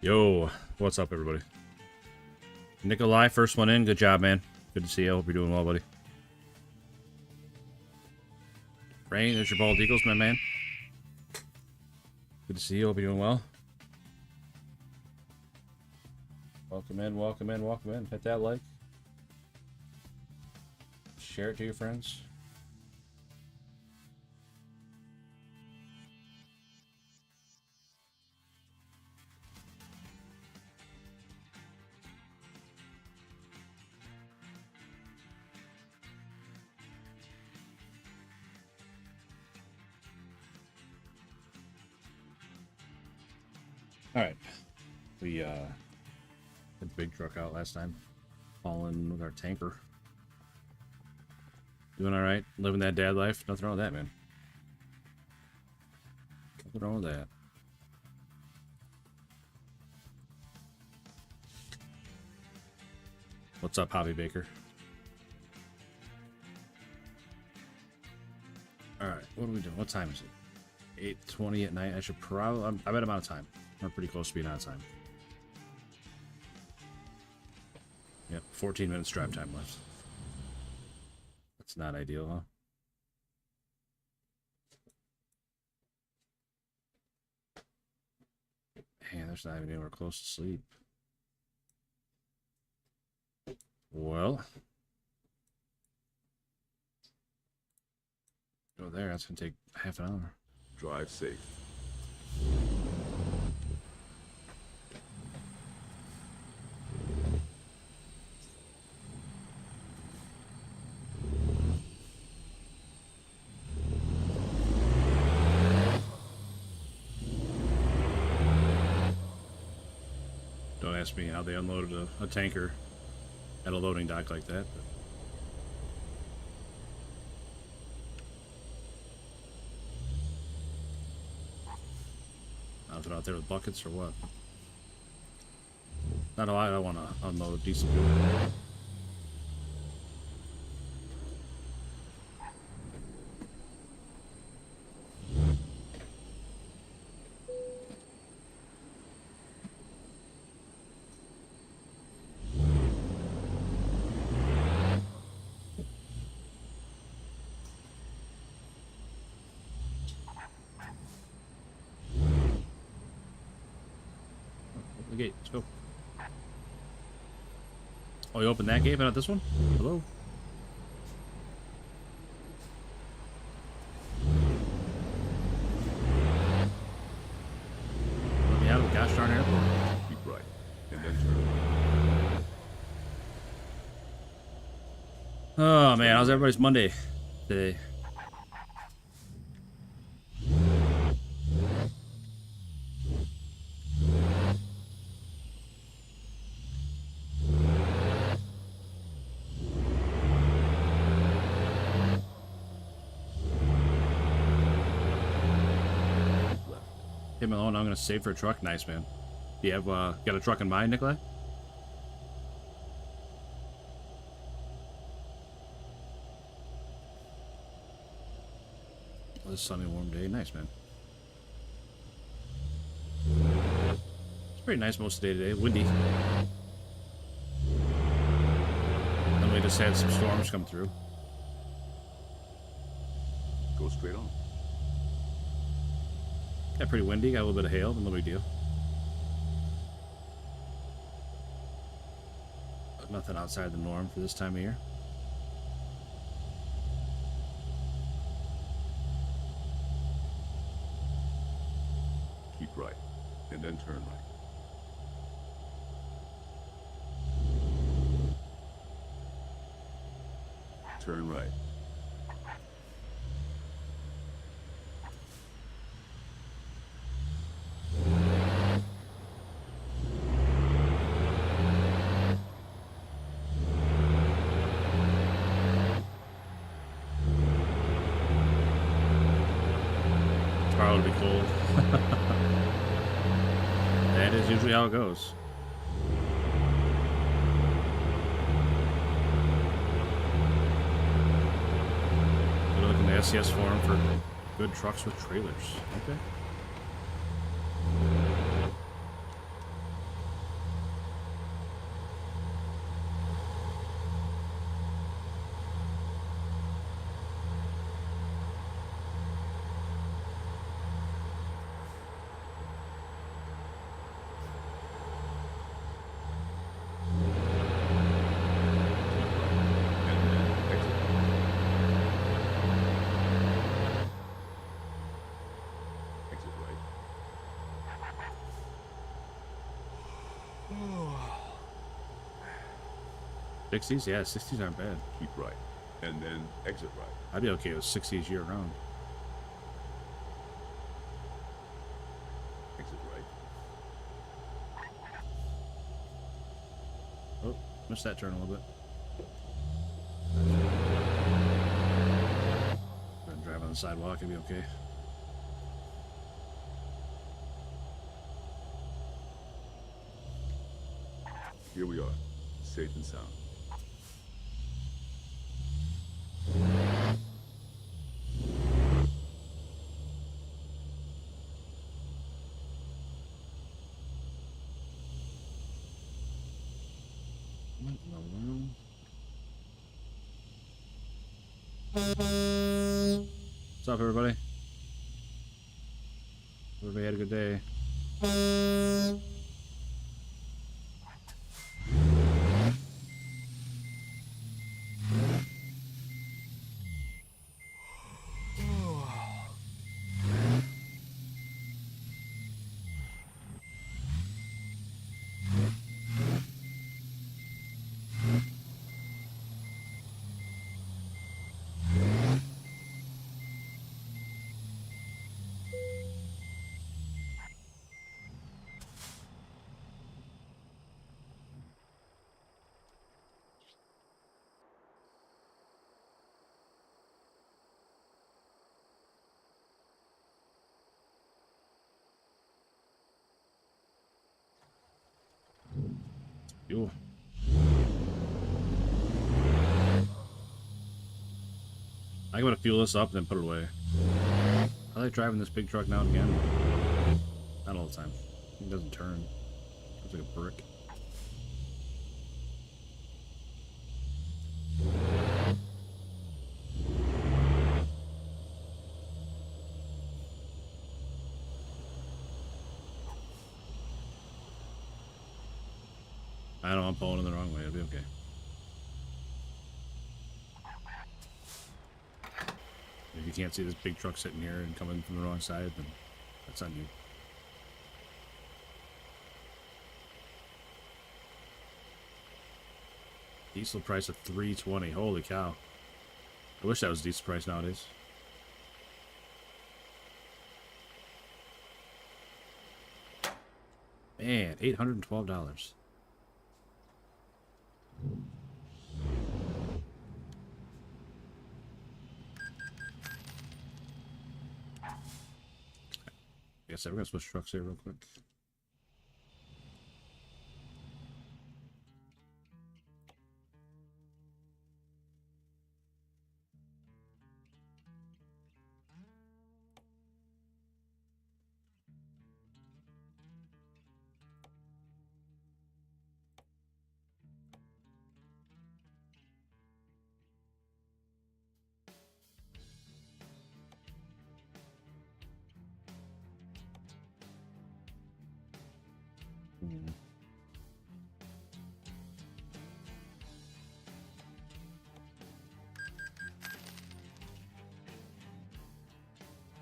Yo, what's up, everybody? Nikolai, first one in. Good job, man. Good to see you. Hope you're doing well, buddy. Rain, there's your bald eagles, my man. Good to see you. Hope you're doing well. Welcome in, welcome in, welcome in. Hit that like. Share it to your friends. Alright. We had the big truck out last time. Falling with our tanker. Doing alright? Living that dad life? Nothing wrong with that, man. Nothing wrong with that. What's up, Hobby Baker? Alright, what are we doing? What time is it? 8:20 at night. I should probably... I bet I'm out of time. We're pretty close to being out of time. Yep, 14 minutes drive time left. That's not ideal, huh? Man, there's not even anywhere close to sleep. Well... Go there, that's gonna take half an hour. Drive safe. Don't ask me how they unloaded a tanker at a loading dock like that. But... Nothing out there with buckets or what? Not a lot. I want to unload decent fuel. The gate. Let's go. Oh, you opened that gate, but not this one? Hello? Let me out of the gosh darn airport. Keep right, and then turn. Oh, man. How's everybody's Monday today? Hey, Malone, I'm going to save for a truck. Nice, man. Do you have, got a truck in mind, Nikolai? Well, this sunny, warm day. Nice, man. It's pretty nice most of the day today. Windy. And we just had some storms come through. Go straight on. Got pretty windy. Got a little bit of hail, but no big deal. But nothing outside the norm for this time of year. Keep right, and then turn right. Turn right. Tomorrow will be cold. That is usually how it goes. Good look in the SCS forum for good trucks with trailers. Okay. 60s? Yeah, 60s aren't bad. Keep right. And then exit right. I'd be okay with 60s year round. Exit right. Oh, missed that turn a little bit. Gonna drive on the sidewalk, it'd be okay. Here we are, safe and sound. What's up, everybody? Everybody had a good day. Yo. I'm gonna fuel this up and then put it away. I like driving this big truck now and again. Not all the time. It doesn't turn. It's like a brick. I know I'm pulling in the wrong way. It'll be okay. If you can't see this big truck sitting here and coming from the wrong side, then that's on you. Diesel price of $3.20. Holy cow. I wish that was diesel price nowadays. Man, $812. I guess we're gonna switch trucks here real quick.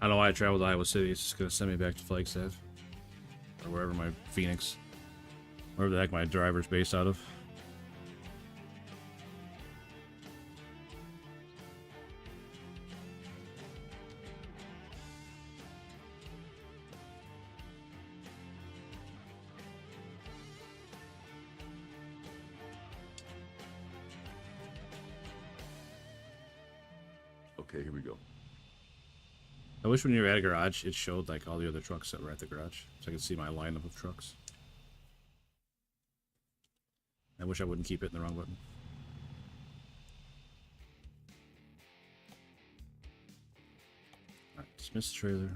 I don't know why I traveled to Iowa City. It's just gonna send me back to Flagstaff. Or wherever my Phoenix. Wherever the heck my driver's based out of. Okay, here we go. I wish when you were at a garage, it showed like all the other trucks that were at the garage. So I could see my lineup of trucks. I wish I wouldn't keep hitting the wrong button. Alright, dismiss the trailer.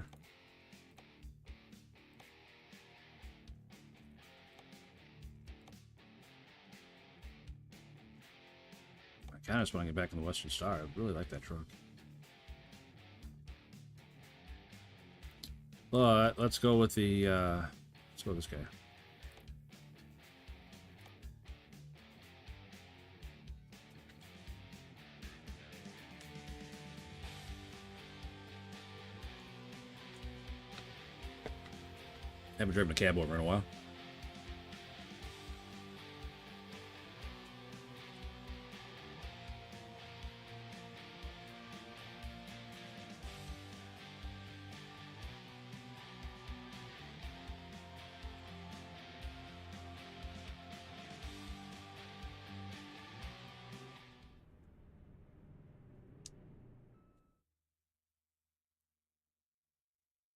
I kind of just want to get back in the Western Star. I really like that truck. But let's go with the let's go with this guy. Haven't driven a cab over in a while.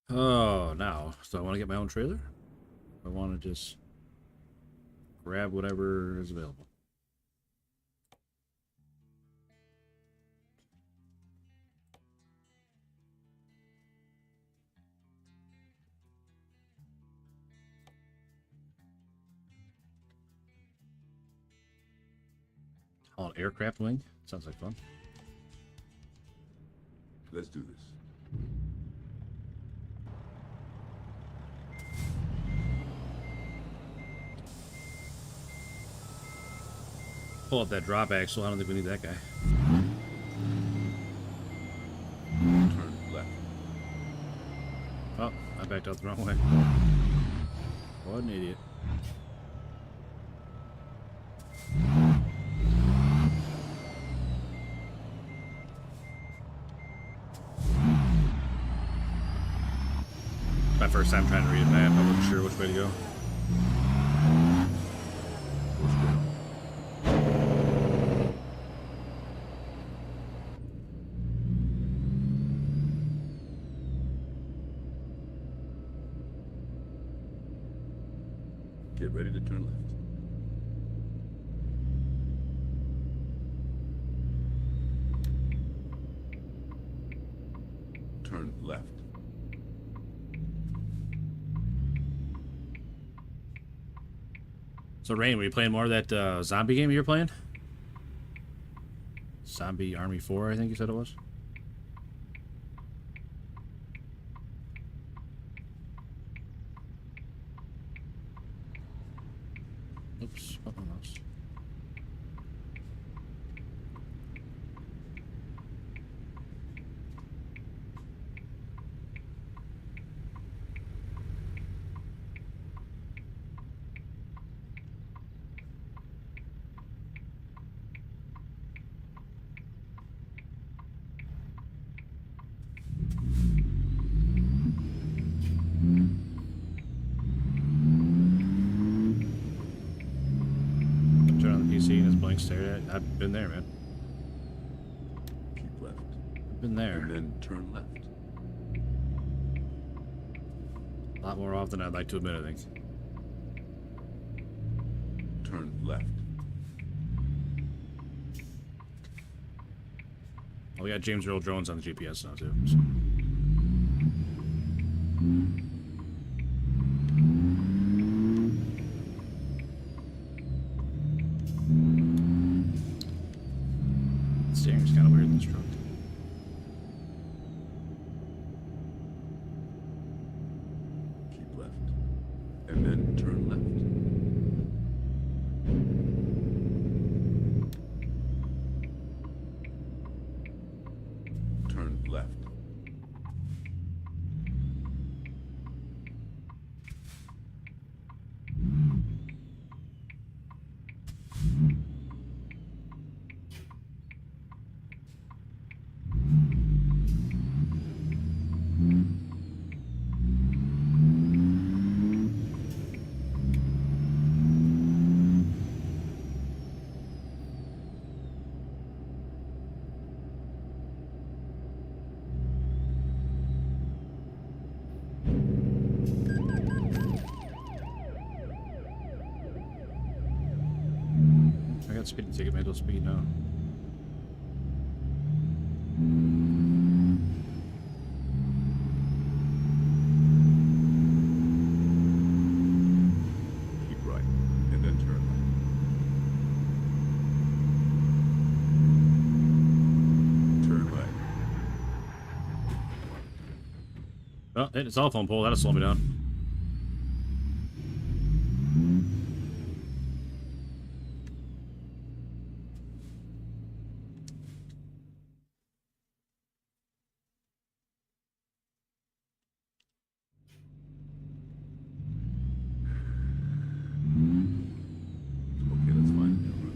Oh, now. So I want to get my own trailer? I want to just grab whatever is available. Oh, an aircraft wing? Sounds like fun. Let's do this. Pull up that drop axle. I don't think we need that guy. Turn left. Oh, I backed out the wrong way. What an idiot. My first time trying to read a map, I wasn't sure which way to go. What's going on? Get ready to turn left. Turn left. So, Rain, were you playing more of that zombie game you were playing? Zombie Army 4, I think you said it was. Oops, oh, no. Turn on the PC and it's blank stare at. I've been there, man. Keep left. I've been there. And then turn left. A lot more often than I'd like to admit, I think. Turn left. Oh, we got James Earl Jones on the GPS now, too. So. The steering's kind of weird in this truck. Keep left. And then turn left. Turn left. I got speeding ticket, made those speed now. Keep right. And then turn left. Turn right. Oh, hit the telephone pole. That'll slow me down. Okay, let's find a route.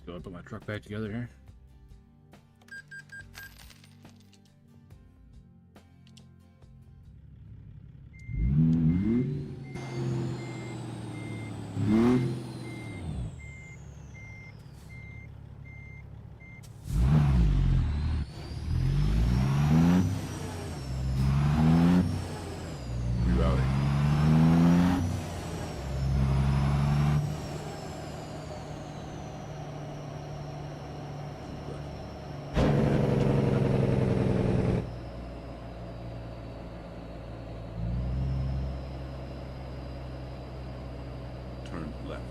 Go and put my truck back together here. Rerouting. Turn left.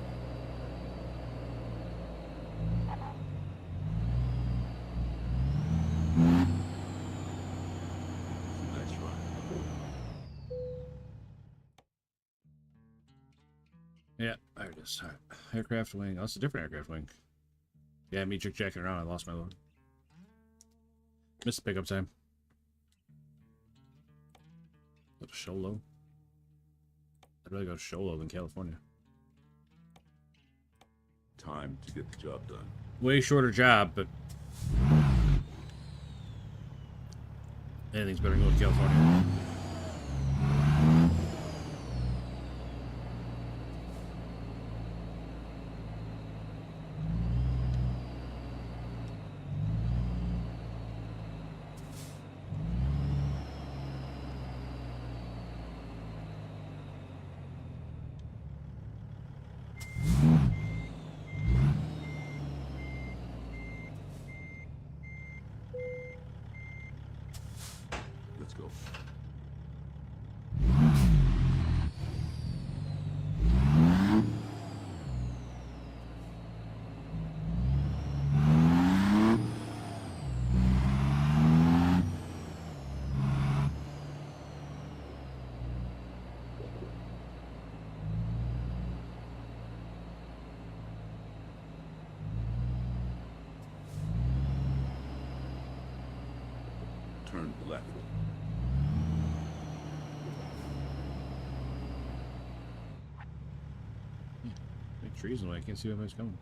Nice run. Yeah, there it is. All right. Aircraft wing. Oh, that's a different aircraft wing. Yeah, me chick jacking around. I lost my load. Missed the pickup time. Go to Sholo. I'd rather go to Sholo than California. Time to get the job done. Way shorter job, but anything's better than going to California. Let's go. Turn left. Big trees in the way. I can't see anybody's coming.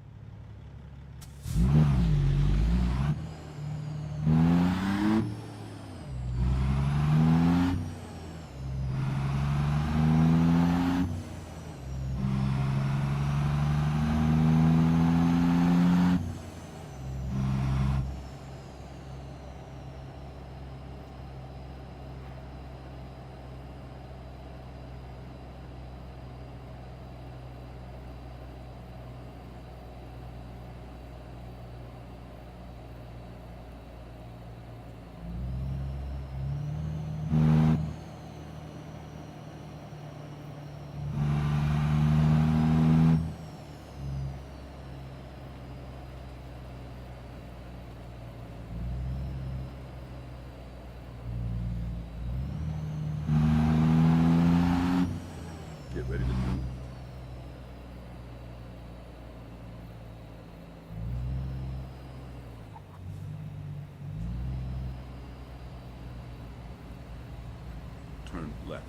Get ready to move. Turn left.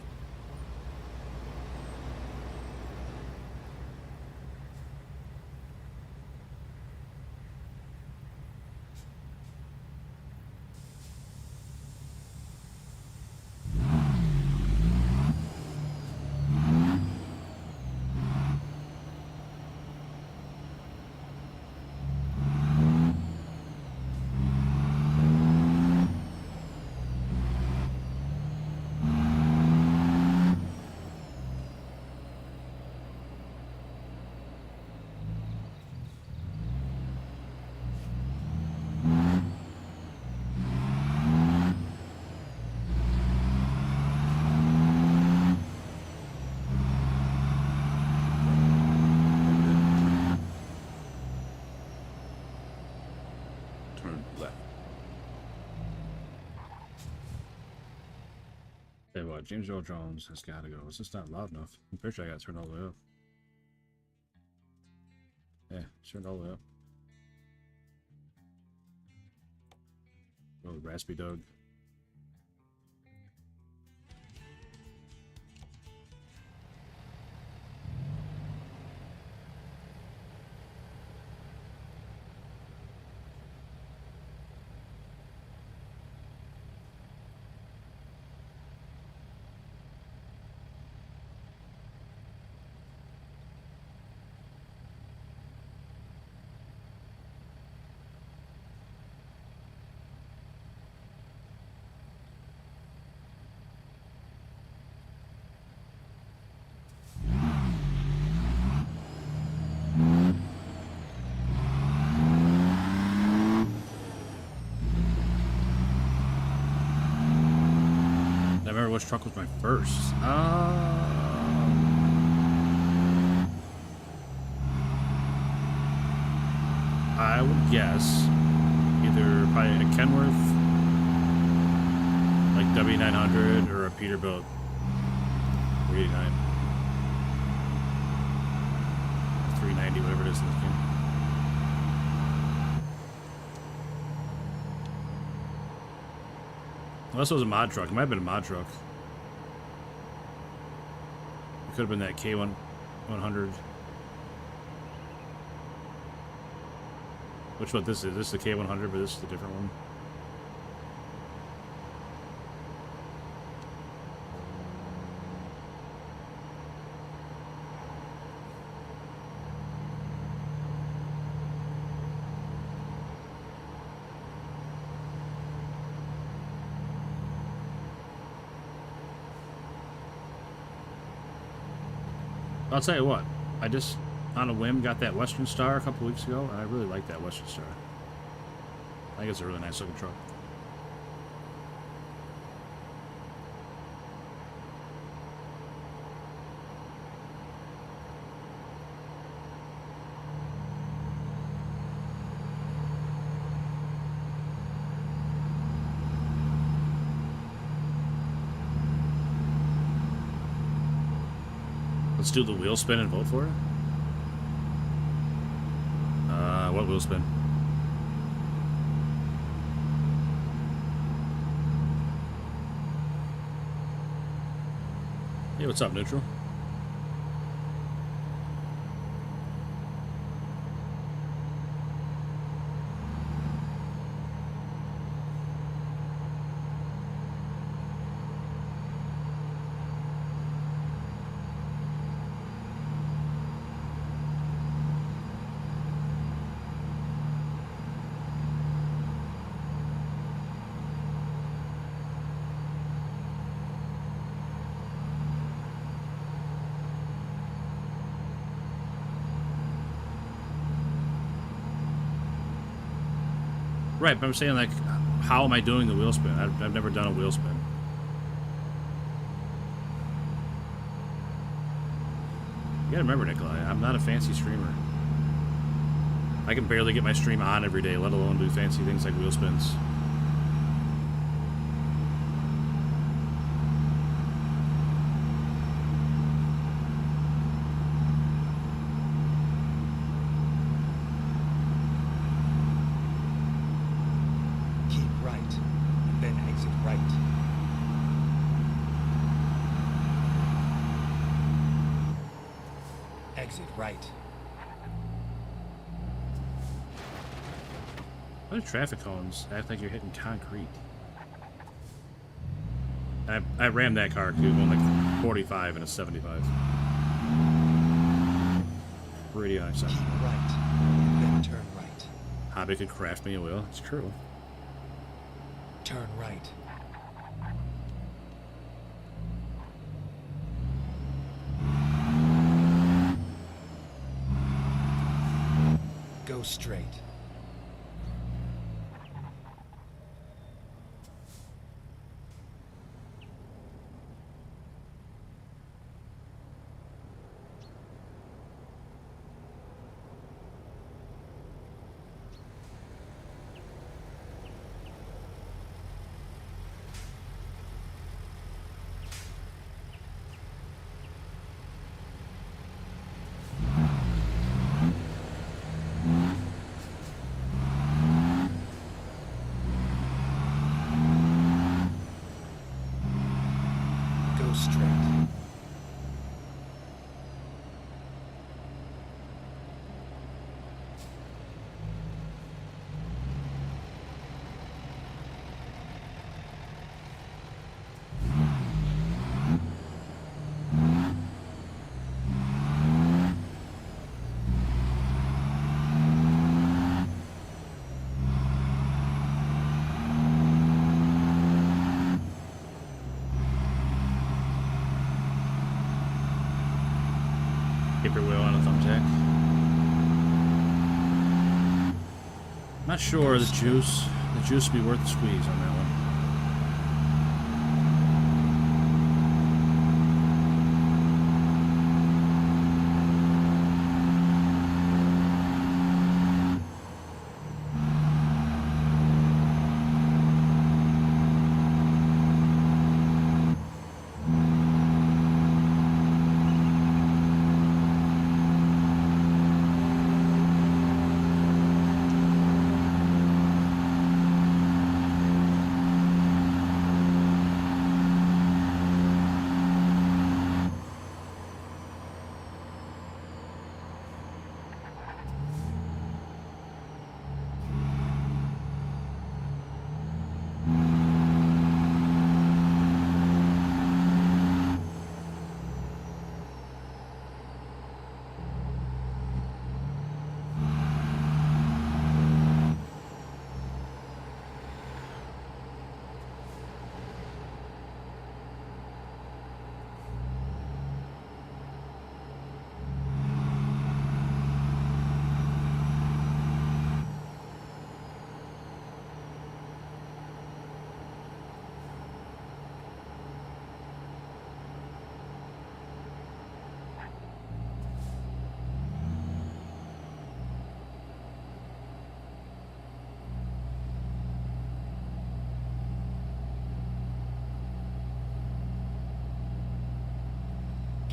Turn left. Hey, what? James Earl Jones has got to go. Is this not loud enough? I'm pretty sure I got to turn all the way up. Yeah, turned all the way up. Oh, Raspy Doug. which truck was my first. I would guess either probably a Kenworth, like W900, or a Peterbilt 389, 390, whatever it is in this game. Unless it was a mod truck. It might have been a mod truck. It could have been that K100. Which one this is? This is the K100, but this is the different one. I'll tell you what, I just, on a whim, got that Western Star a couple weeks ago, and I really like that Western Star. I think it's a really nice looking truck. Let's do the wheel spin and vote for it. What wheel spin? Hey, what's up, Neutral? Right, but I'm saying, like, how am I doing the wheel spin? I've never done a wheel spin. You gotta remember, Nikolai, I'm not a fancy streamer. I can barely get my stream on every day, let alone do fancy things like wheel spins. Right. Why do traffic cones act like you're hitting concrete? I rammed that car going like 45 and a 75. Pretty unacceptable. Keep right, then turn right. Hobby could craft me a wheel. It's true. Turn right. Go straight. Straight. Paper wheel on a thumbtack. Not sure the juice would be worth the squeeze on that one.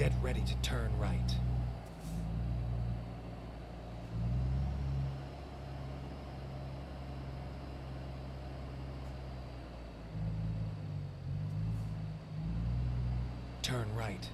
Get ready to turn right. Turn right.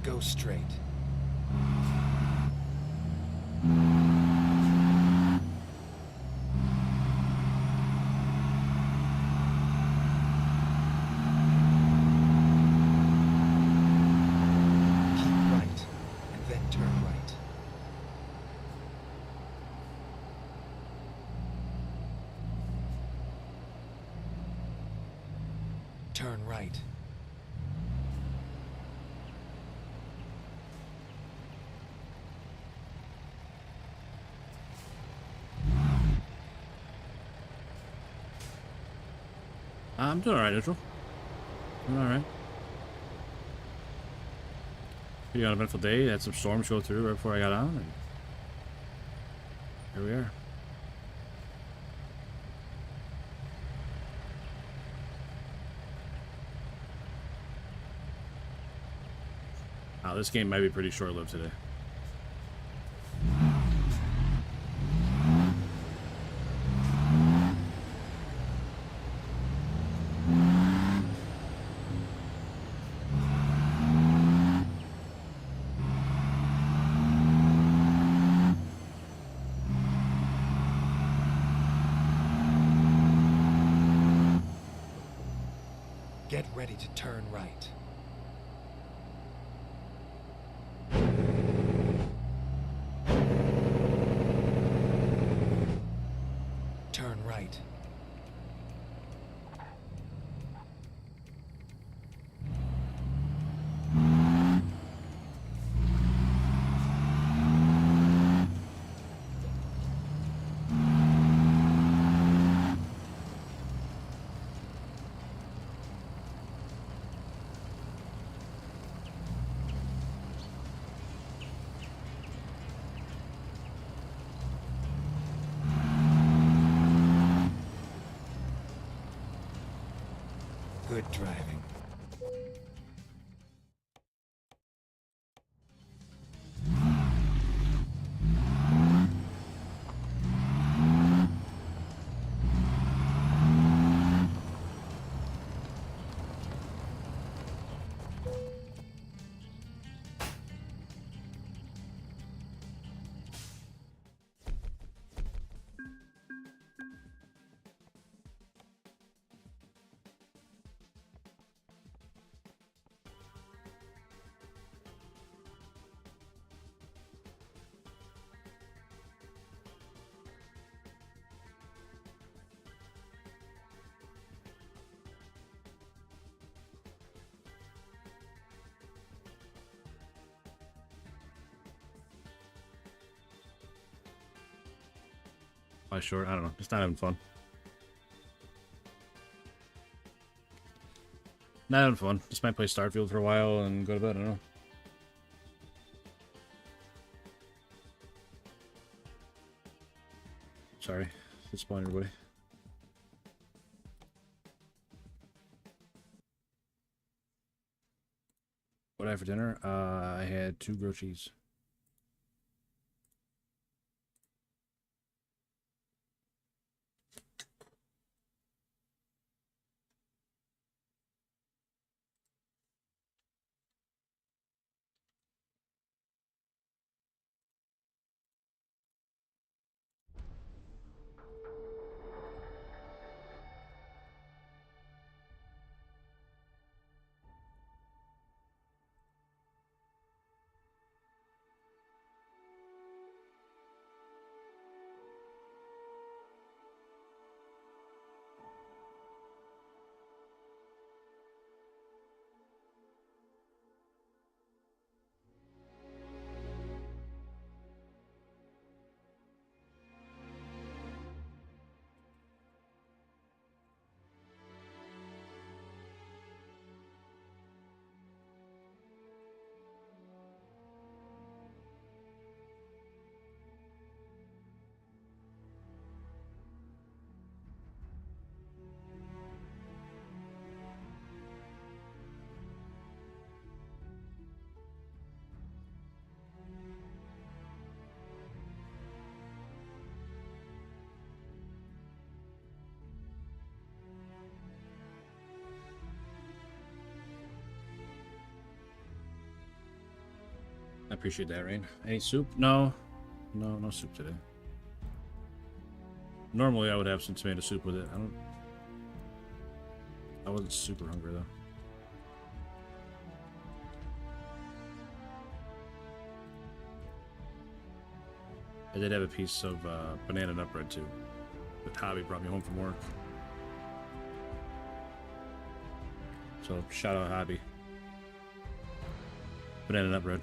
Go straight. Keep right, and then turn right. Turn right. I'm doing alright, neutral. Doing alright. Pretty uneventful day. Had some storms go through right before I got on, and here we are. Wow, this game might be pretty short-lived today. Get ready to turn right. Turn right. Good driving. Why short? I don't know. Just not having fun. Not having fun. Just might play Starfield for a while and go to bed. I don't know. Sorry. Disappoint everybody. What did I have for dinner? I had 2 grilled cheese. appreciate that, Rain. Any soup? No. No soup today. Normally I would have some tomato soup with it. I wasn't super hungry though. I did have a piece of banana nut bread too. That Hobby brought me home from work. So shout out Hobby. Banana nut bread.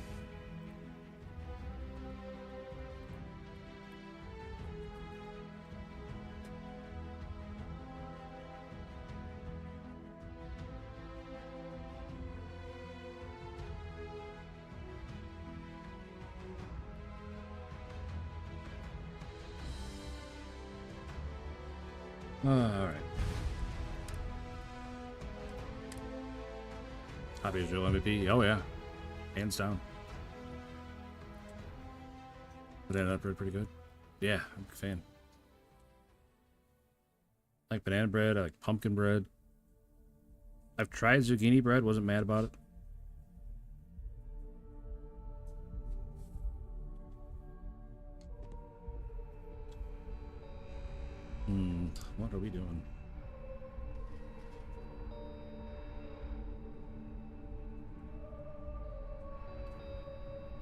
All right. Hobby's real MVP. Oh yeah, hands down. Banana nut bread pretty good. Yeah, I'm a fan. I like banana bread. I like pumpkin bread. I've tried zucchini bread. Wasn't mad about it. What are we doing?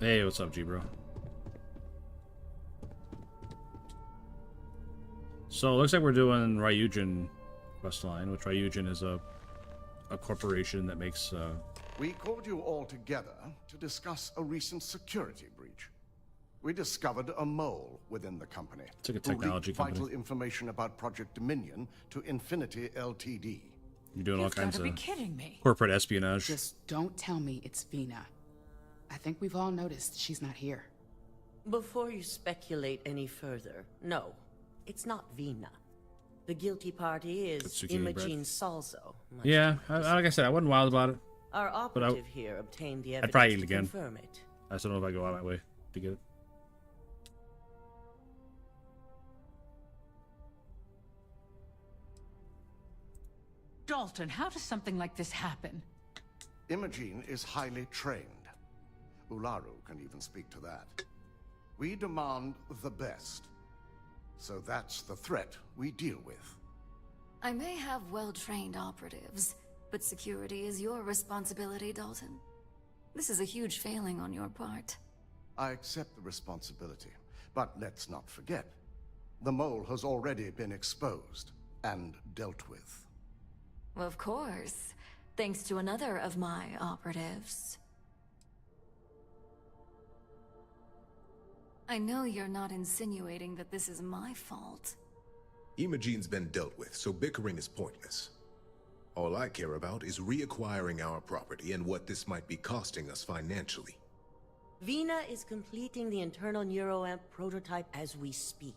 Hey, what's up, G bro? So it looks like we're doing Ryujin quest line, which Ryujin is a corporation that makes We called you all together to discuss a recent security breach. We discovered a mole within the company. It's like a who technology leaked company. vital information about Project Dominion to Infinity Ltd. you're doing all You've kinds gotta of be kidding me. corporate espionage. Just don't tell me it's Vina. I think we've all noticed she's not here. Before you speculate any further, no, it's not Vina. The guilty party is It's zucchini bread. Imogene Salzo. much Yeah, to like I said, I wasn't wild about it. Our operative here obtained the evidence probably eat it to again. confirm it. I just don't know if I go out of my way to get it. Dalton, how does something like this happen? Imogene is highly trained. Ularu can even speak to that. We demand the best. So that's the threat we deal with. I may have well-trained operatives, but security is your responsibility, Dalton. This is a huge failing on your part. I accept the responsibility, but let's not forget, the mole has already been exposed and dealt with. Of course, thanks to another of my operatives. I know you're not insinuating that this is my fault. Imogene's been dealt with, so bickering is pointless. All I care about is reacquiring our property and what this might be costing us financially. Vina is completing the internal neuroamp prototype as we speak.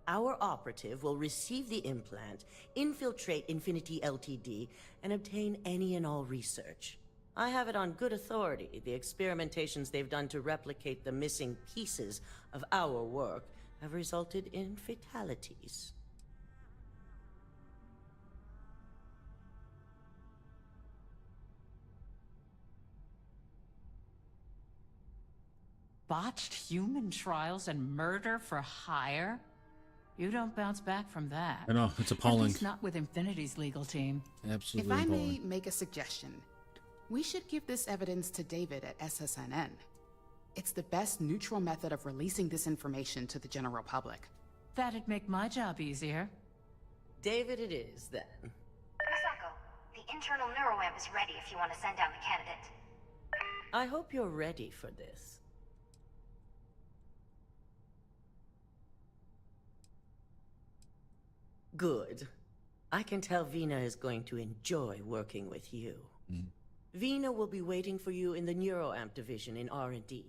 Our operative will receive the implant, infiltrate Infinity Ltd, and obtain any and all research. I have it on good authority. The experimentations they've done to replicate the missing pieces of our work have resulted in fatalities. Botched human trials and murder for hire? You don't bounce back from that. I know, it's At appalling. least not with Infinity's legal team. Absolutely If I appalling. may make a suggestion, we should give this evidence to David at SSNN. It's the best neutral method of releasing this information to the general public. That'd make my job easier. David it is, then. Misako, the internal neuroamp is ready if you want to send down the candidate. I hope you're ready for this. Good. I can tell Vina is going to enjoy working with you. Vina will be waiting for you in the neuroamp division in R&D.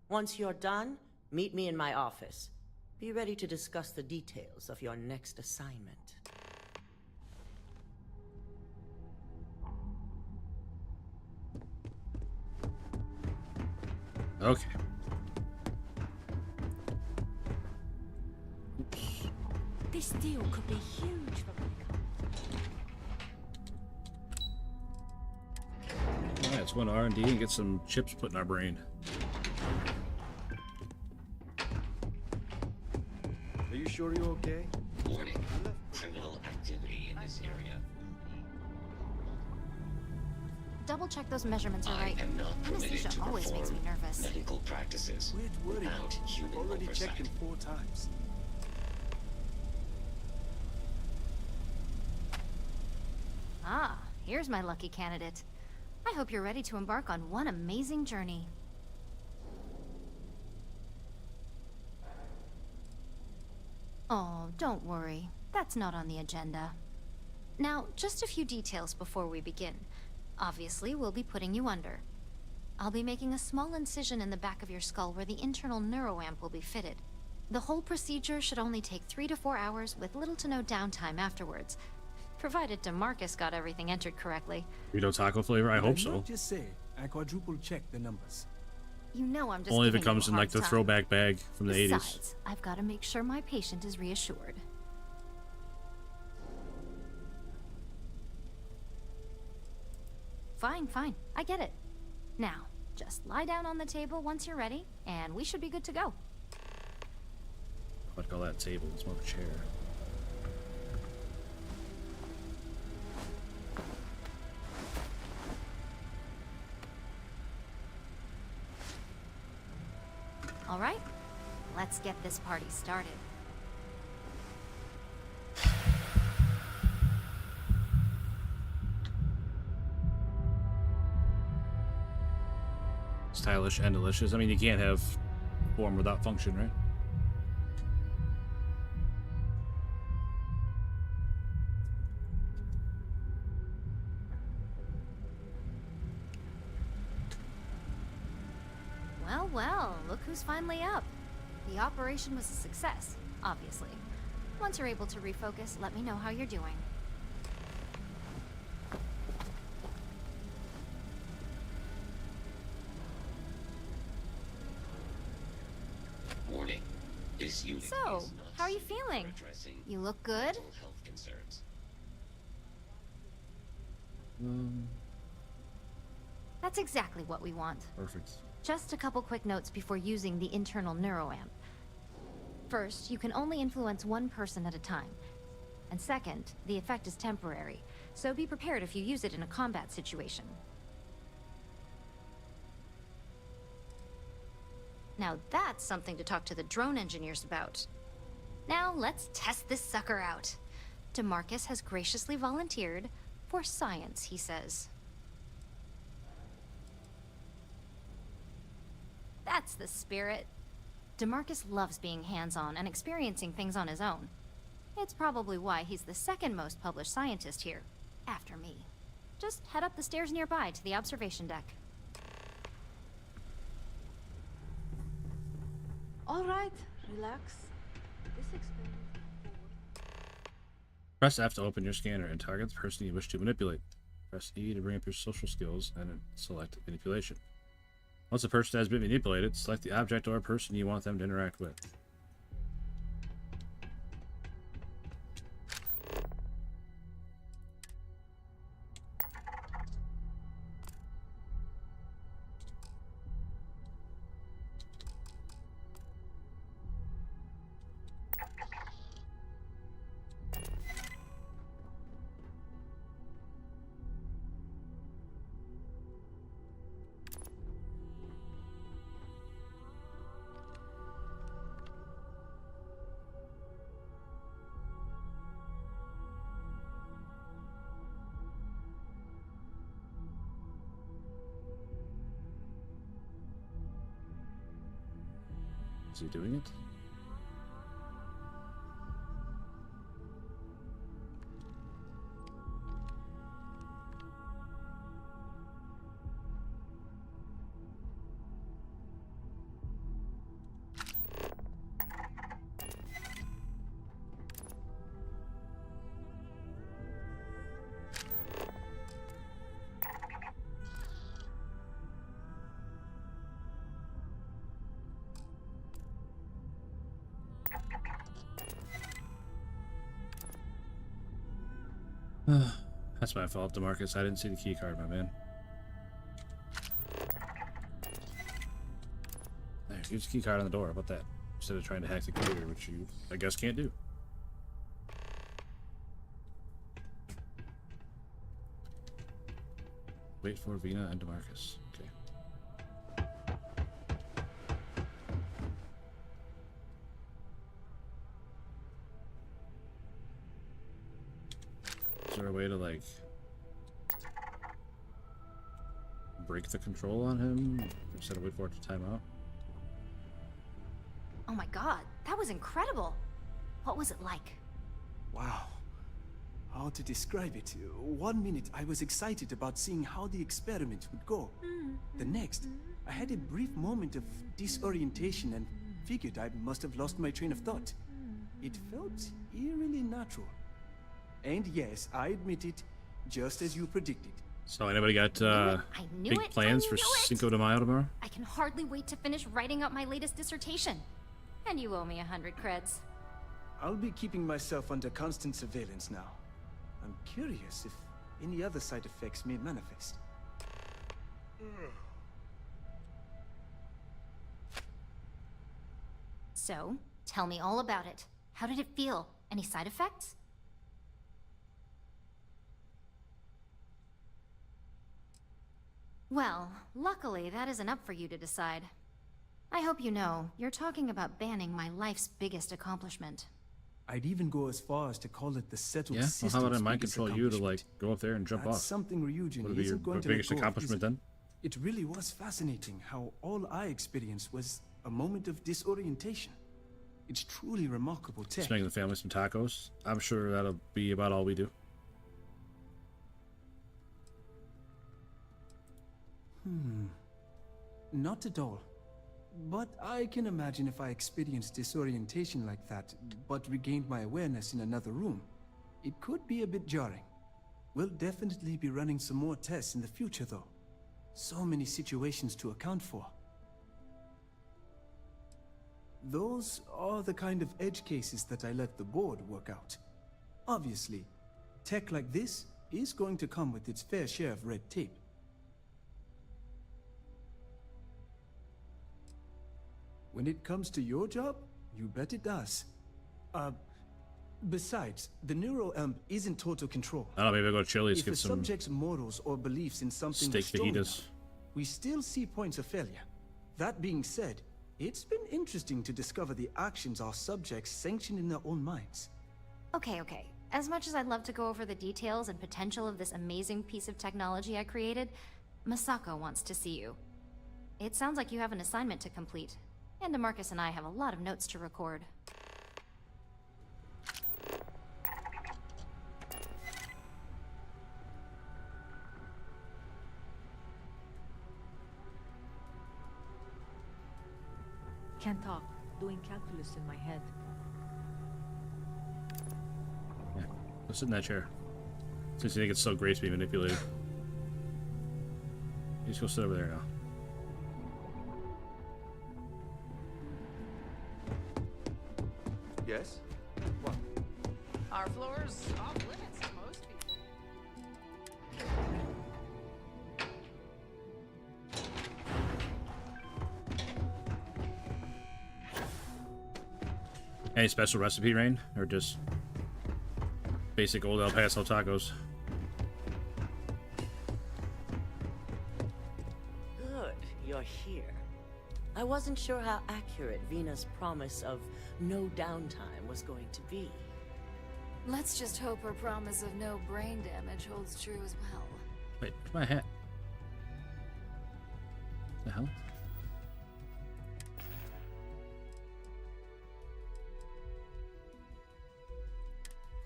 Once you're done, meet me in my office. Be ready to discuss the details of your next assignment. Okay. This deal could be huge for Yeah, let's go into R&D and get some chips put in our brain. sure you're okay? Warning. Criminal activity in this area. Double check those measurements are I right. am not permitted Anesthesia to always makes me perform nervous. medical practices Quit worrying. without human I've already oversight. checked him 4 times. Ah, here's my lucky candidate. I hope you're ready to embark on one amazing journey. Oh, don't worry. That's not on the agenda. Now, just a few details before we begin. Obviously, we'll be putting you under. I'll be making a small incision in the back of your skull where the internal neuroamp will be fitted. The whole procedure should only take 3 to 4 hours with little to no downtime afterwards. Provided DeMarcus got everything entered correctly. Burrito taco flavor? I hope so. Just say, I quadruple checked the numbers. You know I'm just Only if it giving you comes a in like hard the time. throwback bag from the 80s. Besides, I've got to make sure my patient is reassured. Fine, fine. I get it. Now, just lie down on the table once you're ready, and we should be good to go. I'd call that table. It's more of a chair. All right, let's get this party started. Stylish and delicious. I mean, you can't have form without function, right? Well, well, look who's finally up. The operation was a success, obviously. Once you're able to refocus, let me know how you're doing. Warning. This unit So, is not how are you suited for feeling? addressing You look good? mental health concerns. That's exactly what we want. Perfect. Just a couple quick notes before using the internal neuroamp. First, you can only influence one person at a time. And second, the effect is temporary, so be prepared if you use it in a combat situation. Now that's something to talk to the drone engineers about. Now let's test this sucker out. DeMarcus has graciously volunteered for science, he says. That's the spirit. DeMarcus loves being hands-on and experiencing things on his own. It's probably why he's the second most published scientist here, after me. Just head up the stairs nearby to the observation deck. All right, relax. This experiment. Press F to open your scanner and target the person you wish to manipulate. Press E to bring up your social skills and then select manipulation. Once a person has been manipulated, select the object or person you want them to interact with. Is he doing it? That's my fault, DeMarcus. I didn't see the key card, my man. There, use the key card on the door. How about that? instead of trying to hack the computer, which you, I guess, can't do. Wait for Vina and DeMarcus. Okay. Is there a way to, like, break the control on him instead of wait for it to time out? Oh my god, that was incredible. What was it like? Wow. How to describe it? 1 minute I was excited about seeing how the experiment would go. The next, I had a brief moment of disorientation and figured I must have lost my train of thought. It felt eerily natural. And yes, I admit it, just as you predicted. So anybody got big plans for Cinco de Mayo tomorrow? I can hardly wait to finish writing up my latest dissertation. And you owe me 100 creds. I'll be keeping myself under constant surveillance now. I'm curious if any other side effects may manifest. So, tell me all about it. How did it feel? Any side effects? Well, luckily that isn't up for you to decide. I hope you know, you're talking about banning my life's biggest accomplishment. I'd even go as far as to call it the settled Yeah, well, system's how about I mind biggest control you to, like, go up there and jump That's off? something Ryujin Would it be your isn't going to biggest let go of, accomplishment is it? then? It really was fascinating how all I experienced was a moment of disorientation. It's truly remarkable tech. Just making the family some tacos. I'm sure that'll be about all we do. Not at all. But I can imagine if I experienced disorientation like that, but regained my awareness in another room, it could be a bit jarring. We'll definitely be running some more tests in the future, though. So many situations to account for. Those are the kind of edge cases that I let the board work out. Obviously, tech like this is going to come with its fair share of red tape. When it comes to your job, you bet it does. Besides, the neuroamp isn't total control. I don't know, maybe I'll go to Chili's, If get a some subject's morals or beliefs in something steak are strong fajitas. enough, we still see points of failure. That being said, it's been interesting to discover the actions our subjects sanction in their own minds. Okay. As much as I'd love to go over the details and potential of this amazing piece of technology I created, Masako wants to see you. It sounds like you have an assignment to complete, and DeMarcus and I have a lot of notes to record. Can't talk. Doing calculus in my head. Yeah, go sit in that chair. Since you think it's so great to be manipulated. You just go sit over there now. Yes? What? Our floor's off limits to most people. Any special recipe, Rain? Or just basic old El Paso tacos? Good, you're here. I wasn't sure how accurate Vina's promise of no downtime was going to be. Let's just hope her promise of no brain damage holds true as well. Wait, where's my hat? The hell?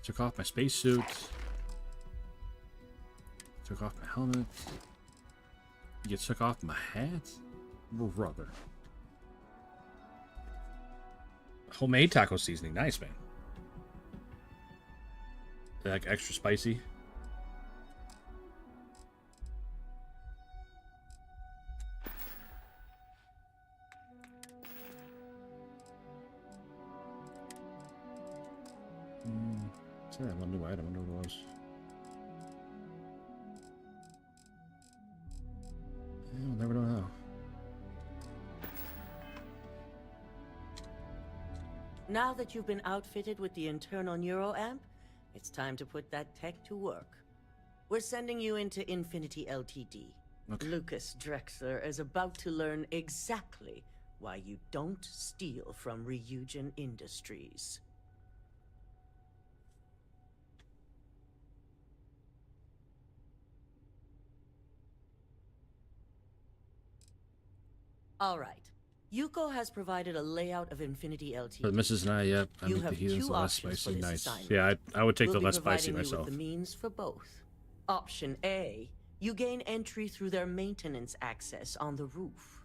Took off my spacesuit. Took off my helmet. You took off my hat? Brother. Homemade taco seasoning. Nice, man. Like extra spicy. Sorry, one new item. I wonder what it was. I'll never know how. Now that you've been outfitted with the internal neuroamp, it's time to put that tech to work. We're sending you into Infinity Ltd. Okay. Lucas Drexler is about to learn exactly why you don't steal from Ryujin Industries. All right. Yuko has provided a layout of Infinity Ltd. For the missus and I, yep. I You make the have heathens two the less options for spicy. this Nice. assignment. Yeah, I would take We'll the be less spicy providing you myself. with the means for both. Option A, you gain entry through their maintenance access on the roof.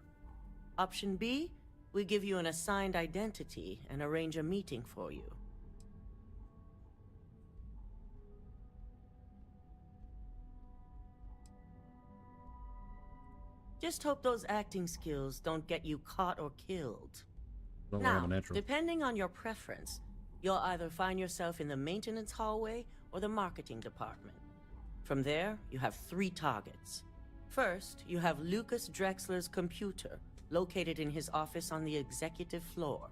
Option B, we give you an assigned identity and arrange a meeting for you. Just hope those acting skills don't get you caught or killed. Don't worry, I'm Now, a natural. depending on your preference, you'll either find yourself in the maintenance hallway or the marketing department. From there, you have 3 targets. First, you have Lucas Drexler's computer, located in his office on the executive floor.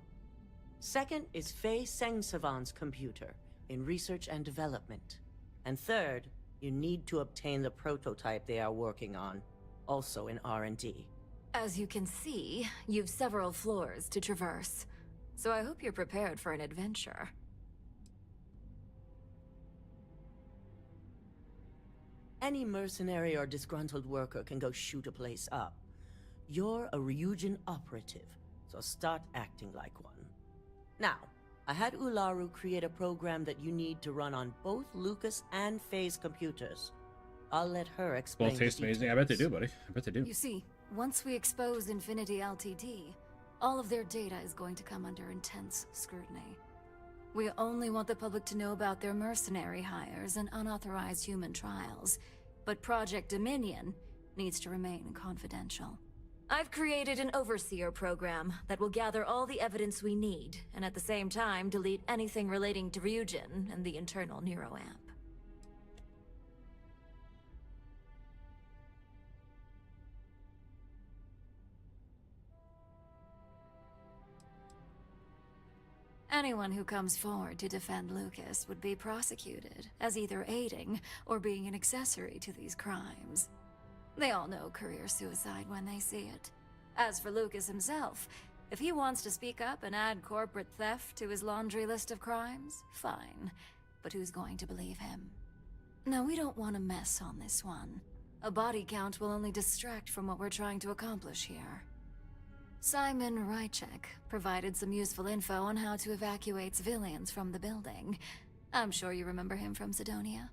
Second is Faye Sengsavan's computer, in research and development. And third, you need to obtain the prototype they are working on, also in R&D. As you can see, you've several floors to traverse, so I hope you're prepared for an adventure. Any mercenary or disgruntled worker can go shoot a place up. You're a Ryujin operative, so start acting like one. Now, I had Ularu create a program that you need to run on both Lucas and Faye's computers. I'll let her explain. Both taste amazing. I bet they do, buddy. I bet they do. You see, once we expose Infinity Ltd, all of their data is going to come under intense scrutiny. We only want the public to know about their mercenary hires and unauthorized human trials, but Project Dominion needs to remain confidential. I've created an overseer program that will gather all the evidence we need, and at the same time delete anything relating to Ryujin and the internal neuroamp. Anyone who comes forward to defend Lucas would be prosecuted as either aiding or being an accessory to these crimes. They all know career suicide when they see it. As for Lucas himself, if he wants to speak up and add corporate theft to his laundry list of crimes, fine. But who's going to believe him? No, we don't want to mess on this one. A body count will only distract from what we're trying to accomplish here. Simon Rychek provided some useful info on how to evacuate civilians from the building. I'm sure you remember him from Sidonia.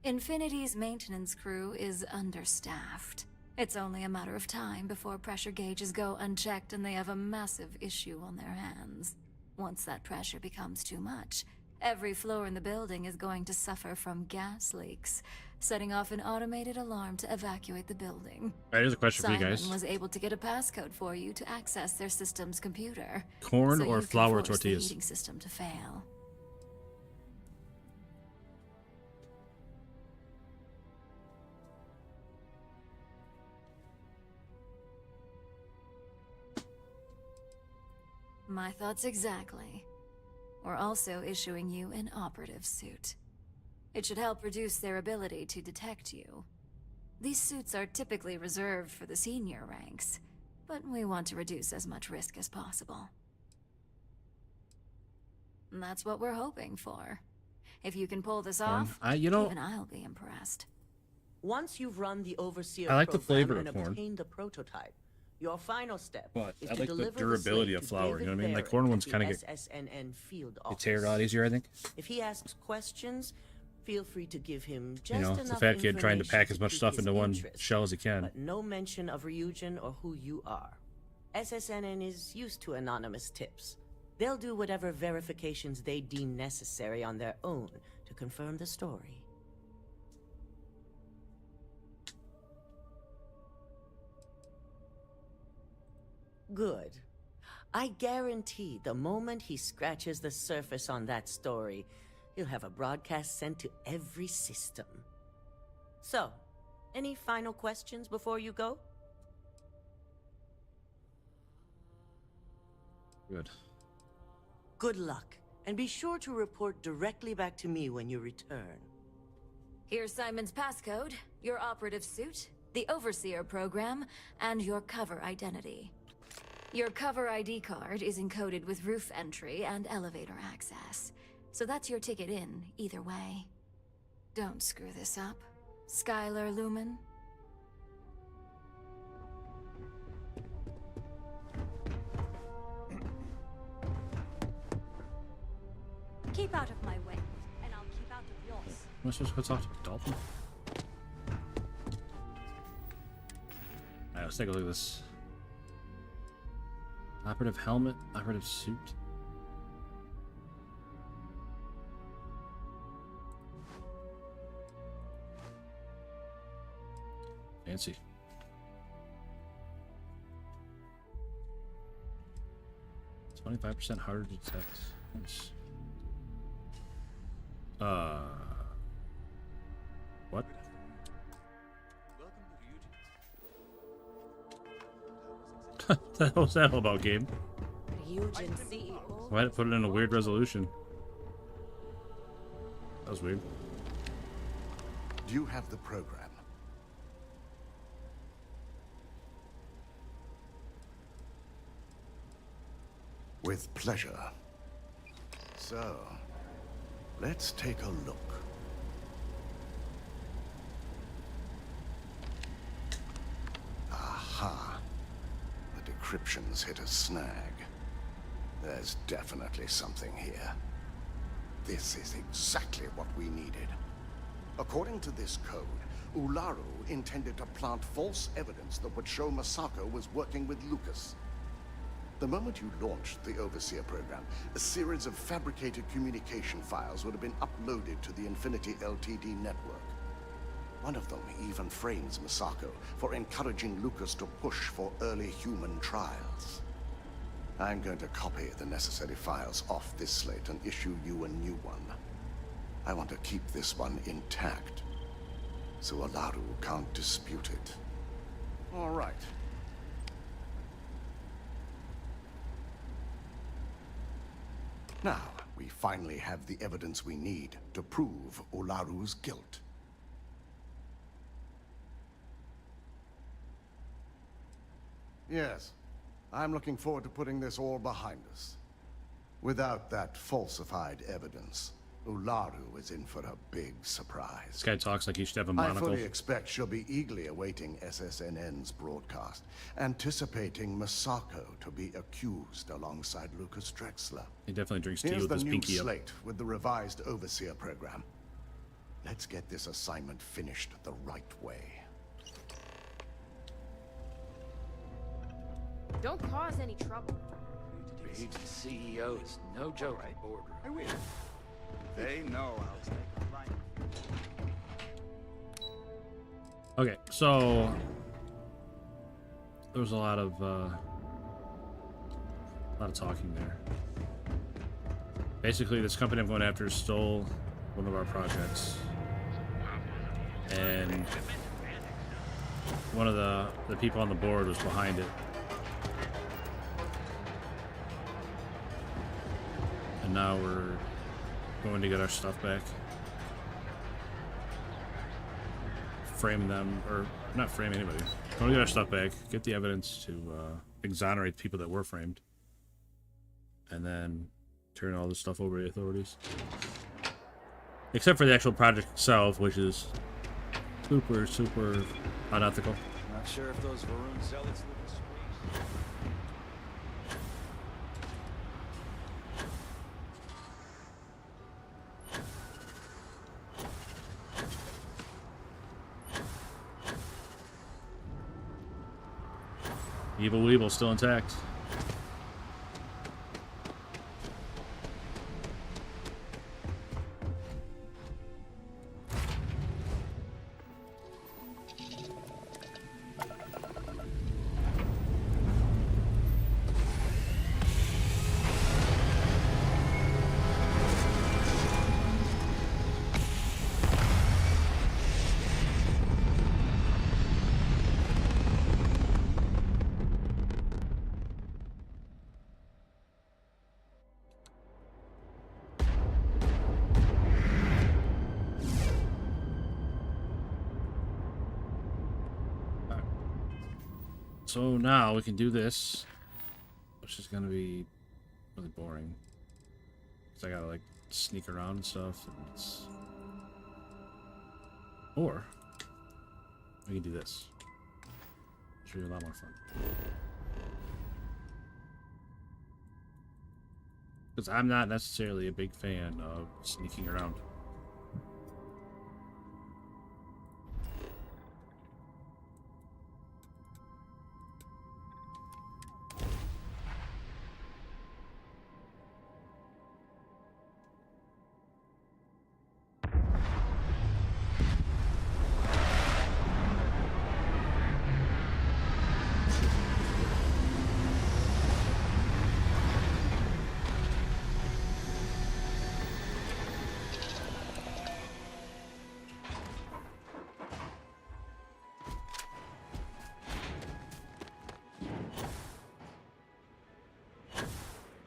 Infinity's maintenance crew is understaffed. It's only a matter of time before pressure gauges go unchecked and they have a massive issue on their hands. Once that pressure becomes too much, every floor in the building is going to suffer from gas leaks, setting off an automated alarm to evacuate the building. Alright, here's a question for you Simon guys. was able to get a passcode for you to access their system's computer. Corn so or you can flour force tortillas? the heating system to fail. My thoughts exactly. We're also issuing you an operative suit. It should help reduce their ability to detect you. These suits are typically reserved for the senior ranks, but we want to reduce as much risk as possible. And that's what we're hoping for. If you can pull this off, you know, even I'll be impressed. Once you've run the overseer I like the program flavor and of corn. obtained the prototype, your final step But is I to like the deliver durability slate of to flour, you David know what I mean? Like Barrett corn at ones the kind of get SSNN field they tear it a lot office. easier, I think. If he asks questions, feel free to give him just You know, enough it's the fat kid trying to information pack as much pique stuff his into one interest, shell as he can. but no mention of Ryujin or who you are. SSNN is used to anonymous tips. They'll do whatever verifications they deem necessary on their own to confirm the story. Good. I guarantee the moment he scratches the surface on that story, he'll have a broadcast sent to every system. So, any final questions before you go? Good. Good luck, and be sure to report directly back to me when you return. Here's Simon's passcode, your operative suit, the Overseer program, and your cover identity. Your cover ID card is encoded with roof entry and elevator access, so that's your ticket in, either way. Don't screw this up, Skylar Lumen. Keep out of my way, and I'll keep out of yours. Am I supposed to go talk to Dalton? Alright, let's take a look at this. Operative helmet, operative suit. Fancy. It's 25% harder to detect. Nice. What? What the hell was that all about, game? Ryujin CEO. Why did it put it in a weird resolution? That was weird. Do you have the program? With pleasure. So, let's take a look. Aha. The decryption's hit a snag. There's definitely something here. This is exactly what we needed. According to this code, Ularu intended to plant false evidence that would show Masako was working with Lucas. The moment you launched the Overseer program, a series of fabricated communication files would have been uploaded to the Infinity LTD network. One of them even frames Masako for encouraging Lucas to push for early human trials. I'm going to copy the necessary files off this slate and issue you a new one. I want to keep this one intact, so Ularu can't dispute it. All right. Now, we finally have the evidence we need to prove Ularu's guilt. Yes, I'm looking forward to putting this all behind us. Without that falsified evidence, Ularu is in for a big surprise. This guy talks like he should have a I monocle. fully expect she'll be eagerly awaiting SSNN's broadcast, anticipating Masako to be accused alongside Lucas Drexler. He definitely drinks tea Here's with the his new pinky up. slate with the revised Overseer program. Let's get this assignment finished the right way. Don't cause any trouble. Being the CEO is no joke at boardroom. I will. They know I'll take a line. Okay, so there was a lot of talking there. Basically, this company I'm going after stole one of our projects, and one of the people on the board was behind it. And now we're going to get our stuff back. Frame them, or not frame anybody. Going to get our stuff back, get the evidence to exonerate the people that were framed, and then turn all this stuff over to the authorities. Except for the actual project itself, which is super, super unethical. Not sure if those Varun zealots live in space. Evil Weeble still intact. So now we can do this, which is gonna be really boring. Cause I gotta like sneak around and stuff. And it's... Or we can do this. It's really a lot more fun. Because I'm not necessarily a big fan of sneaking around.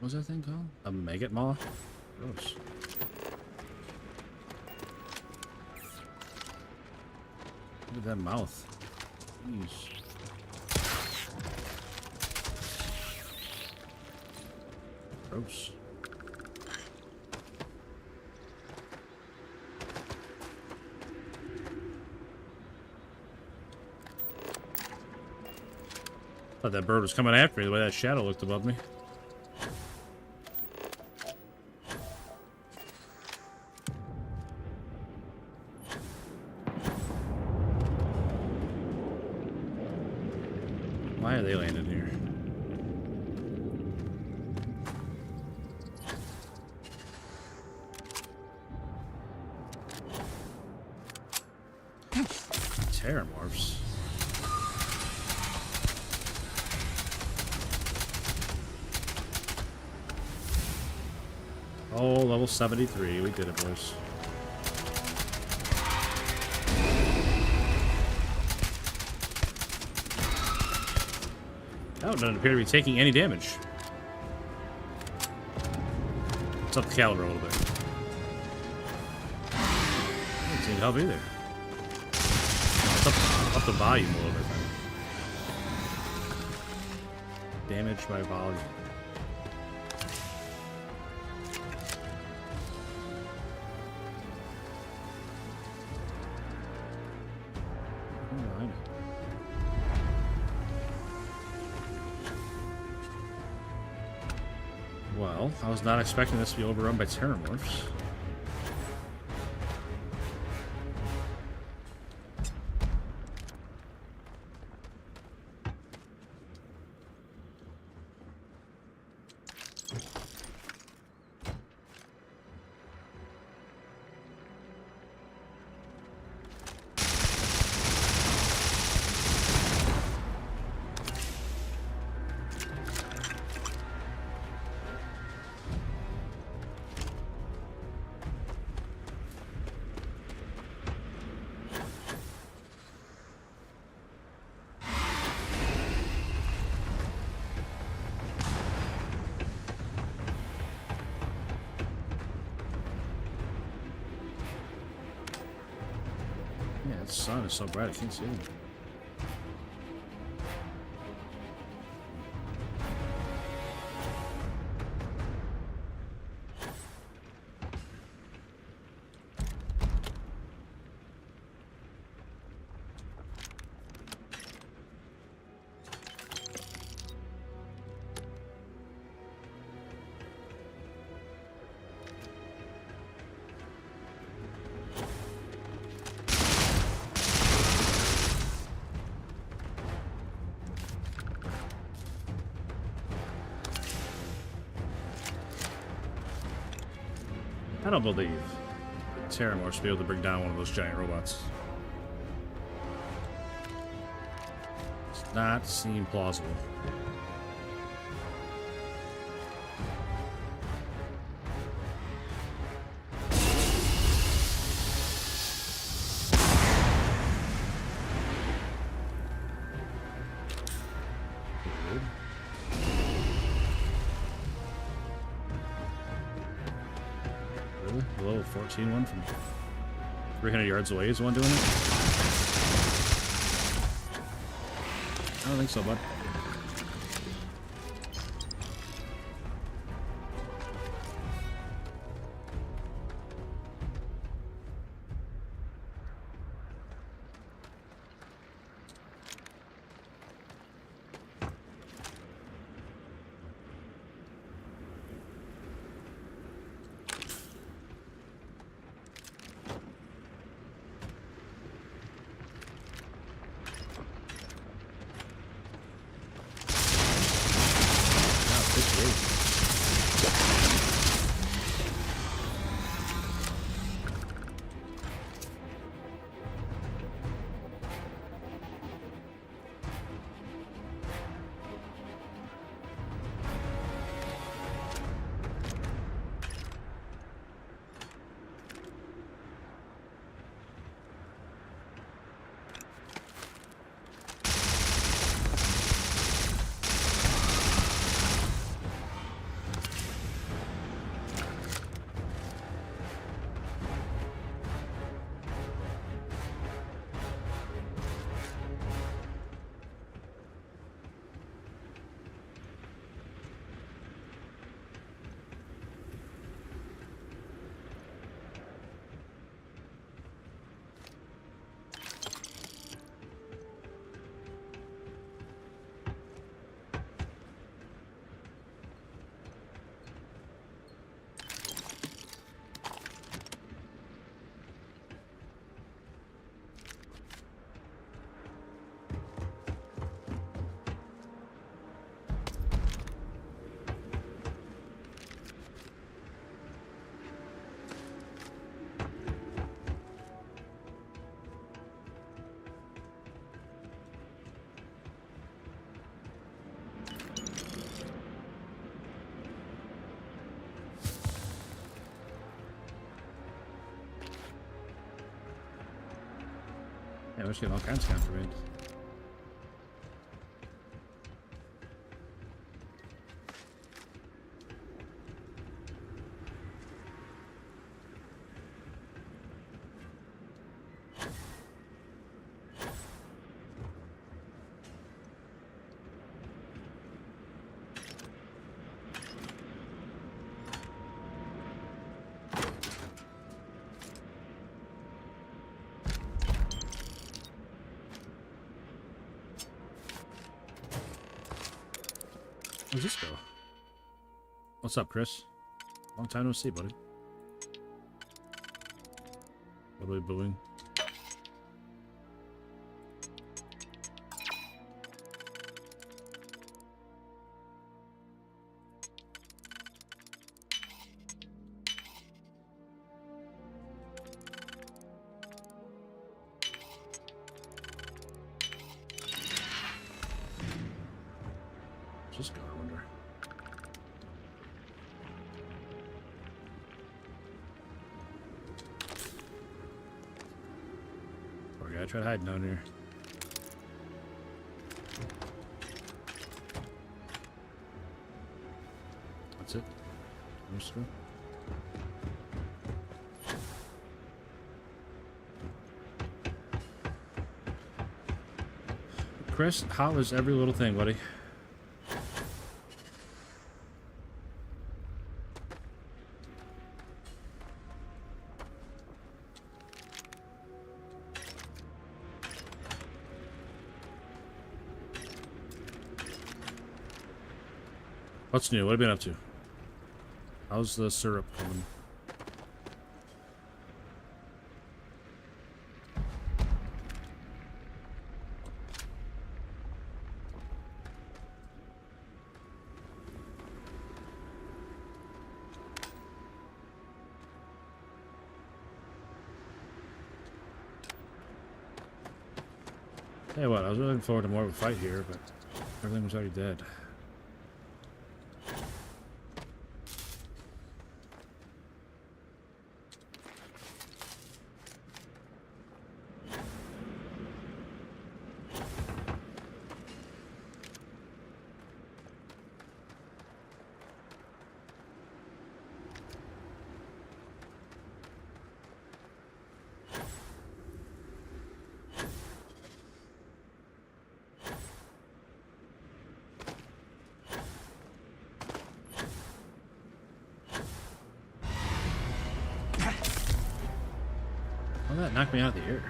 What was that thing called? A maggot moth? Gross. Look at that mouth. Jeez. Gross. Thought that bird was coming after me the way that shadow looked above me. Why are they landing here? Terramorphs. Oh, level 73. We did it, boys. Oh, doesn't appear to be taking any damage. Let's up the caliber a little bit. Doesn't seem to help either. Let's up the volume a little bit then. Damage by volume. Alright. Well, I was not expecting this to be overrun by Terramorphs. Yeah, the sun is so bright I can't see him. I don't believe Terramorphs will be able to bring down one of those giant robots. Does not seem plausible. Really? The level 14 one from 300 yards away is the one doing it? don't think so, bud. Yeah, we're just getting all kinds of contraband. Where's this go? What's up, Chris? Long time no see, buddy. What are we booing? Just go, I wonder. Poor guy tried hiding down here. That's it. Just go. Chris, how is every little thing, buddy? What's new? What have you been up to? How's the syrup coming? Tell you what, I was really looking forward to more of a fight here, but everything was already dead. Oh, that knocked me out of the air.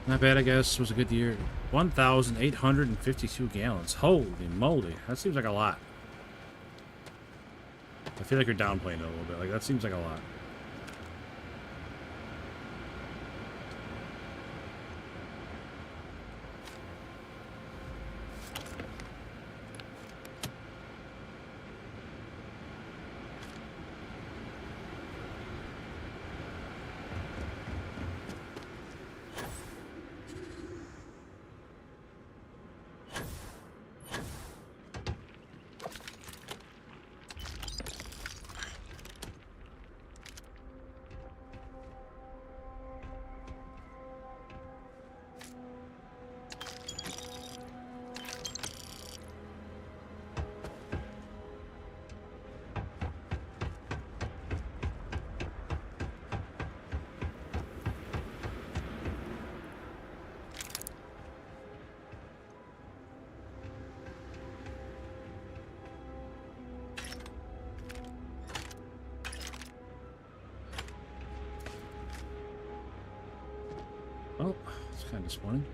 Not bad, I guess. It was a good year. 1,852 gallons. Holy moly. That seems like a lot. I feel like you're downplaying it a little bit. Like, that seems like a lot. Oh, it's kind of disappointing.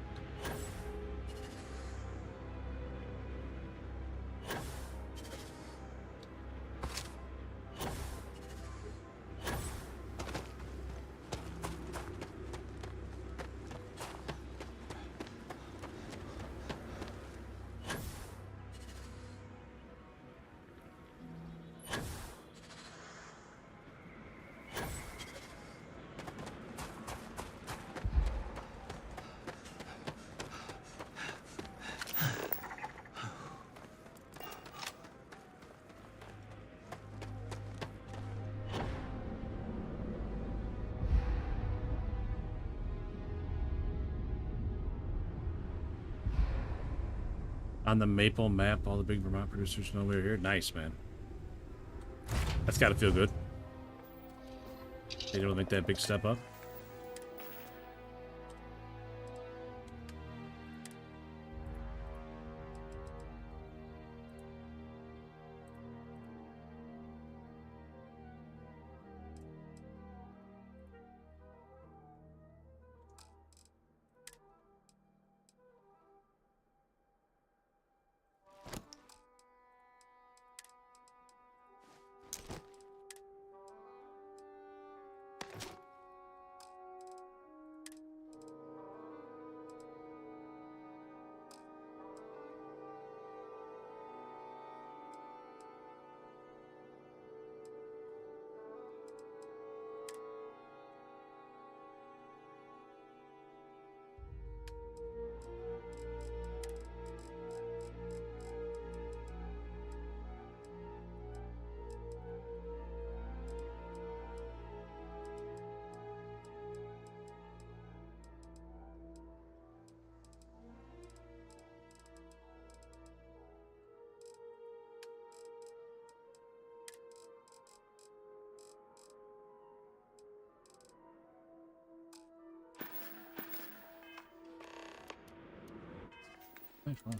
On the Maple map, all the big Vermont producers know we're here. Nice, man. That's got to feel good. They able to make that big step up.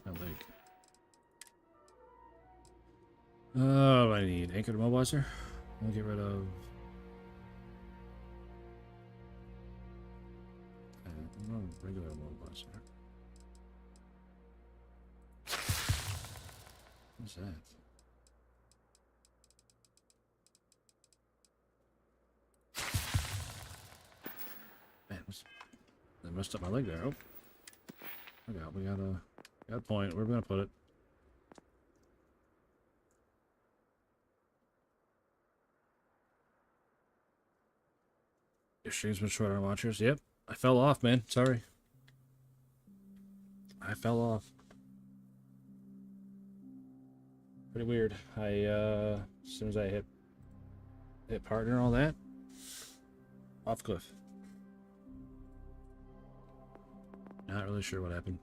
Lake. Oh, I need anchored mobilizer. I'll get rid of. Regular mobilizer. What's that? Man, that messed up my leg there. Oh, we got a point. Where are we gonna put it? Your stream's been short on watchers. Yep, I fell off, man. Sorry, I fell off. Pretty weird. As soon as I hit partner and all that, off cliff. Not really sure what happened.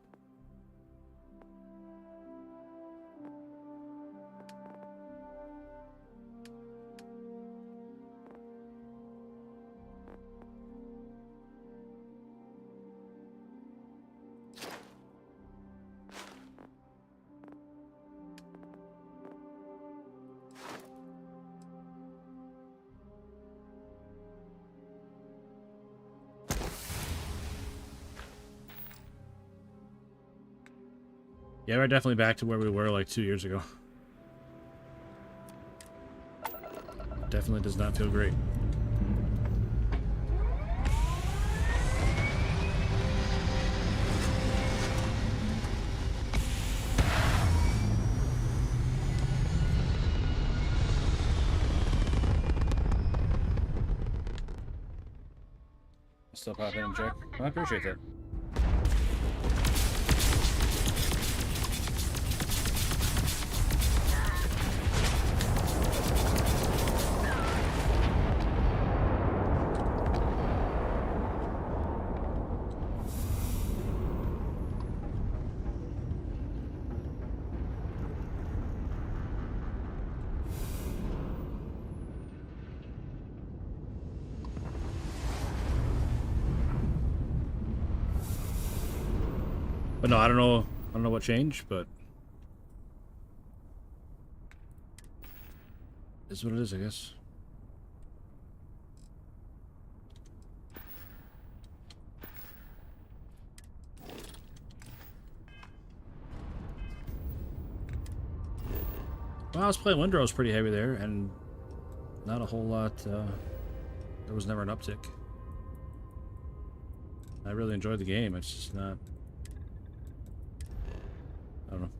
Yeah, we're definitely back to where we were like 2 years ago. Definitely does not feel great. Still pop in and check. Well, I appreciate that. But no, I don't know what changed, but it's what it is, I guess. Well, I was playing Windrose pretty heavy there, and not a whole lot. There was never an uptick. I really enjoyed the game. It's just not. I don't know.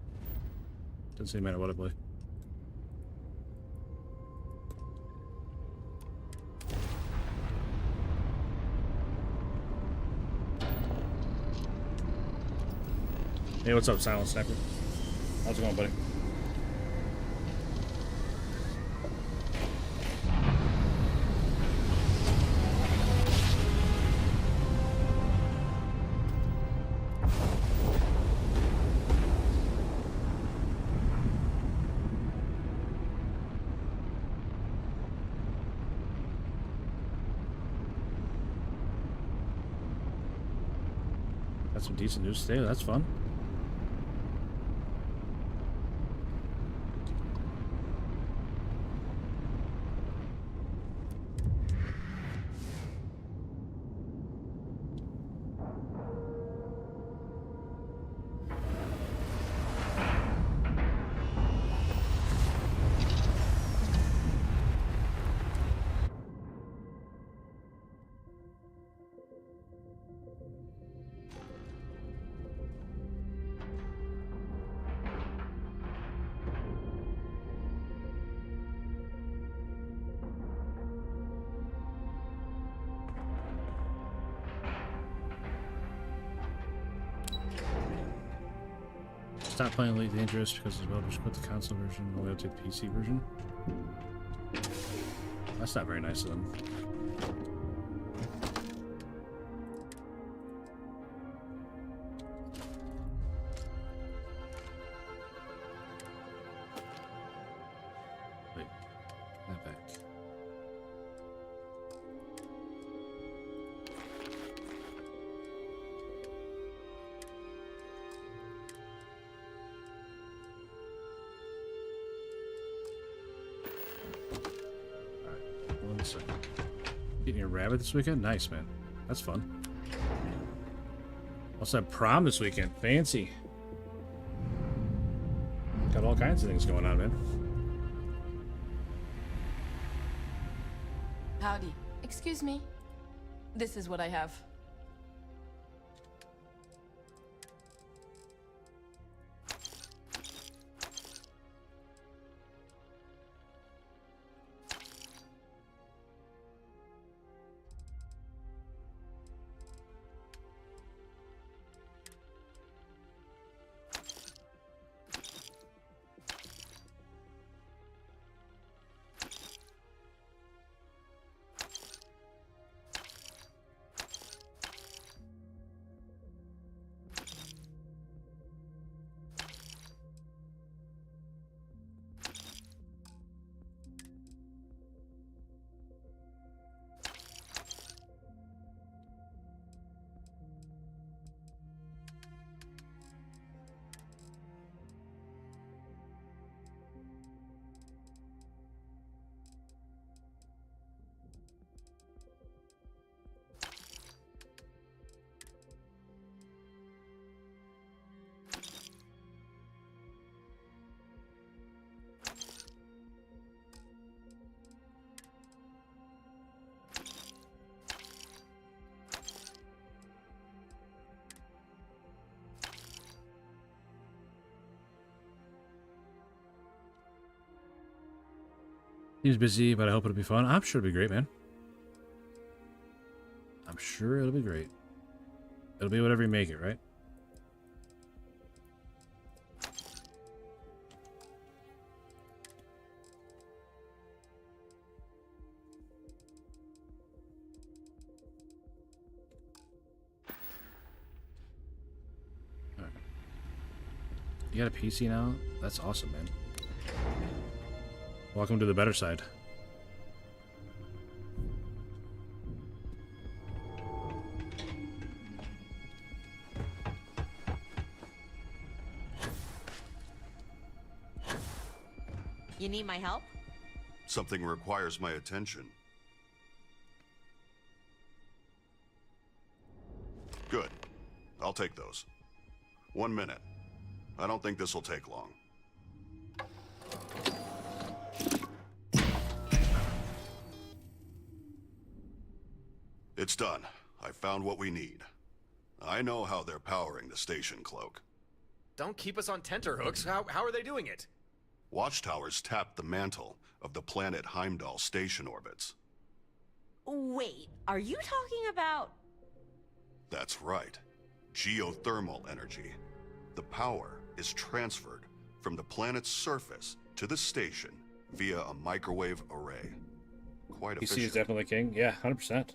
Doesn't seem to matter what I play. Hey, what's up, Silent Sniper? How's it going, buddy? Got some decent news today. That's fun. Stop playing Elite Dangerous because as well just quit the console version and only take the PC version. That's not very nice of them. Wait, that back. One second. Getting a rabbit this weekend? Nice, man. That's fun. Also have prom this weekend. Fancy. Got all kinds of things going on, man. Howdy. Excuse me. This is what I have. Seems busy, but I hope it'll be fun. I'm sure it'll be great, man. I'm sure it'll be great. It'll be whatever you make it, right? All right. You got a PC now? That's awesome, man. Welcome to the better side. You need my help? Something requires my attention. Good. I'll take those. 1 minute. I don't think this will take long. It's done. I found what we need. I know how they're powering the station cloak. Don't keep us on tenterhooks. How are they doing it? Watchtowers tapped the mantle of the planet Heimdall station orbits. Wait, are you talking about... That's right. Geothermal energy. The power is transferred from the planet's surface to the station via a microwave array. Quite PC is efficient. definitely king. Yeah, 100%.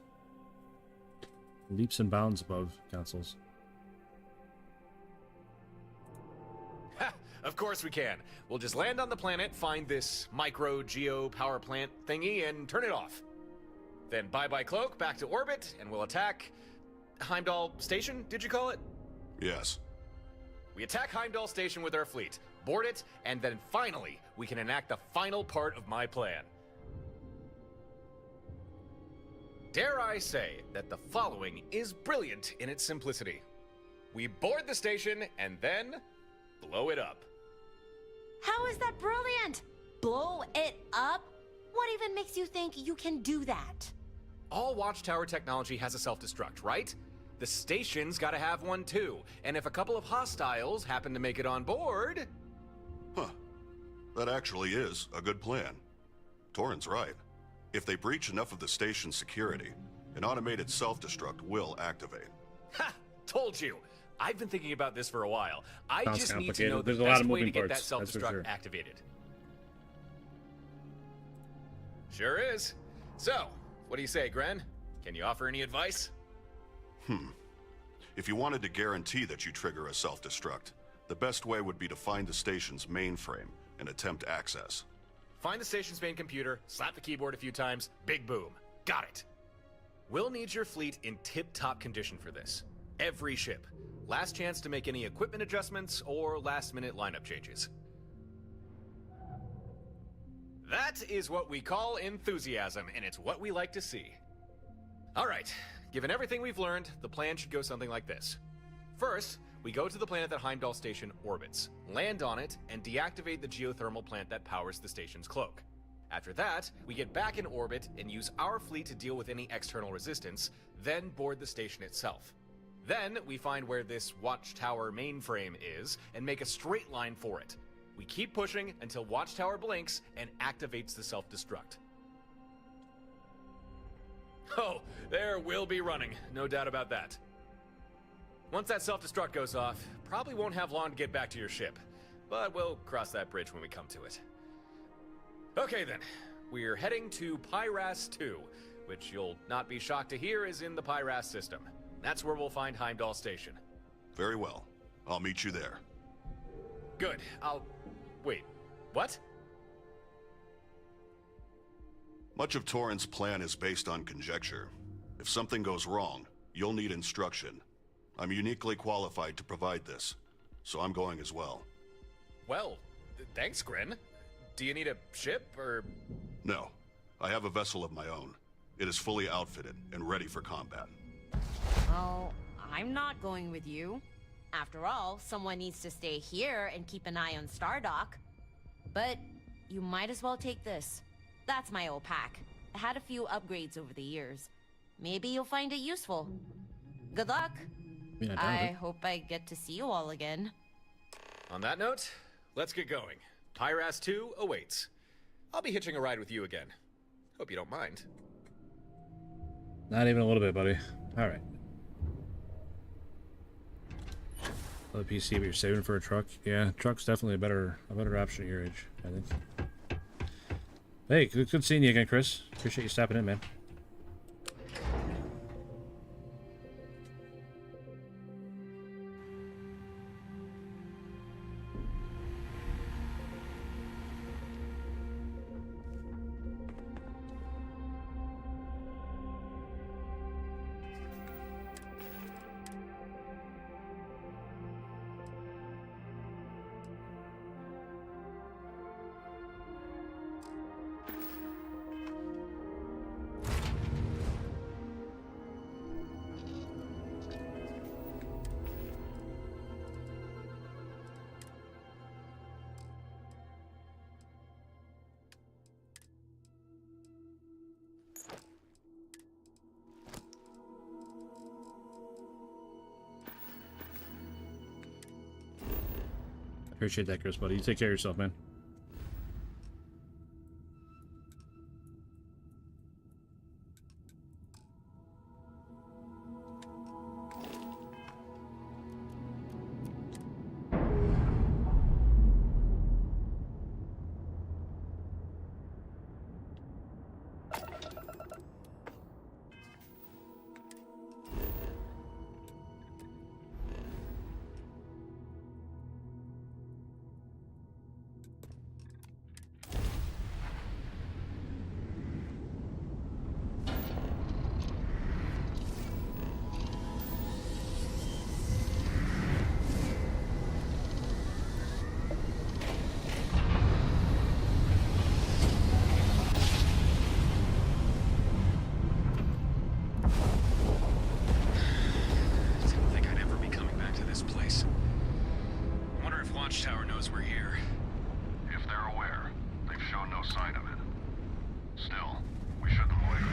Leaps and bounds above consoles. Ha! Of course we can. We'll just land on the planet, find this micro-geo power plant thingy, and turn it off. Then bye-bye cloak, back to orbit, and we'll attack... Heimdall Station, did you call it? Yes. We attack Heimdall Station with our fleet, board it, and then finally, we can enact the final part of my plan. Dare I say that the following is brilliant in its simplicity. We board the station and then blow it up. How is that brilliant? Blow it up? What even makes you think you can do that? All Watchtower technology has a self-destruct, right? The station's gotta have one too, and if a couple of hostiles happen to make it on board... Huh. That actually is a good plan. Torrin's right. If they breach enough of the station's security, an automated self-destruct will activate. Ha! Told you! I've been thinking about this for a while. I Sounds just need to know the complicated. There's a lot best of way to moving get that parts, that's for self-destruct sure. activated. Sure is. So, what do you say, Gren? Can you offer any advice? If you wanted to guarantee that you trigger a self-destruct, the best way would be to find the station's mainframe and attempt access. Find the station's main computer, slap the keyboard a few times, big boom. Got it. We'll need your fleet in tip-top condition for this. Every ship. Last chance to make any equipment adjustments or last-minute lineup changes. That is what we call enthusiasm, and it's what we like to see. All right, given everything we've learned, the plan should go something like this. First, we go to the planet that Heimdall Station orbits, land on it, and deactivate the geothermal plant that powers the station's cloak. After that, we get back in orbit and use our fleet to deal with any external resistance, then board the station itself. Then, we find where this Watchtower mainframe is and make a straight line for it. We keep pushing until Watchtower blinks and activates the self-destruct. Oh, there will be running, no doubt about that. Once that self-destruct goes off, probably won't have long to get back to your ship, but we'll cross that bridge when we come to it. Okay then, we're heading to Pyras 2, which you'll not be shocked to hear is in the Pyras system. That's where we'll find Heimdall Station. Very well. I'll meet you there. Good, wait, what? Much of Torrin's plan is based on conjecture. If something goes wrong, you'll need instruction. I'm uniquely qualified to provide this, so I'm going as well. Well, thanks, Gren. Do you need a ship, or...? No. I have a vessel of my own. It is fully outfitted and ready for combat. Oh, I'm not going with you. After all, someone needs to stay here and keep an eye on Stardock. But you might as well take this. That's my old pack. I had a few upgrades over the years. Maybe you'll find it useful. Good luck. I hope I get to see you all again. On that note, let's get going. Pyras 2 awaits. I'll be hitching a ride with you again. Hope you don't mind. Not even a little bit, buddy. All right. Another PC, but you're saving for a truck. Yeah, truck's definitely a better option at your age, I think. Hey, good seeing you again, Chris. Appreciate you stopping in, man. Appreciate that, Chris, buddy. You take care of yourself, man. Watchtower knows we're here. If they're aware, they've shown no sign of it. Still, we shouldn't loiter.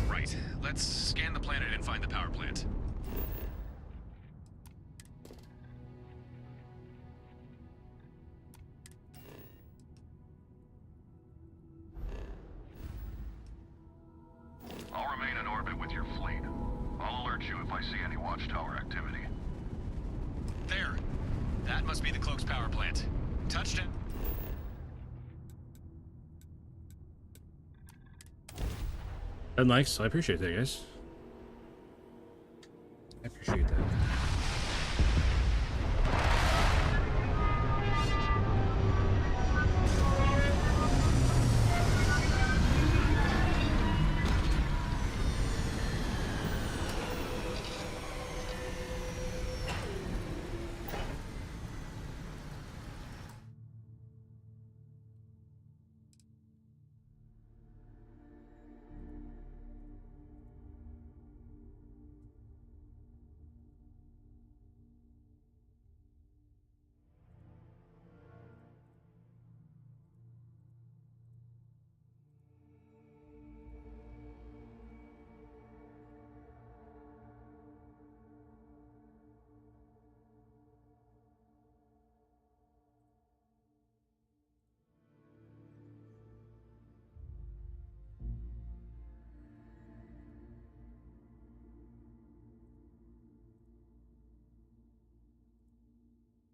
Right. Let's scan the planet and find the power plant. I'll remain in orbit with your fleet. I'll alert you if I see any Watchtower activity. There. That must be the Cloak's power plant. Touchdown. Nice. I appreciate that, guys. I appreciate that.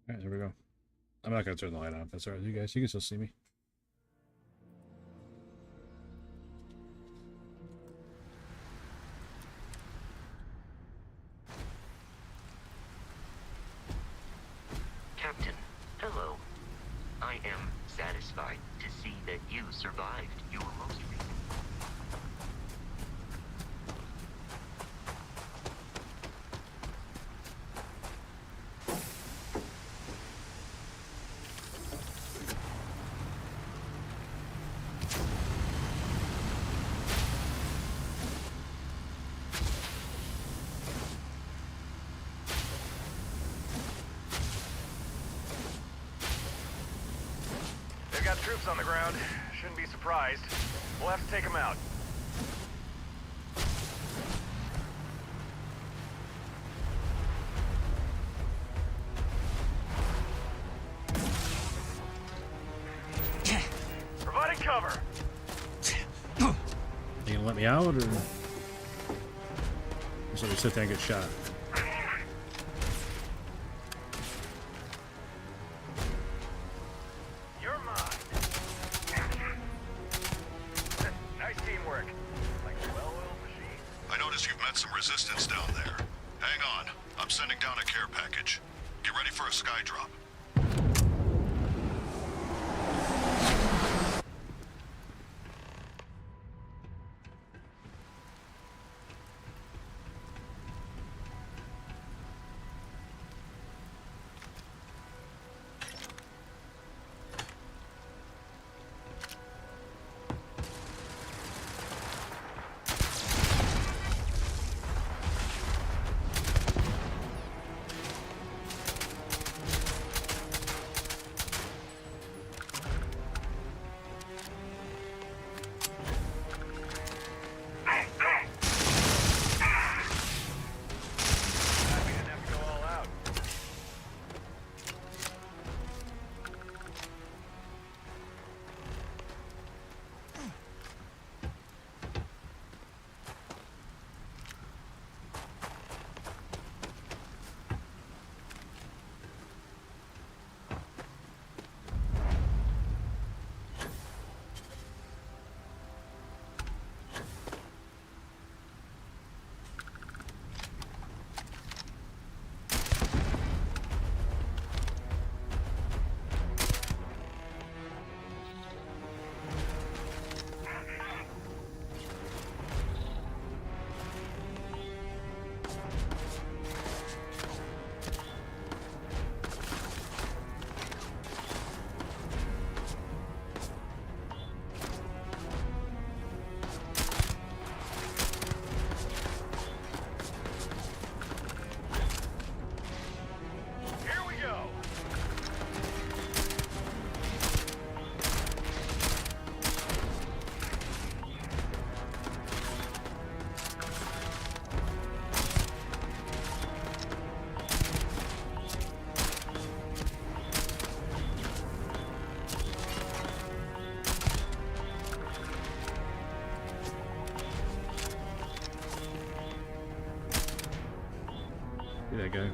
Alright, there we go. I'm not gonna turn the light on. That's alright, you guys. You can still see me. Captain, hello. I am satisfied to see that you survived your most recent... They've got troops on the ground. Shouldn't be surprised. We'll have to take them out. Providing cover. let me out, or just let me sit there and get shot? You're mine. Nice teamwork. Like a well-oiled machine. I notice you've met some resistance down there. Hang on. I'm sending down a care package. Get ready for a sky drop. See that guy.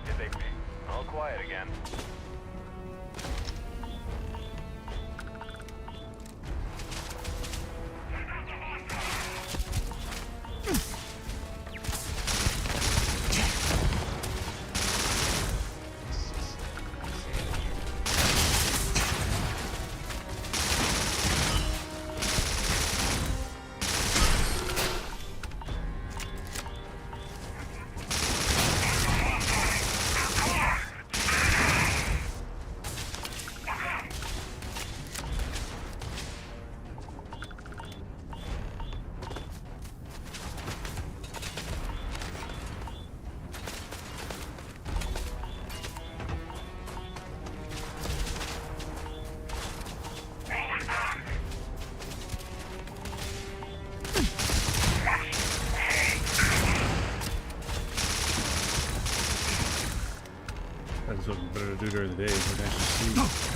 Did they be all quiet again? That's what better to do during the day. So we can actually see.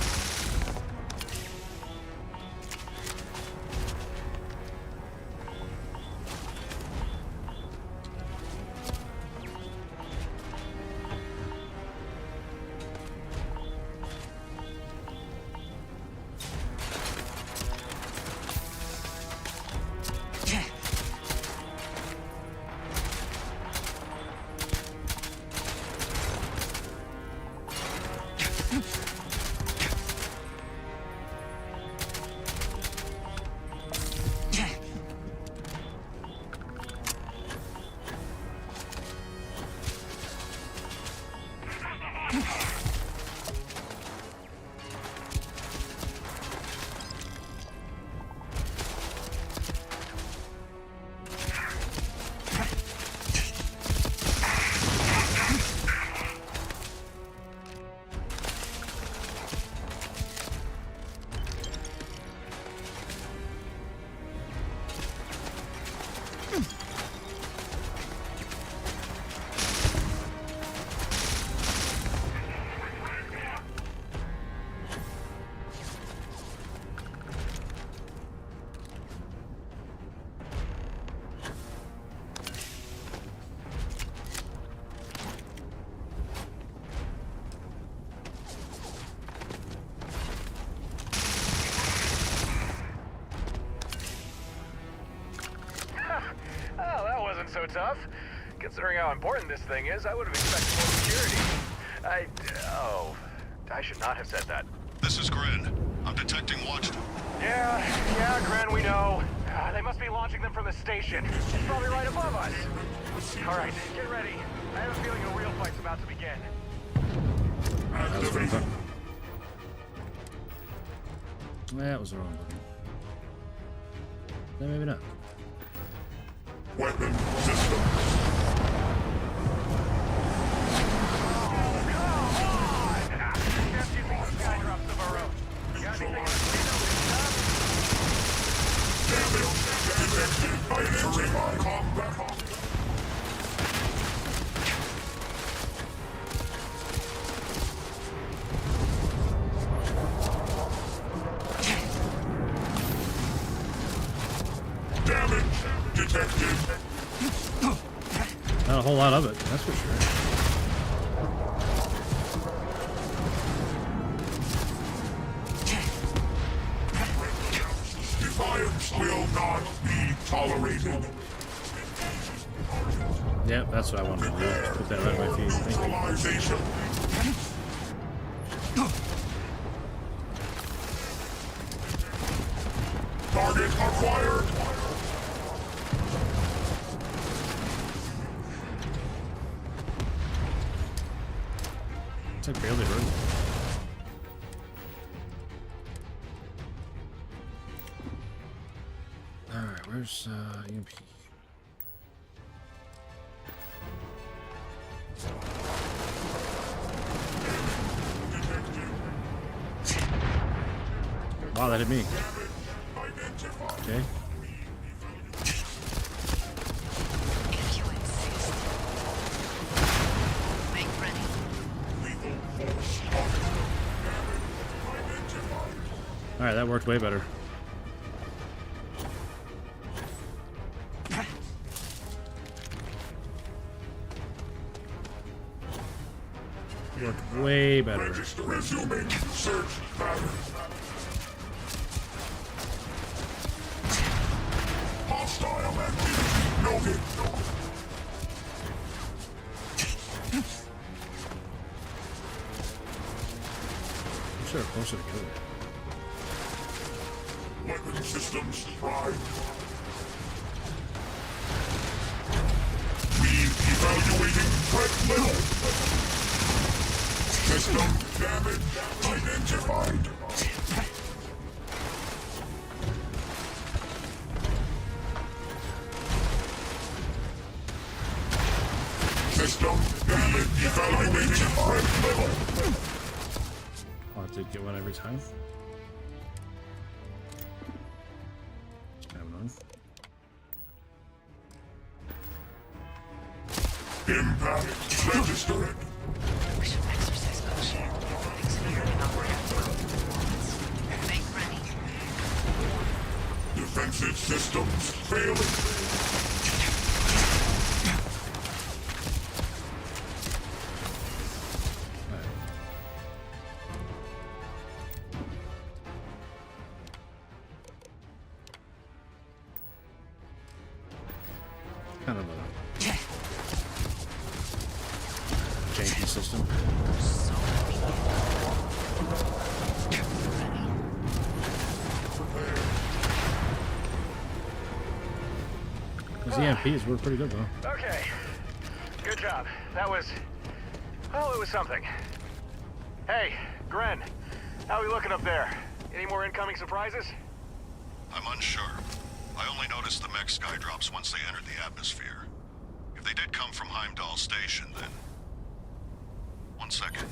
tough. Considering how important this thing is, I would have expected more security. I should not have said that. This is Gren. I'm detecting watch. Yeah, Gren, we know. They must be launching them from the station. It's probably right above us. All right, get ready. I have a feeling a real fight's about to begin. That was the wrong button. That was the wrong button. Then maybe not. Weapon system. Damage detected. Not a whole lot of it, that's for sure. Defiance will not be tolerated. Yep, that's what I wanted to do. Just put that right at my feet. Thank you. Target acquired. It's like barely hurt. Alright, where's EMP? Wow, that hit me. Okay. Alright, that worked way better. Worked way better. Resuming search pattern. Hostile activity noted. I'm sure we're closer together. Weapon systems prime. Re-evaluating threat level. System damage identified. System damage evaluating threat level. I'll have to get one every time. It's kind of annoying. Impact registered. We should exercise caution. Experiencing Defensive systems failing. Kind of a janky system. Those EMPs were pretty good though. Okay. Good job. That was... well, it was something. Hey, Gren. How are we looking up there? Any more incoming surprises? I'm unsure. I only noticed the mech skydrops once they entered the atmosphere. If they did come from Heimdall Station, then... 1 second.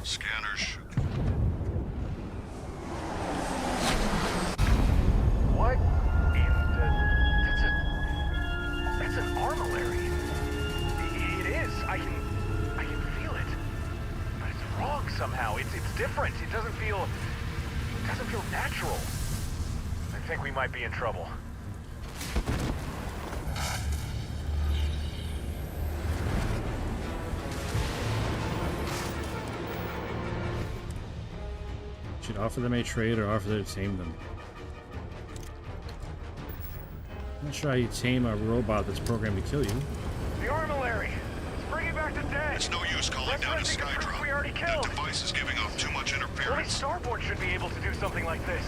Scanners should... What in the... That's an armillary. It is. I can feel it. But it's wrong somehow. It's different. It doesn't feel natural. I think we might be in trouble. Should offer them a trade or offer them to tame them. Not sure how you tame a robot that's programmed to kill you. The armillary! Let's bring it back to dead! It's no use calling down a skydrop. We already That killed! device is giving off too much Only interference. Starboard should be able to do something like this.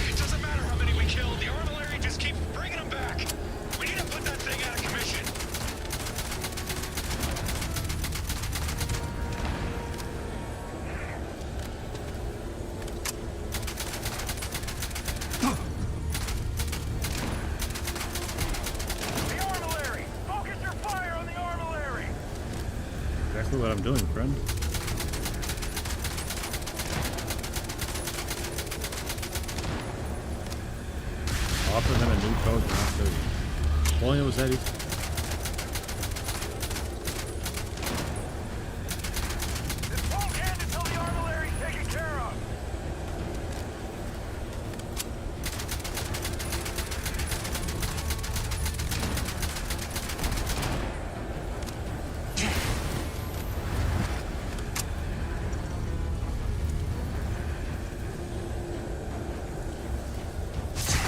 It doesn't matter how many we killed. The armillary just keeps bringing them back. We need to put that thing out of commission. The armillary! Focus your fire on the armillary! Exactly what I'm doing, friend. Offer them a new code for not doing. If only it was that easy. This won't end until the armillery's taken care of.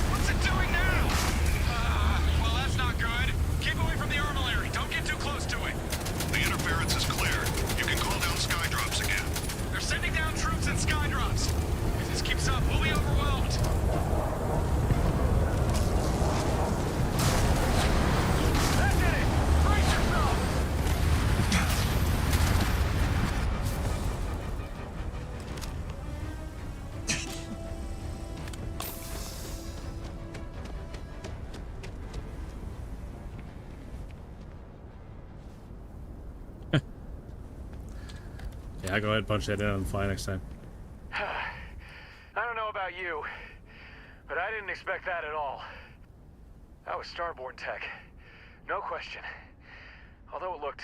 What's it doing now? Well, that's not good. Keep away from the armillary. Don't get too close to it. The interference is clear. You can call down skydrops again. They're sending down troops and skydrops. If this keeps up, we'll be overwhelmed. That did it! Brace yourself! Yeah, I'll go ahead and punch that in on the fly next time. I don't know about you, but I didn't expect that at all. That was starboard tech. No question. Although it looked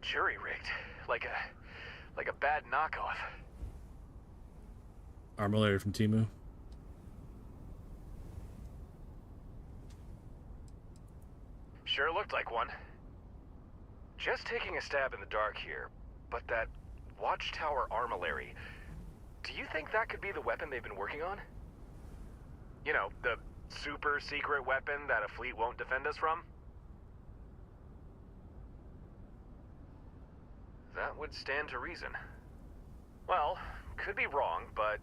jury-rigged, like a bad knockoff. Armillary from Timu. Sure looked like one. Just taking a stab in the dark here, but that Watchtower armillary, do you think that could be the weapon they've been working on? You know, the super secret weapon that a fleet won't defend us from? That would stand to reason. Well, could be wrong, but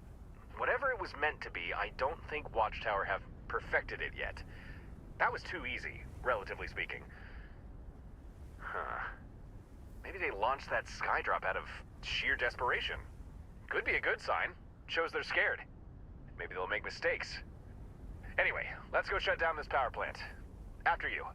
whatever it was meant to be, I don't think Watchtower have perfected it yet. That was too easy, relatively speaking. Huh. Maybe they launched that skydrop out of sheer desperation. Could be a good sign. Shows they're scared. Maybe they'll make mistakes. Anyway, let's go shut down this power plant. After you.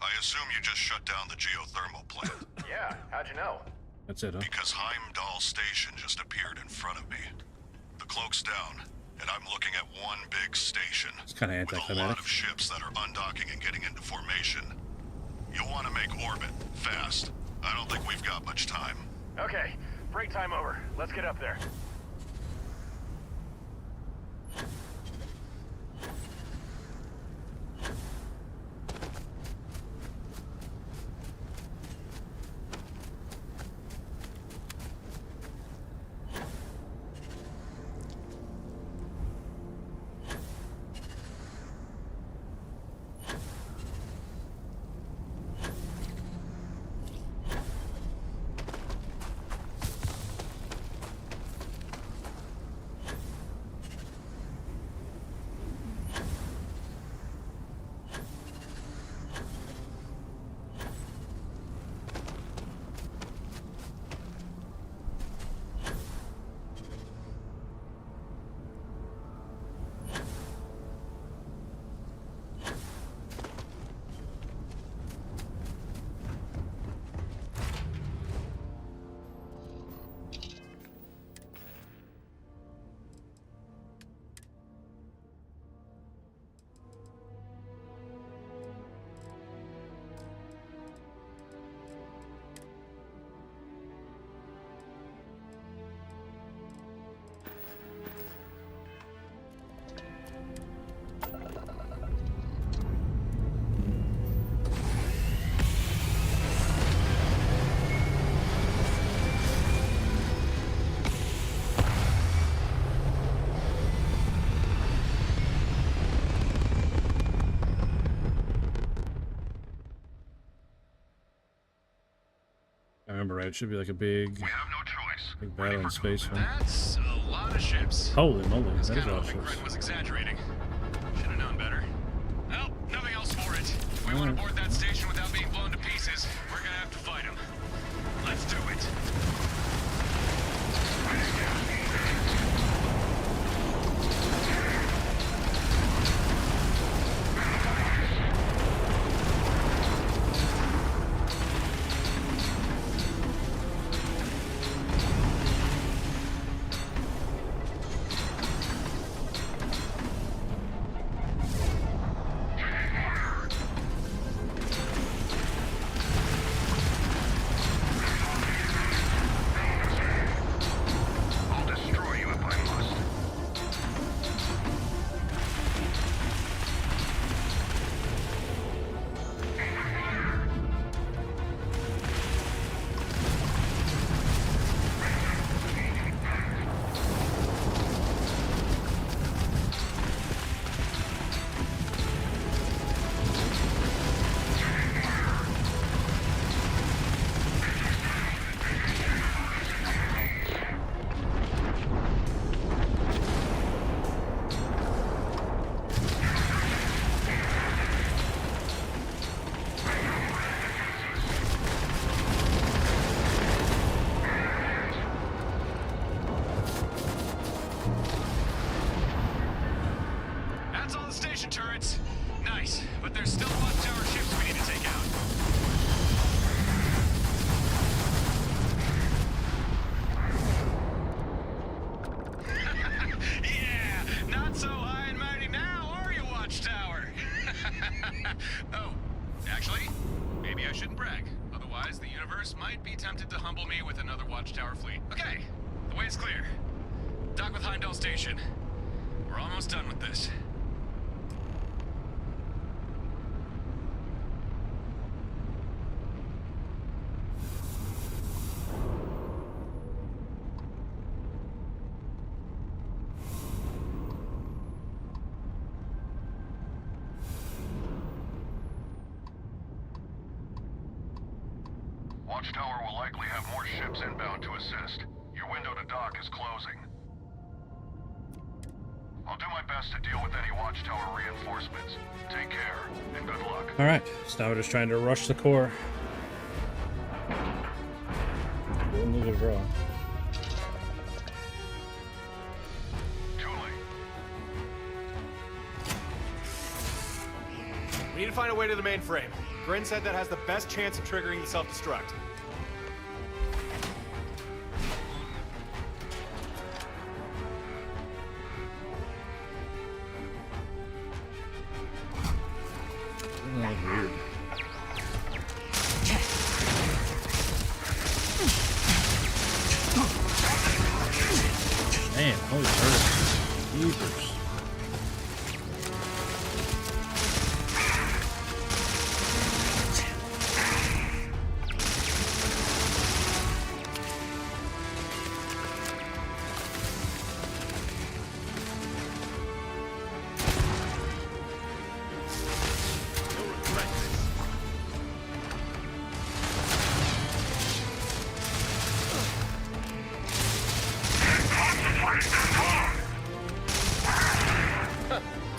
I assume you just shut down the geothermal plant. Yeah, how'd you know? That's it, huh? Because Heimdall Station just appeared in front of me. The cloak's down, and I'm looking at one big station. It's kind of with a anticlimactic. lot of ships that are undocking and getting into formation. You'll want to make orbit, fast. I don't think we've got much time. Okay, break time over. Let's get up there. remember right, it should be like a big, big battle in space. Right? That's a lot of ships. Holy moly, that is a Kind lot of of ships. Gren was exaggerating. Should have known better. Well, nothing else for it. If we want to board that station without being blown to pieces, we're gonna have to fight him. Let's do it. That's all the station turrets. Nice, but there's still watchtower ships we need to take out. Yeah, not so high and mighty now, are you, watchtower? Oh, actually, maybe I shouldn't brag. Otherwise, the universe might be tempted to humble me with another watchtower fleet. Okay, the way's clear. Dock with Heimdall Station. We're almost done with this. Watchtower will likely have more ships inbound to assist. Your window to dock is closing. I'll do my best to deal with any Watchtower reinforcements. Take care, and good luck. Alright, so now we're just trying to rush the core. We'll need a draw. We need to find a way to the mainframe. Grin said that has the best chance of triggering the self-destruct. That was weird. Man, holy turret. Jeepers.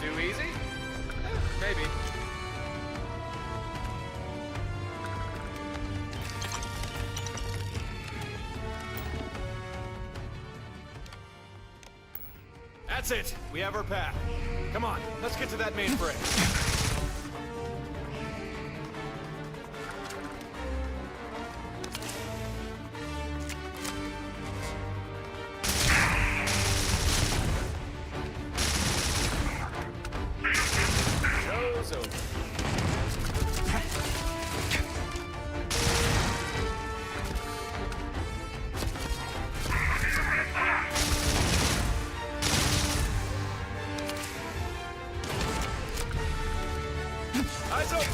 Too easy? Maybe. That's it. We have our path. Come on, let's get to that mainframe. Show's over. Eyes open!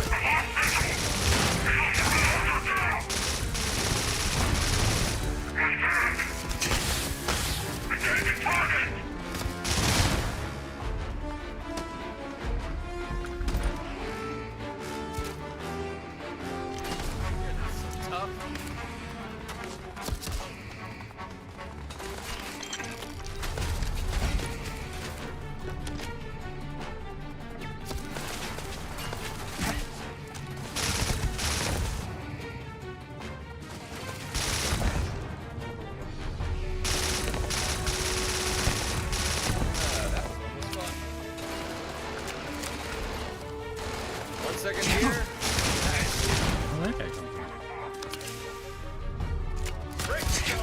Tough. 1 second here. Where'd that guy come from? Break to go.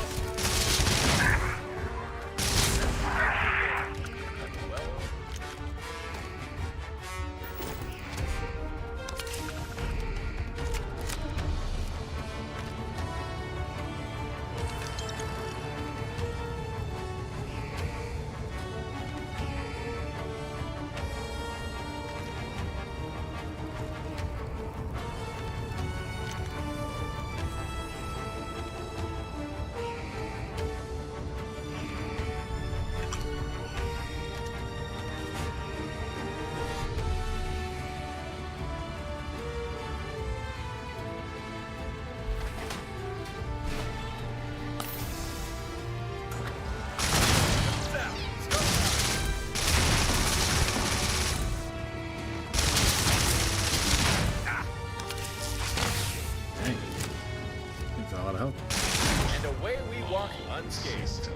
And away we walk unscathed.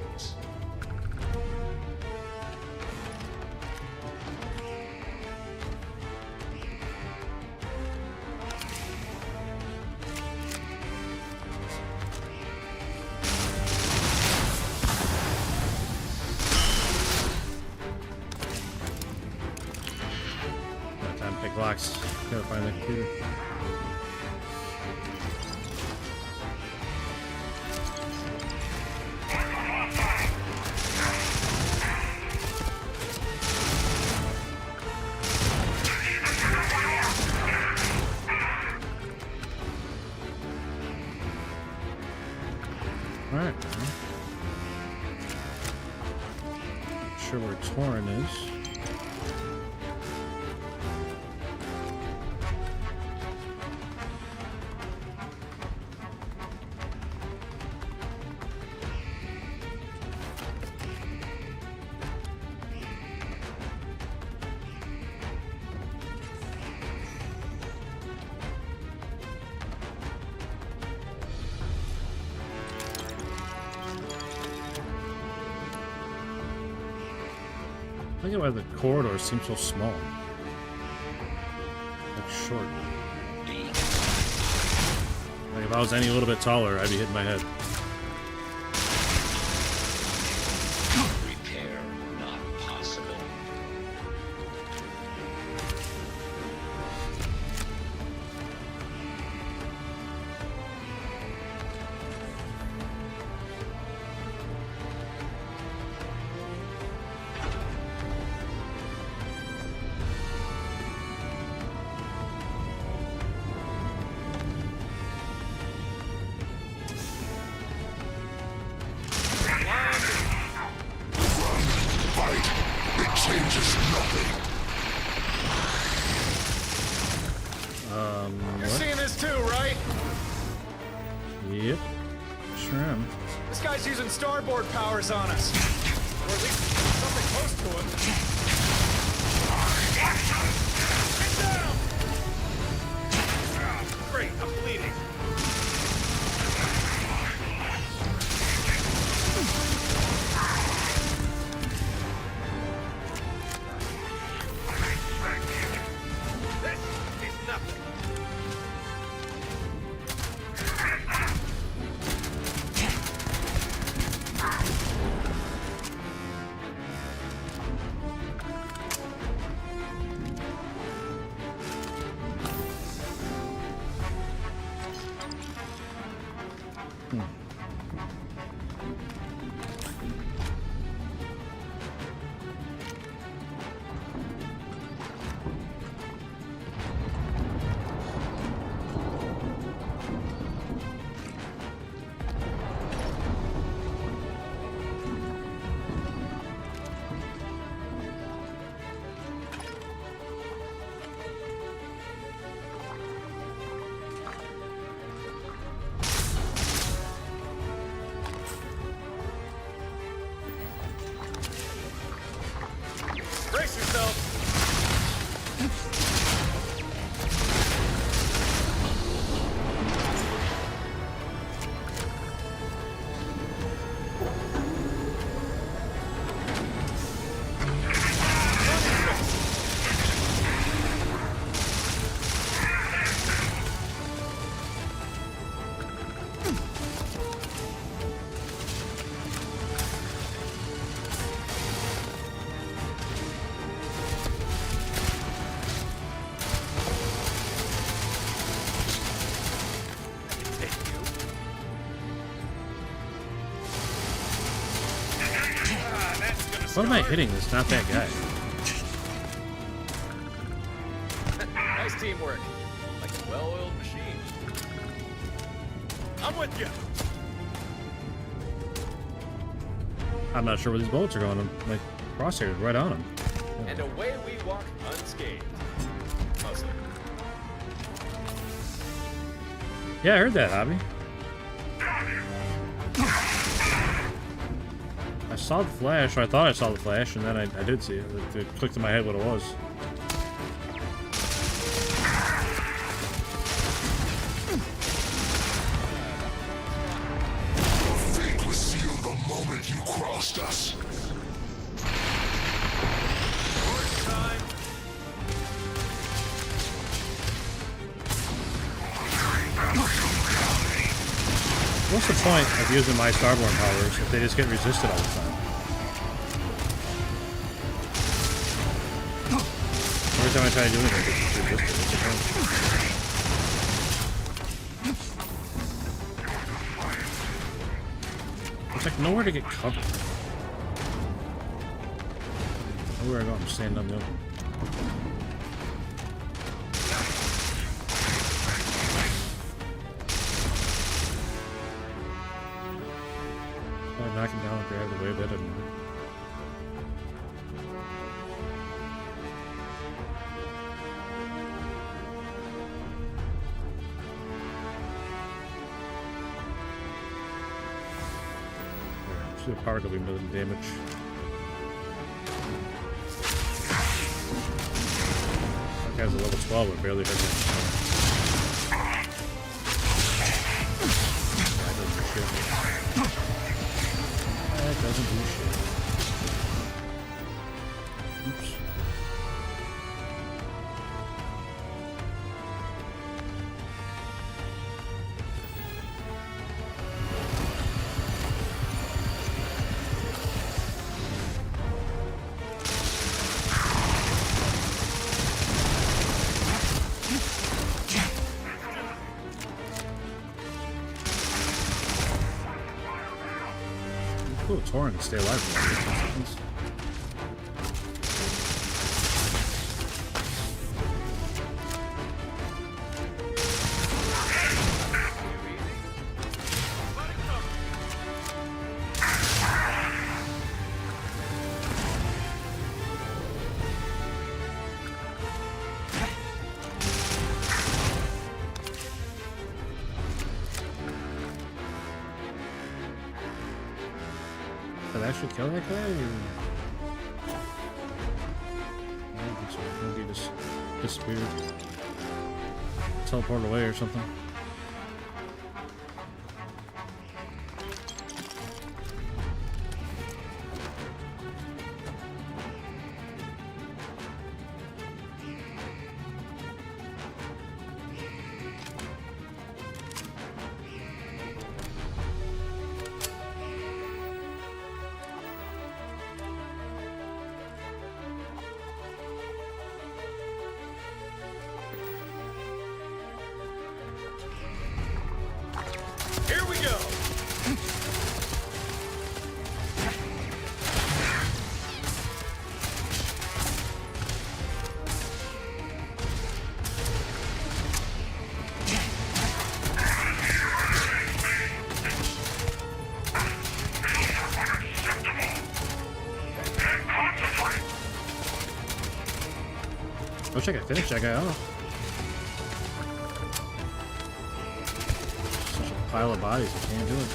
Got time to pick locks. Gotta find the computer. Alright. Not sure where Torin is. I get why the corridors seem so small. Like short. Like if I was any little bit taller, I'd be hitting my head. Repair not possible. You're seeing this too, right? Yep. Sure am. This guy's using starboard powers on us. Or at least something close to him. Get down! Great, I'm bleeding. This is nothing. What am I hitting? It's not that guy. Nice teamwork. Like a well-oiled machine. I'm with you. I'm not sure where these bullets are going. I'm like crosshairs right on them. And away we walk unscathed. Mostly. Yeah, I heard that, Hobby. I saw the flash, or I thought I saw the flash, and then I did see it. It clicked in my head what it was. Your fate was sealed the moment you crossed us. What's the point of using my Starborn powers if they just get resisted all the time? Every time I try to do anything, it gets resisted. What's the point? There's like nowhere to get covered. Nowhere I go, I'm standing up the open. Knock him down and grab the way that doesn't work. The power will be doing damage. That guy's a level 12, but barely hurt him. That doesn't do shit. That doesn't do shit. Oops. Cool, Torrent can stay alive for like 15 seconds. Did I actually kill that guy? Or... I don't think so. I think he just disappeared. Teleported away or something. Here we go. I wish I could finish that guy off. Pile of bodies, I can't do it.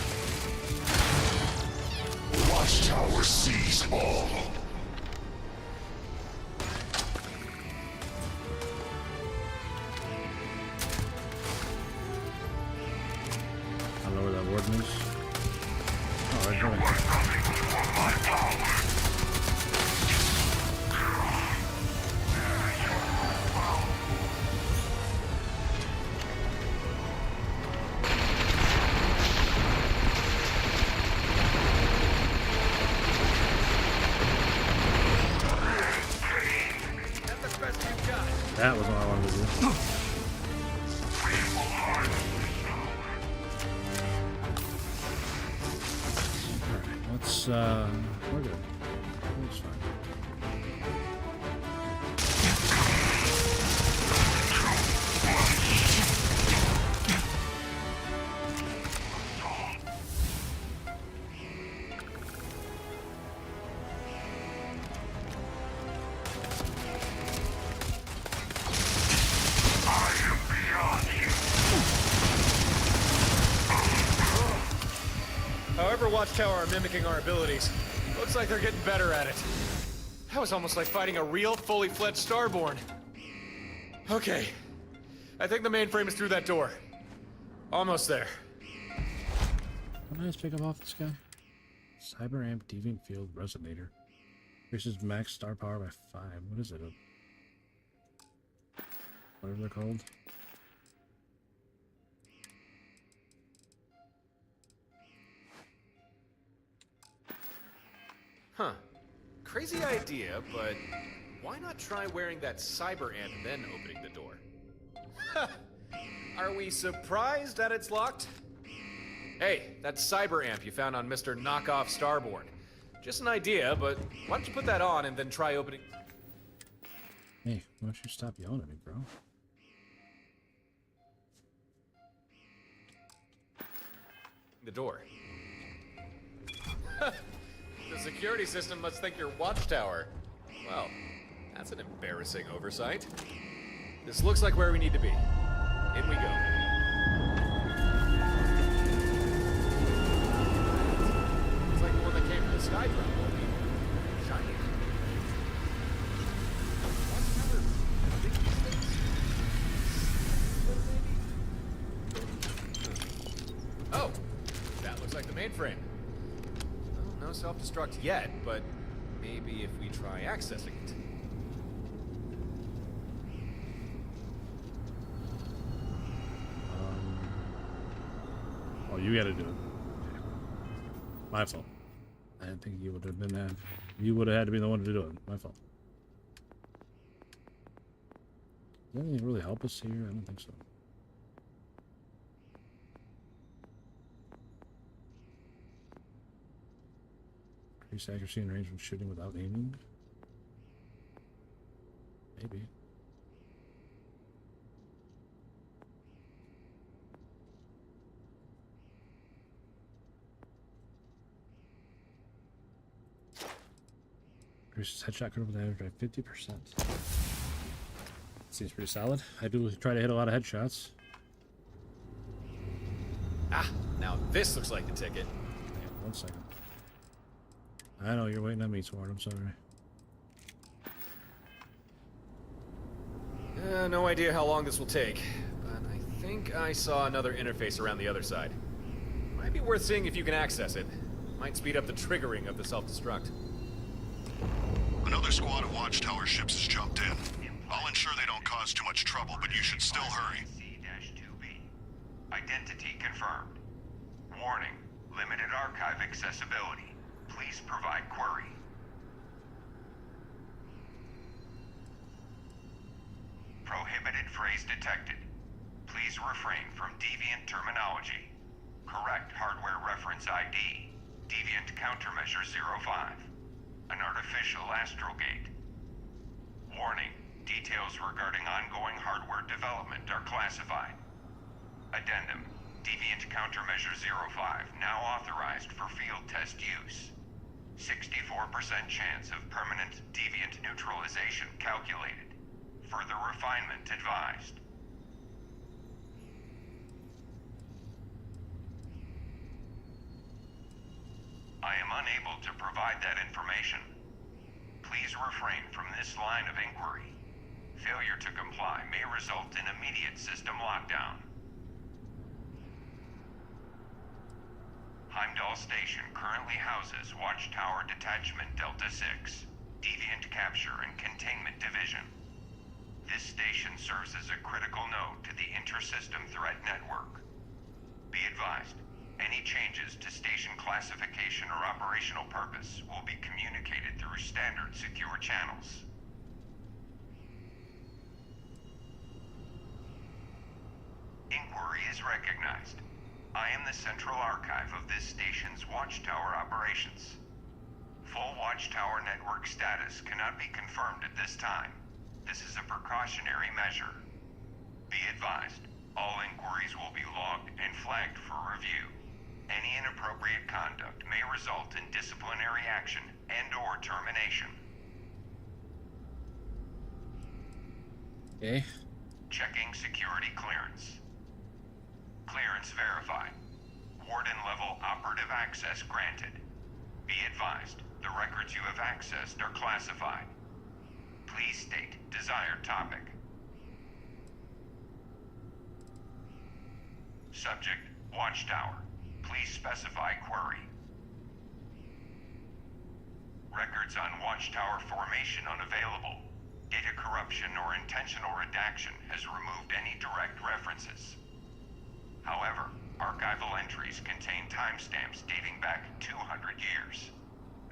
Watchtower sees all. I don't know where that warden is. Oh, right there. That was what I wanted to do. Alright, let's, we're good. It's fine. However Watchtower are mimicking our abilities, looks like they're getting better at it. That was almost like fighting a real, fully fledged Starborn. Okay. I think the mainframe is through that door. Almost there. What did I just pick up off this guy? Cyber Amp Deviant Field Resonator. Increases max star power by 5. What is it? Whatever they're called. Huh. Crazy idea, but why not try wearing that cyber amp and then opening the door? Are we surprised that it's locked? Hey, that cyber amp you found on Mr. Knockoff Starborn. Just an idea, but why don't you put that on and then try opening... Hey, why don't you stop yelling at me, bro? The door. The security system must think you're Watchtower. Well, that's an embarrassing oversight. This looks like where we need to be. In we go. It's like the one that came from the sky drop. Only shiny. Watchtower, big things? Oh, that looks like the mainframe. No self-destruct yet, but maybe if we try accessing it. Oh, you gotta do it. My fault. I didn't think you would have been that. You would have had to be the one to do it. My fault. Does anything really help us here? I don't think so. Increase accuracy and range when shooting without aiming? Maybe. Increases headshot critical damage by 50%. Seems pretty solid. I do try to hit a lot of headshots. Ah, now this looks like the ticket. Yeah, 1 second. I know, you're waiting on me, Sword. I'm sorry. No idea how long this will take, but I think I saw another interface around the other side. Might be worth seeing if you can access it. Might speed up the triggering of the self-destruct. Another squad of Watchtower ships has jumped in. I'll ensure they don't cause too much trouble, but you should still hurry. C-2B. Identity confirmed. Warning, limited archive accessibility. Please provide query. Prohibited phrase detected. Please refrain from deviant terminology. Correct hardware reference ID. Deviant countermeasure 05. An artificial astral gate. Warning, details regarding ongoing hardware development are classified. Addendum, deviant countermeasure 05 now authorized for field test use. 64% chance of permanent deviant neutralization calculated. Further refinement advised. I am unable to provide that information. Please refrain from this line of inquiry. Failure to comply may result in immediate system lockdown. Heimdall Station currently houses Watchtower Detachment Delta 6, Deviant Capture and Containment Division. This station serves as a critical node to the Inter-System Threat Network. Be advised, any changes to station classification or operational purpose will be communicated through standard secure channels. Inquiry is recognized. I am the central archive of this station's Watchtower operations. Full Watchtower network status cannot be confirmed at this time. This is a precautionary measure. Be advised, all inquiries will be logged and flagged for review. Any inappropriate conduct may result in disciplinary action and/or termination. Okay. Checking security clearance. Clearance verified. Warden-level operative access granted. Be advised, the records you have accessed are classified. Please state desired topic. Subject, Watchtower. Please specify query. Records on Watchtower formation unavailable. Data corruption or intentional redaction has removed any direct references. However, archival entries contain timestamps dating back 200 years.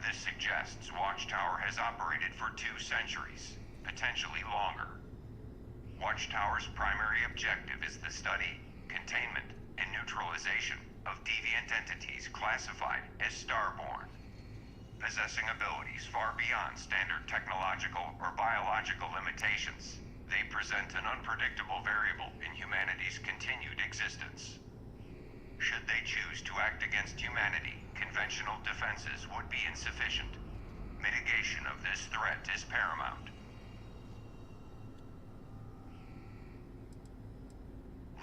This suggests Watchtower has operated for 2 centuries, potentially longer. Watchtower's primary objective is the study, containment, and neutralization of deviant entities classified as starborn. Possessing abilities far beyond standard technological or biological limitations, they present an unpredictable variable in humanity's continued existence. Should they choose to act against humanity, conventional defenses would be insufficient. Mitigation of this threat is paramount.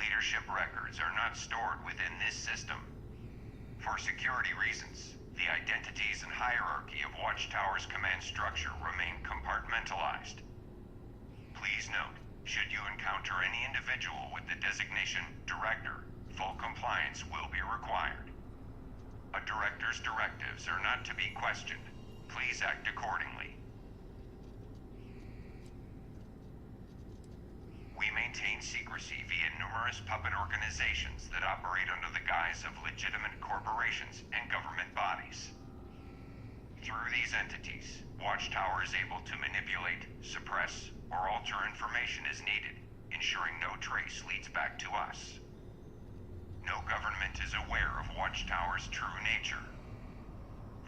Leadership records are not stored within this system. For security reasons, the identities and hierarchy of Watchtower's command structure remain compartmentalized. Please note, should you encounter any individual with the designation Director, full compliance will be required. A Director's directives are not to be questioned. Please act accordingly. We maintain secrecy via numerous puppet organizations that operate under the guise of legitimate corporations and government bodies. Through these entities, Watchtower is able to manipulate, suppress, or alter information as needed, ensuring no trace leads back to us. No government is aware of Watchtower's true nature.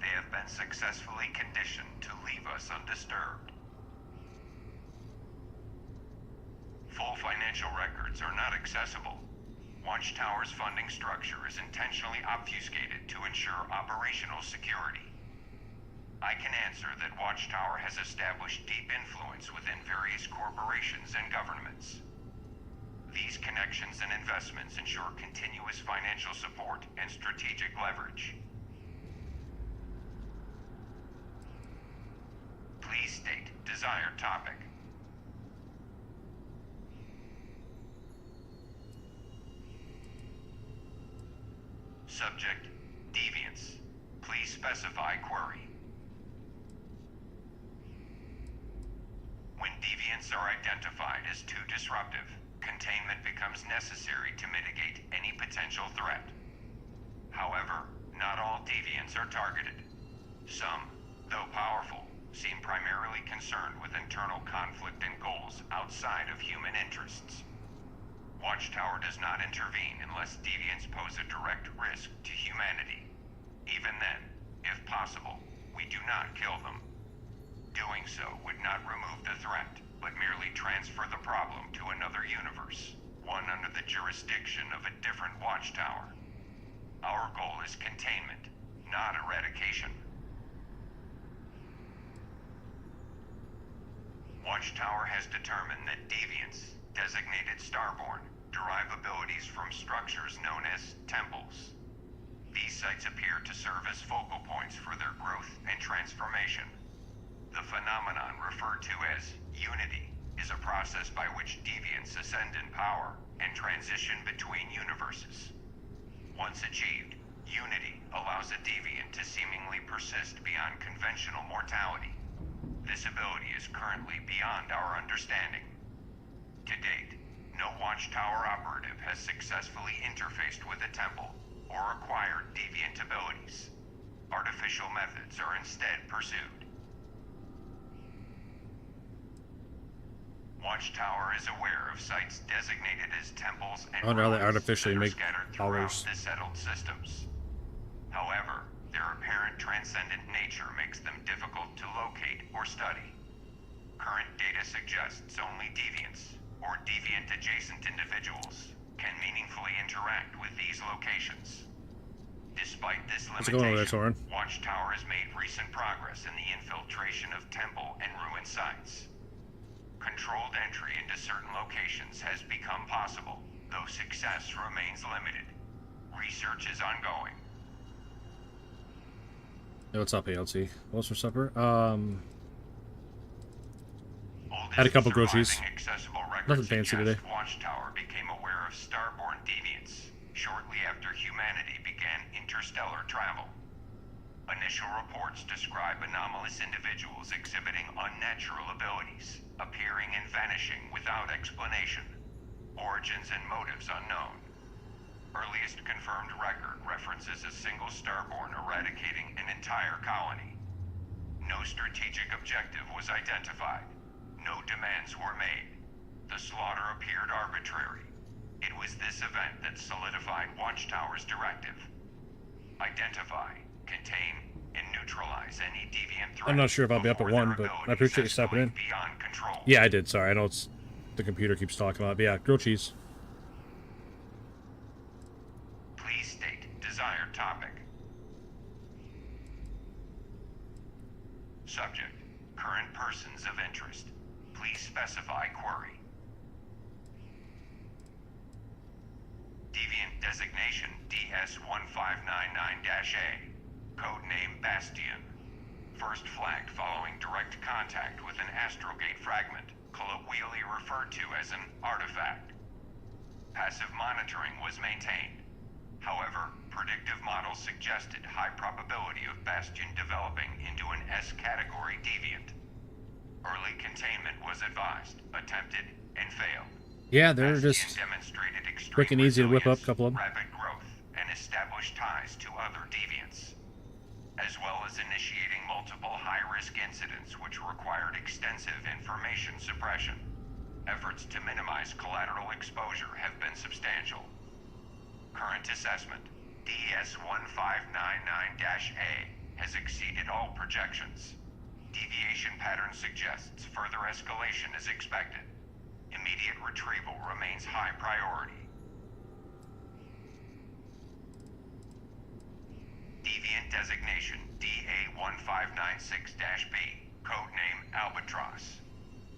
They have been successfully conditioned to leave us undisturbed. Full financial records are not accessible. Watchtower's funding structure is intentionally obfuscated to ensure operational security. I can answer that Watchtower has established deep influence within various corporations and governments. These connections and investments ensure continuous financial support and strategic leverage. Please state desired topic. Subject, deviants. Please specify query. When deviants are identified as too disruptive, containment becomes necessary to mitigate any potential threat. However, not all deviants are targeted. Some, though powerful, seem primarily concerned with internal conflict and goals outside of human interests. Watchtower does not intervene unless deviants pose a direct risk to humanity. Even then, if possible, we do not kill them. Doing so would not remove the threat, but merely transfer the problem to another universe, one under the jurisdiction of a different Watchtower. Our goal is containment, not eradication. Watchtower has determined that deviants, designated Starborn, derive abilities from structures known as temples. These sites appear to serve as focal points for their growth and transformation. The phenomenon referred to as unity is a process by which deviants ascend in power and transition between universes. Once achieved, unity allows a deviant to seemingly persist beyond conventional mortality. This ability is currently beyond our understanding. To date, no Watchtower operative has successfully interfaced with a temple or acquired deviant abilities. Artificial methods are instead pursued. Watchtower is aware of sites designated as temples and I wonder how they ruins artificially that are make scattered throughout powers. the settled systems. However, Their apparent transcendent nature makes them difficult to locate or study. Current data suggests only deviants, or deviant-adjacent individuals, can meaningfully interact with these locations. Despite this limitation, Watchtower has made recent progress in the infiltration of temple and ruin sites. Controlled entry into certain locations has become possible, though success remains limited. Research is ongoing. Hey, what's up, ALT? What's for supper? Had a couple groceries. Nothing fancy today. Watchtower became aware of starborn deviants shortly after humanity began interstellar travel. Initial reports describe anomalous individuals exhibiting unnatural abilities, appearing and vanishing without explanation. Origins and motives unknown. Earliest confirmed record references a single starborn eradicating an entire colony. No strategic objective was identified. No demands were made. The slaughter appeared arbitrary. It was this event that solidified Watchtower's directive. Identify, contain, and neutralize any deviant threat. I'm not sure if I'll be up at 1, but I appreciate you stopping in. Yeah, I did. Sorry, I know it's the computer keeps talking about it. But yeah, grilled cheese. Please state desired topic. Subject, current persons of interest. Please specify query. Deviant designation DS-1599-A. Codename Bastion. First flagged following direct contact with an astrogate fragment, colloquially referred to as an artifact. Passive monitoring was maintained. However, predictive models suggested high probability of Bastion developing into an S-category deviant. Early containment was advised, attempted, and failed. Yeah, they're just quick and easy to whip up, a couple of them. Rapid growth, and established ties to other deviants, as well as initiating multiple high-risk incidents which required extensive information suppression. Efforts to minimize collateral exposure have been substantial. Current assessment, DS-1599-A, has exceeded all projections. Deviation pattern suggests further escalation is expected. Immediate retrieval remains high priority. Deviant designation DA-1596-B, codename Albatross.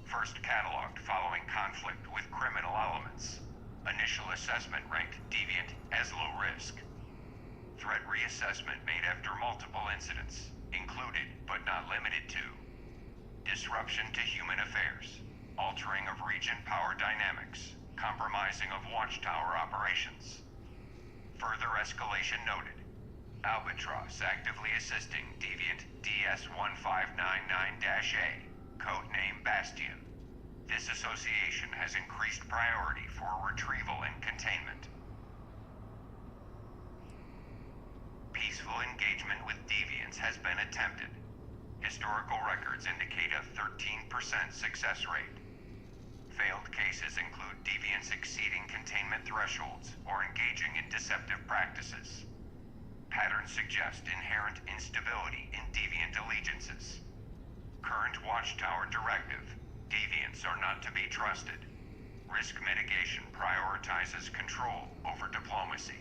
First cataloged following conflict with criminal elements. Initial assessment ranked deviant as low risk. Threat reassessment made after multiple incidents, included but not limited to disruption to human affairs, altering of region power dynamics, compromising of Watchtower operations. Further escalation noted. Albatross actively assisting deviant DS-1599-A, codename Bastion. This association has increased priority for retrieval and containment. Peaceful engagement with deviants has been attempted. Historical records indicate a 13% success rate. Failed cases include deviants exceeding containment thresholds or engaging in deceptive practices. Patterns suggest inherent instability in deviant allegiances. Current Watchtower directive: deviants are not to be trusted. Risk mitigation prioritizes control over diplomacy.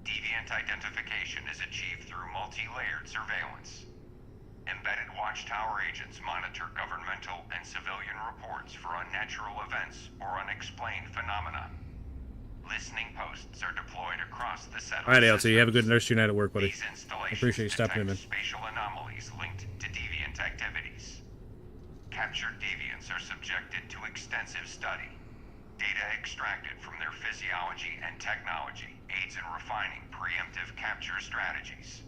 Deviant identification is achieved through multi-layered surveillance. Embedded Watchtower agents monitor governmental and civilian reports for unnatural events or unexplained phenomena. Listening posts are deployed across the settlement. Alright, ALT, you have a good nurse night at work, buddy. These I installations appreciate you stopping in, man. detect spatial anomalies linked to deviant activities. Captured deviants are subjected to extensive study. Data extracted from their physiology and technology aids in refining preemptive capture strategies.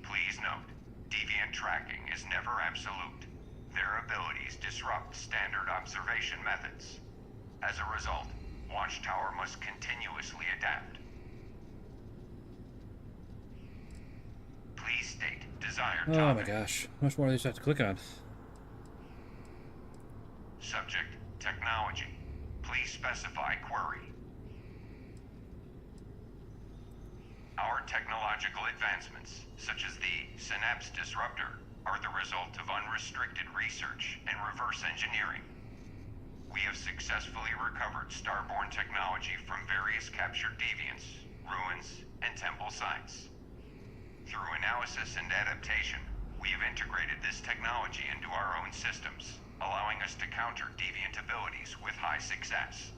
Please note, deviant tracking is never absolute. Their abilities disrupt standard observation methods. As a result, Watchtower must continuously adapt. Please state desired topic. Oh my gosh. How much more do these have to click on? Subject, technology. Please specify query. Our technological advancements, such as the Synapse Disruptor, are the result of unrestricted research and reverse engineering. We have successfully recovered starborn technology from various captured deviants, ruins, and temple sites. Through analysis and adaptation, we have integrated this technology into our own systems, allowing us to counter deviant abilities with high success.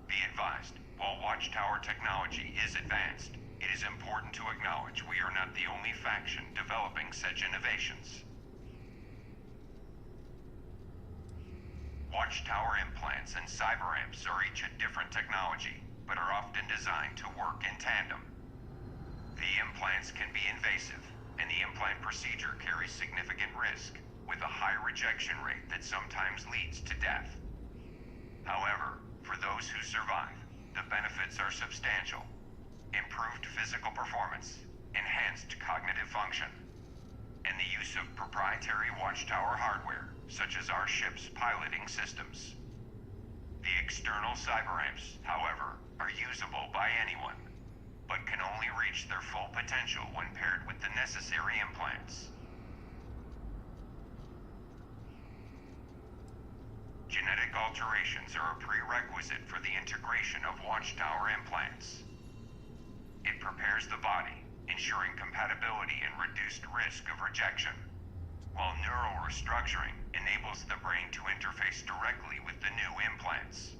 Be advised, while Watchtower technology is advanced, it is important to acknowledge we are not the only faction developing such innovations. Watchtower implants and cyberamps are each a different technology, but are often designed to work in tandem. The implants can be invasive, and the implant procedure carries significant risk, with a high rejection rate that sometimes leads to death. However, for those who survive, the benefits are substantial. Improved physical performance, enhanced cognitive function, and the use of proprietary Watchtower hardware, such as our ship's piloting systems. The external cyberamps, however, are usable by anyone, but can only reach their full potential when paired with the necessary implants. Genetic alterations are a prerequisite for the integration of Watchtower implants. It prepares the body, ensuring compatibility and reduced risk of rejection, while neural restructuring enables the brain to interface directly with the new implants.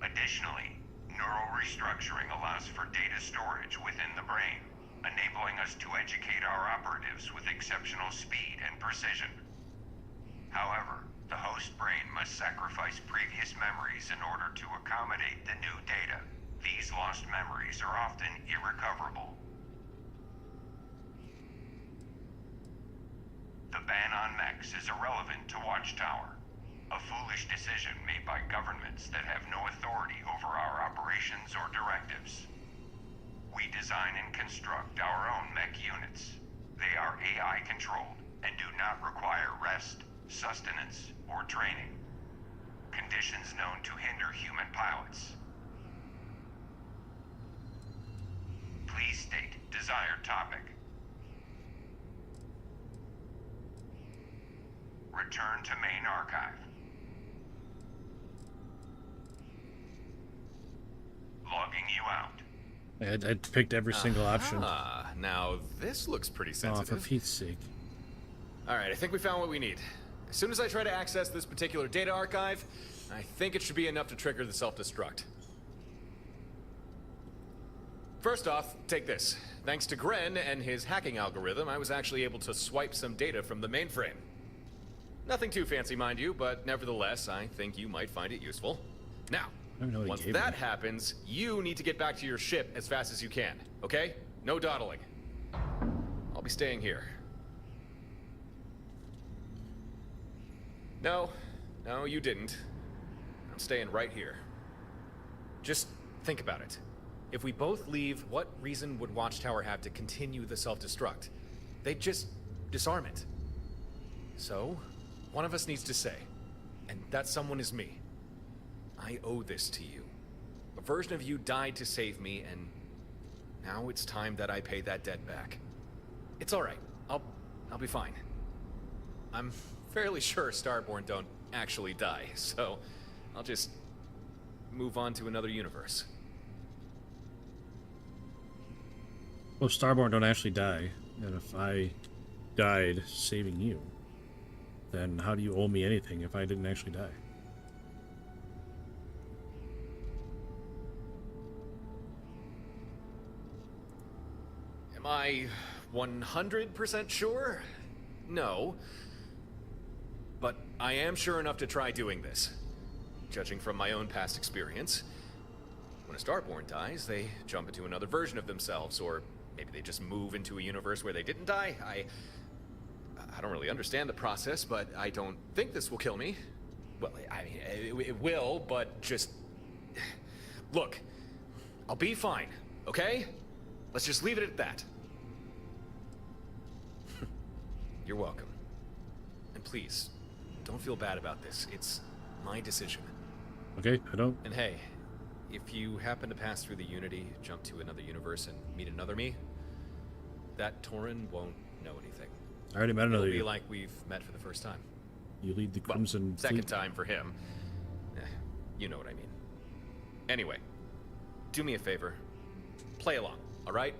Additionally, neural restructuring allows for data storage within the brain, enabling us to educate our operatives with exceptional speed and precision. However, the host brain must sacrifice previous memories in order to accommodate the new data. These lost memories are often irrecoverable. The ban on mechs is irrelevant to Watchtower, a foolish decision made by governments that have no authority over our operations or directives. We design and construct our own mech units. They are AI controlled and do not require rest, sustenance, or training. Conditions known to hinder human pilots. Please state desired topic. Return to main archive. Logging you out. I picked every single option. Now this looks pretty Oh, sensitive. for Pete's sake. Alright, I think we found what we need. As soon as I try to access this particular data archive, I think it should be enough to trigger the self-destruct. First off, take this. Thanks to Gren and his hacking algorithm, I was actually able to swipe some data from the mainframe. Nothing too fancy, mind you, but nevertheless, I think you might find it useful. Now, once that happens, you need to get back to your ship as fast as you can, okay? No dawdling. I'll be staying here. No, you didn't. I'm staying right here. Just think about it. If we both leave, what reason would Watchtower have to continue the self-destruct? They'd just disarm it. So, one of us needs to say, and that someone is me. I owe this to you. A version of you died to save me, and now it's time that I pay that debt back. It's all right. I'll be fine. I'm fairly sure Starborn don't actually die, so I'll just move on to another universe. Well, Starborn don't actually die, and if I died saving you, then how do you owe me anything if I didn't actually die? Am I 100% sure? No. But I am sure enough to try doing this. Judging from my own past experience, when a Starborn dies, they jump into another version of themselves, or maybe they just move into a universe where they didn't die. I don't really understand the process, but I don't think this will kill me. Well, I mean, it will, but just... Look, I'll be fine, okay? Let's just leave it at that. You're welcome. And please, don't feel bad about this. It's my decision. Okay, I don't. And hey, if you happen to pass through the Unity, jump to another universe, and meet another me, that Tauren won't know anything. I already met another It'll be you. like we've met for the first time. You lead the Crimson Second Fleet. time for him. You know what I mean. Anyway, do me a favor. Play along, alright?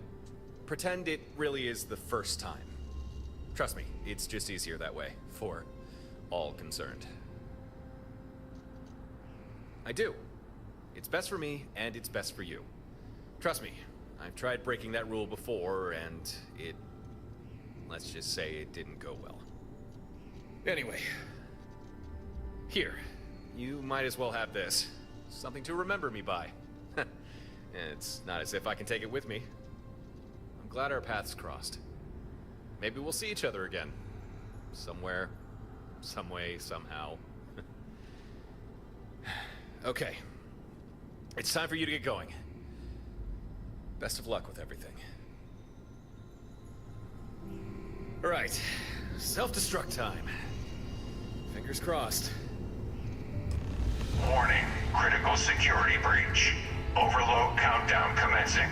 Pretend it really is the first time. Trust me, it's just easier that way, for all concerned. I do. It's best for me, and it's best for you. Trust me, I've tried breaking that rule before, and let's just say it didn't go well. Anyway. Here. You might as well have this. Something to remember me by. It's not as if I can take it with me. I'm glad our paths crossed. Maybe we'll see each other again. Somewhere. Some way, somehow. Okay. It's time for you to get going. Best of luck with everything. Alright. Self-destruct time. Fingers crossed. Warning. Critical security breach. Overload countdown commencing.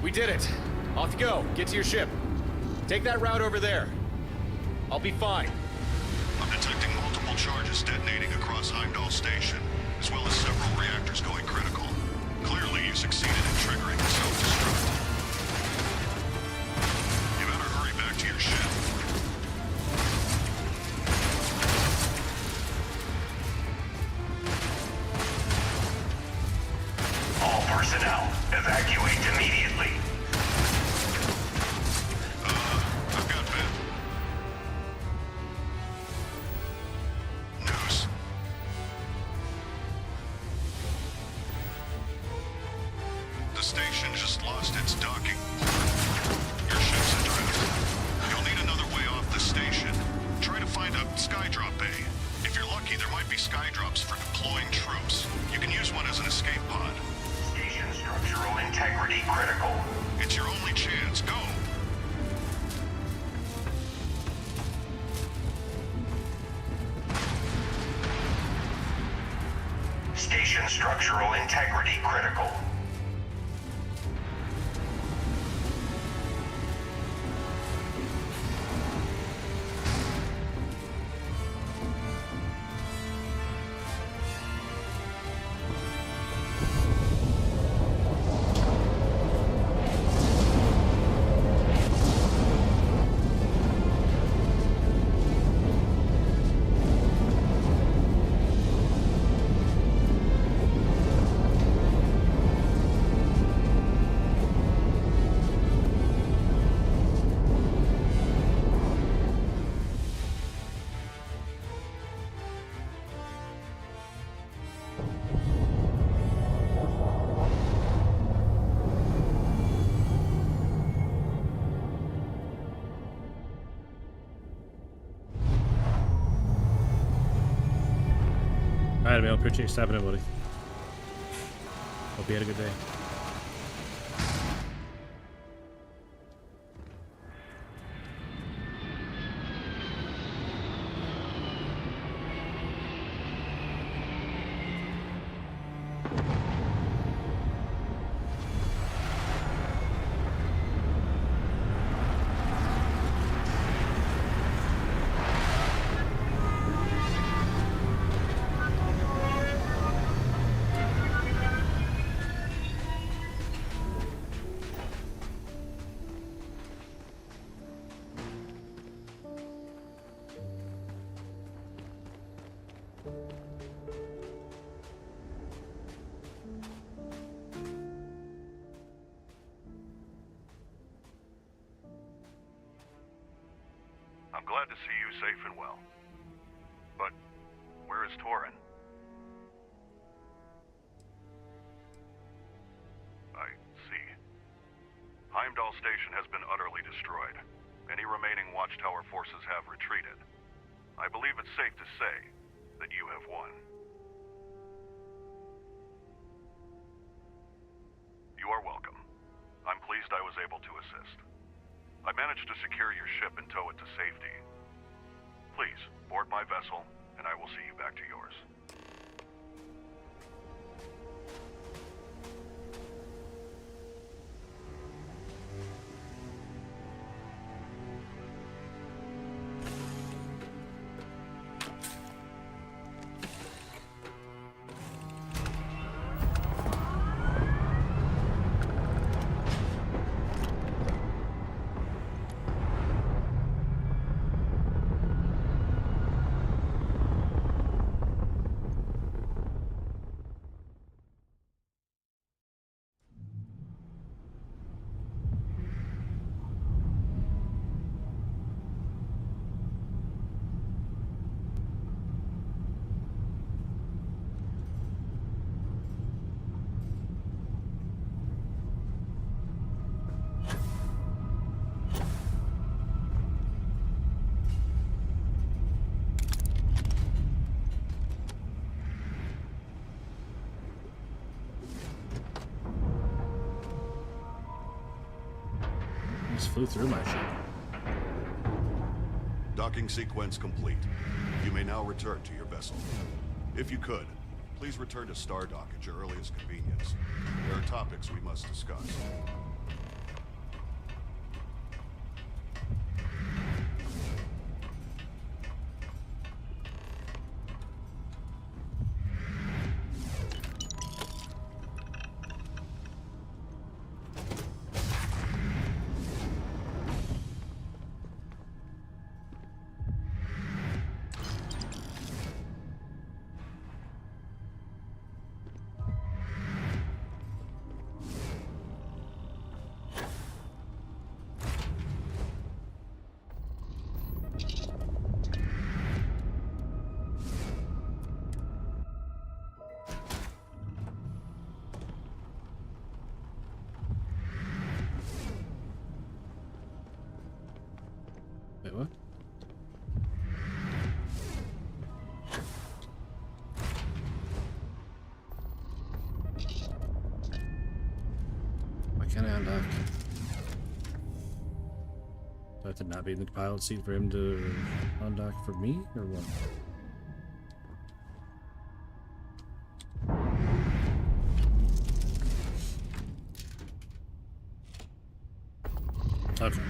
We did it. Off you go. Get to your ship. Take that route over there. I'll be fine. I'm detecting multiple charges detonating across Heimdall Station, as well as several reactors going critical. Clearly, you succeeded in triggering the self-destruct. You better hurry back to your ship. All personnel, evacuate immediately. I've got news. The station just lost its docking port. Your ship's adrift. You'll need another way off the station. Try to find a skydrop bay. If you're lucky, there might be skydrops for deploying troops. You can use one as an escape pod. Station structural integrity critical. It's your only chance. Go! Station structural integrity critical. Alright, man. Appreciate you stopping in, buddy. Hope you had a good day. I'm glad to see you safe and well. But where is Tauren? I see. Heimdall Station has been utterly destroyed. Any remaining Watchtower forces have retreated. I believe it's safe to say that you have won. You are welcome. I'm pleased I was able to assist. I managed to secure your ship and tow it to safety. Please, board my vessel, and I will see you back to yours. flew through my ship. Docking sequence complete. You may now return to your vessel. If you could, please return to Stardock at your earliest convenience. There are topics we must discuss. Wait, what? Why can't I undock? Do I have to not be in the pilot seat for him to undock for me, or what? Okay.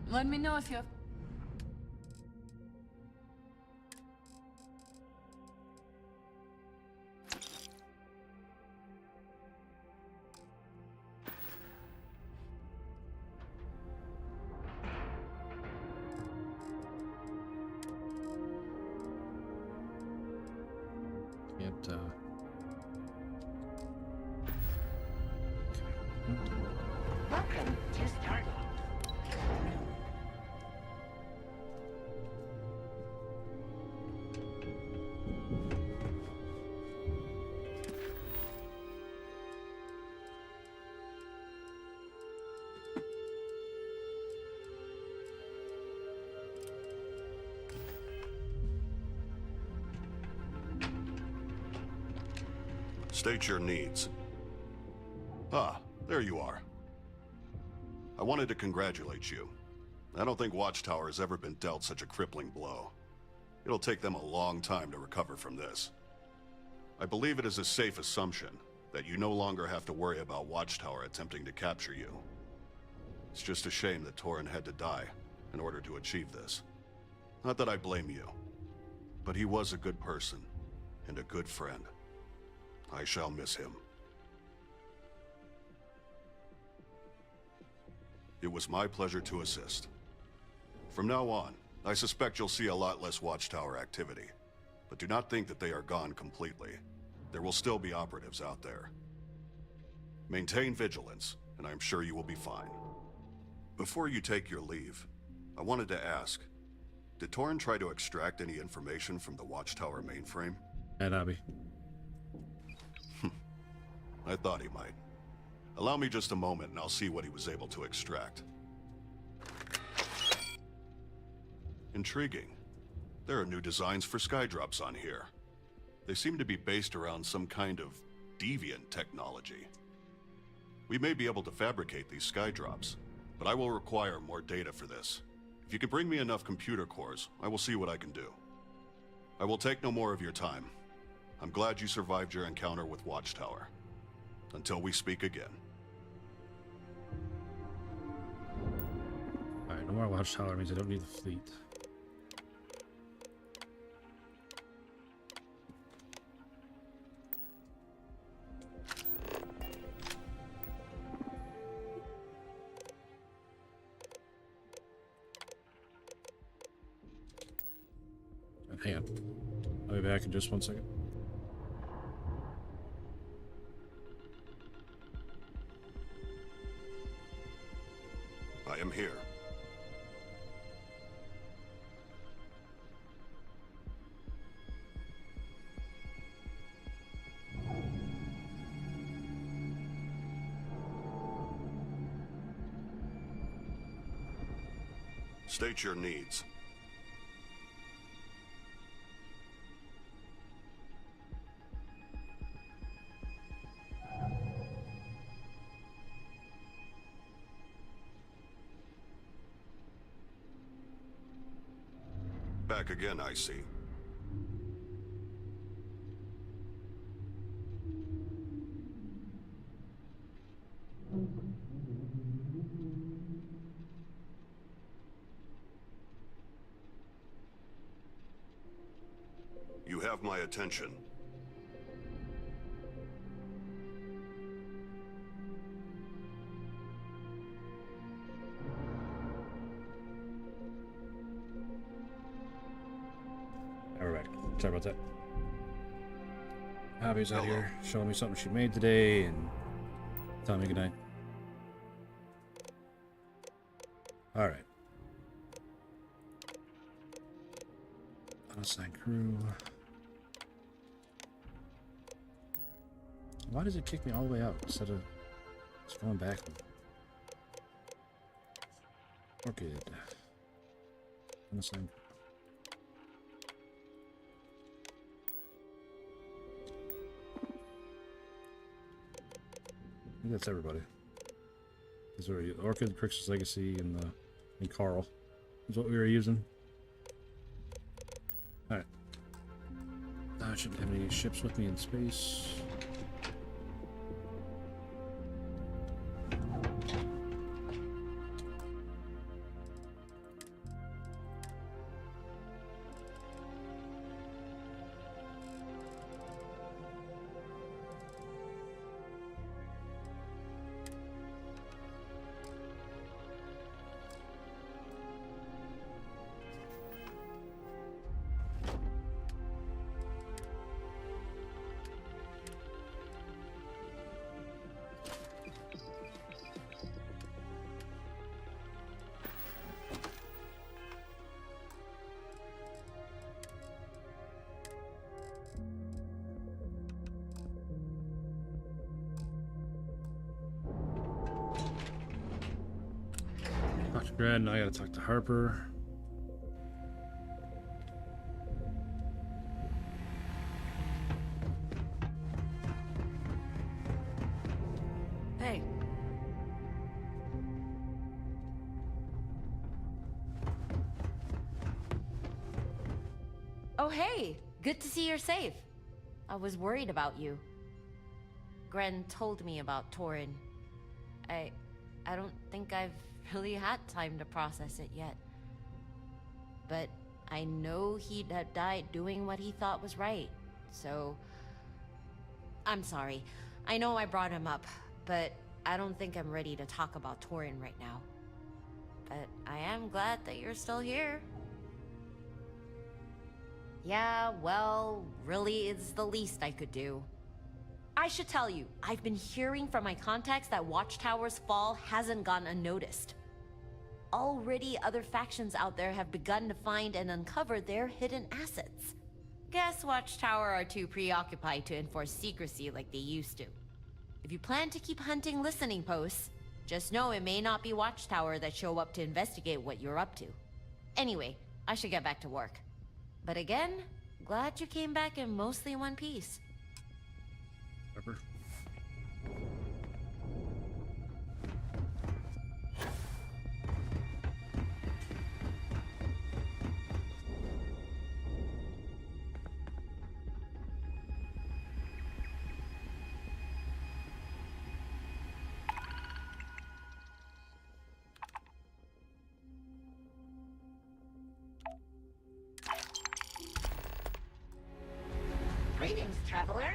Let me know if you have... Can't, Welcome to Stardock. State your needs. Ah, there you are. I wanted to congratulate you. I don't think Watchtower has ever been dealt such a crippling blow. It'll take them a long time to recover from this. I believe it is a safe assumption that you no longer have to worry about Watchtower attempting to capture you. It's just a shame that Torin had to die in order to achieve this. Not that I blame you, but he was a good person and a good friend. I shall miss him. It was my pleasure to assist. From now on, I suspect you'll see a lot less Watchtower activity, but do not think that they are gone completely. There will still be operatives out there. Maintain vigilance, and I'm sure you will be fine. Before you take your leave, I wanted to ask, did Torin try to extract any information from the Watchtower mainframe? And Abby. I thought he might. Allow me just a moment and I'll see what he was able to extract. Intriguing. There are new designs for skydrops on here. They seem to be based around some kind of deviant technology. We may be able to fabricate these skydrops, but I will require more data for this. If you can bring me enough computer cores, I will see what I can do. I will take no more of your time. I'm glad you survived your encounter with Watchtower. Until we speak again. Alright, no more Watchtower means I don't need the fleet. Hang on. I'll be back in just 1 second. I am here. State your needs. Back again, I see. You have my attention. Alright, sorry about that. Abby's out here showing me something she made today and telling me goodnight. Alright. Unassigned crew. Why does it kick me all the way out instead of just going back? Orchid. Unassigned. I think that's everybody. These are Orchid, Crix's Legacy, and Carl. Is what we were using. Alright. I shouldn't have any ships with me in space. Brad, now I gotta talk to Harper. Hey. Oh, hey! Good to see you're safe. I was worried about you. Gren told me about Torin. I don't think I've really had time to process it yet. But I know he'd have died doing what he thought was right, so... I'm sorry. I know I brought him up, but I don't think I'm ready to talk about Torin right now. But I am glad that you're still here. Yeah, well, really it's the least I could do. I should tell you, I've been hearing from my contacts that Watchtower's fall hasn't gone unnoticed. Already other factions out there have begun to find and uncover their hidden assets. Guess Watchtower are too preoccupied to enforce secrecy like they used to. If you plan to keep hunting listening posts, just know it may not be Watchtower that show up to investigate what you're up to. Anyway, I should get back to work. But again, glad you came back in mostly one piece. Pepper. Greetings, traveler.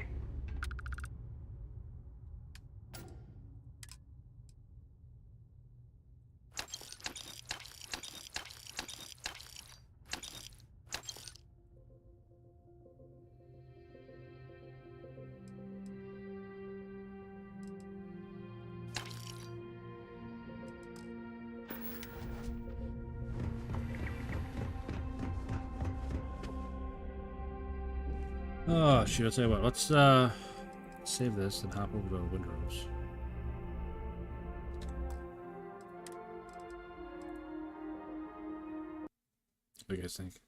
Oh, shoot, I'll tell you what, let's save this and hop over to Windrose. What do you guys think?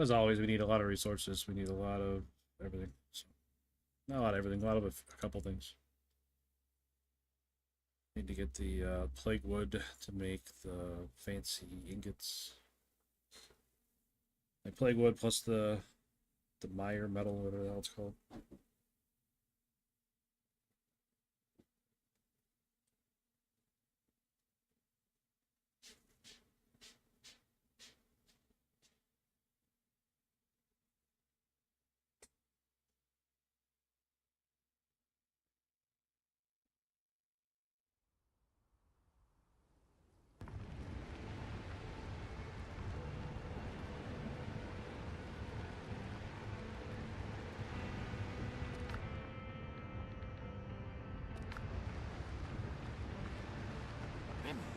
As always, we need a lot of resources. We need a lot of everything. So, not a lot of everything, a lot of a couple things. Need to get the plague wood to make the fancy ingots. Like plague wood plus the Meyer metal, whatever the hell it's called.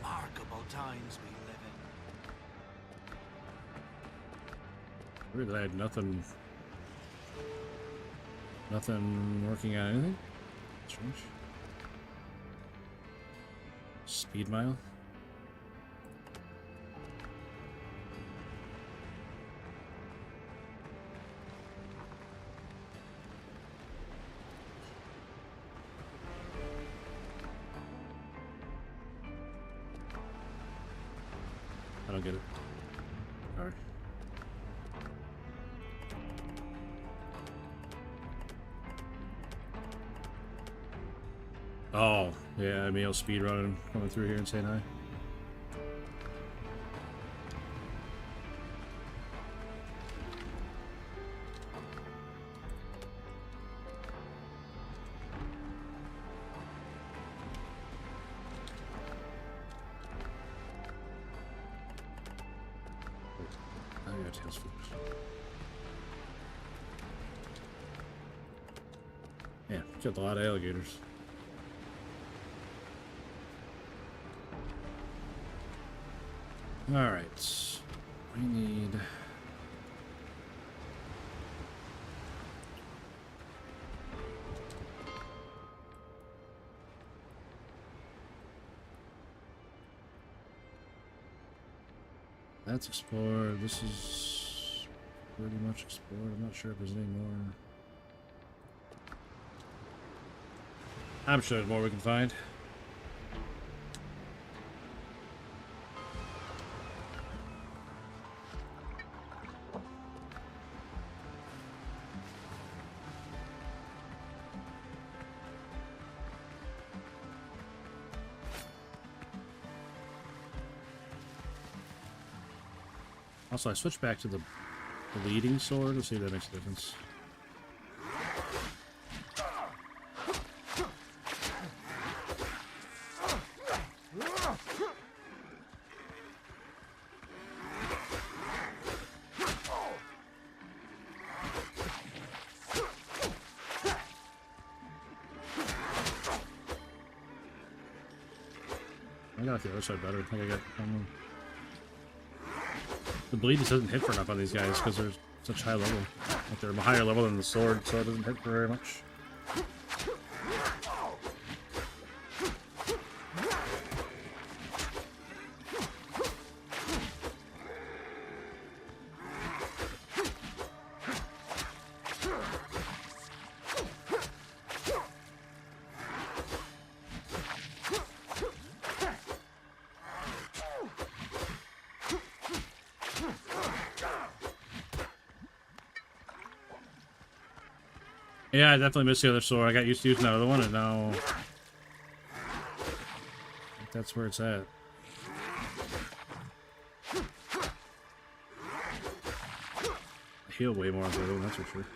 Remarkable times we live in. Weird that I had nothing working on anything. Strange. Speed mile. I don't get it. Sorry. Oh, yeah, Emil speed running, coming through here and saying hi. Oh, yeah, tails flipped. Yeah, killed a lot of alligators. Alright. We need... That's explored. This is pretty much explored. I'm not sure if there's any more. I'm sure there's more we can find. Also, I switched back to the bleeding sword to see if that makes a difference. I got the other side better. I think I got... The bleed just doesn't hit for enough on these guys because they're such high level. Like they're a higher level than the sword, so it doesn't hit for very much. Yeah, I definitely missed the other sword. I got used to using that other one, and now that's where it's at. I heal way more on the other one, that's for sure.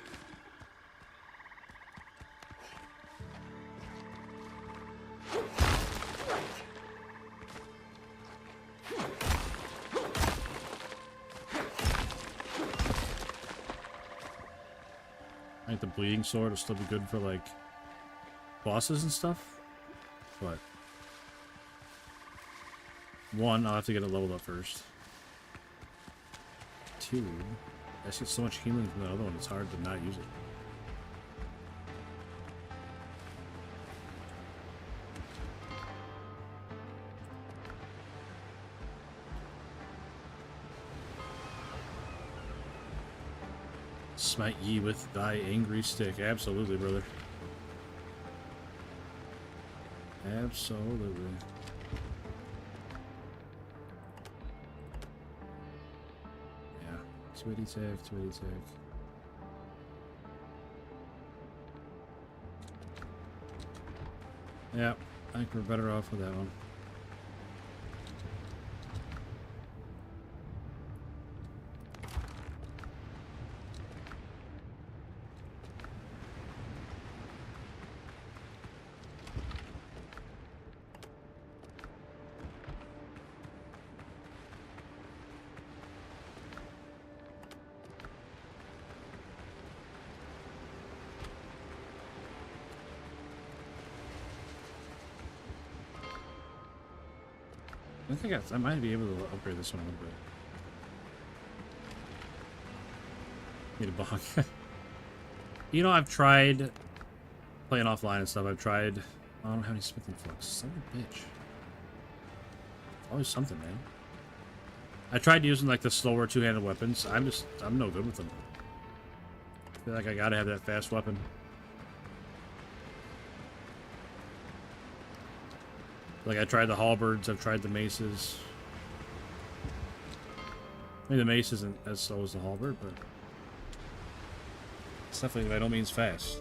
I think the bleeding sword will still be good for, like, bosses and stuff, but one, I'll have to get it leveled up first. Two, I see so much healing from the other one, it's hard to not use it. Smite ye with thy angry stick. Absolutely, brother. Absolutely. Yeah. Twitty tack, twitty tack. Yeah, I think we're better off with that one. I think I might be able to upgrade this one a little bit. Need a bonk. You know, I've tried playing offline and stuff. I've tried. I don't have any smithing flux. Son of a bitch. Always something, man. I tried using like the slower two-handed weapons. I'm no good with them. I feel like I gotta have that fast weapon. Like I tried the halberds, I've tried the maces. I mean, the mace isn't as slow as the halberd, but it's definitely by no means fast.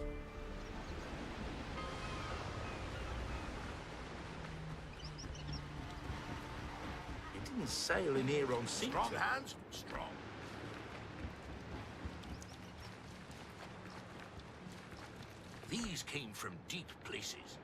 It didn't sail in here on sea. Strong hands, strong. These came from deep places.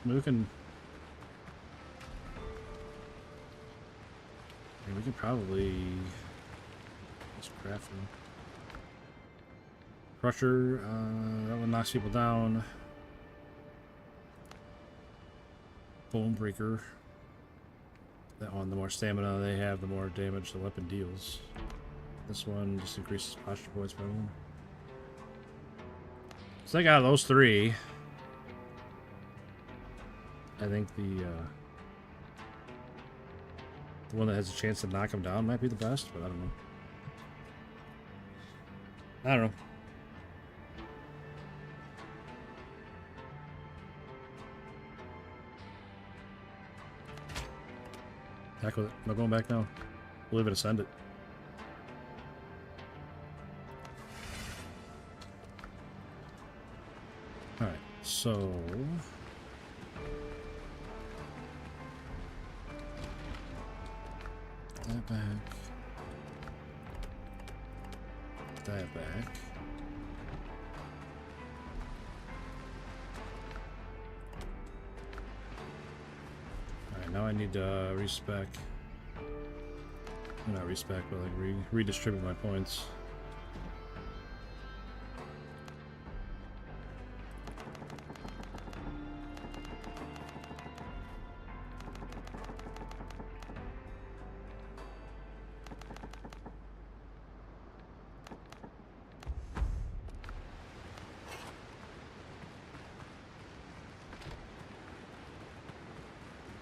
We can probably just craft them. Crusher, that one knocks people down. Bone breaker. That one, the more stamina they have, the more damage the weapon deals. This one just increases posture points by one. So I got those three. I think the one that has a chance to knock him down might be the best, but I don't know. I don't know. Back with it. I'm not going back now. We'll leave it ascended. Alright, so that back. That back. Alright, now I need to respec. Not respec, but like redistribute my points.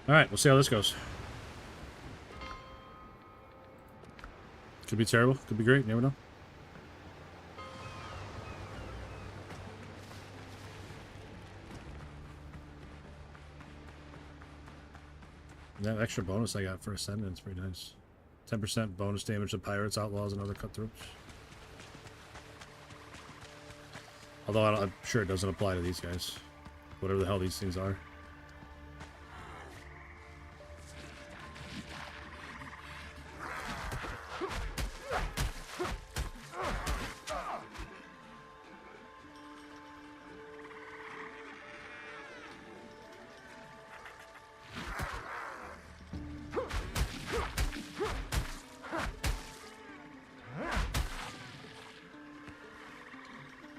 Alright, we'll see how this goes. Could be terrible, could be great, you never know. That extra bonus I got for Ascendant's pretty nice. 10% bonus damage to pirates, outlaws, and other cutthroats. Although I'm sure it doesn't apply to these guys. Whatever the hell these things are.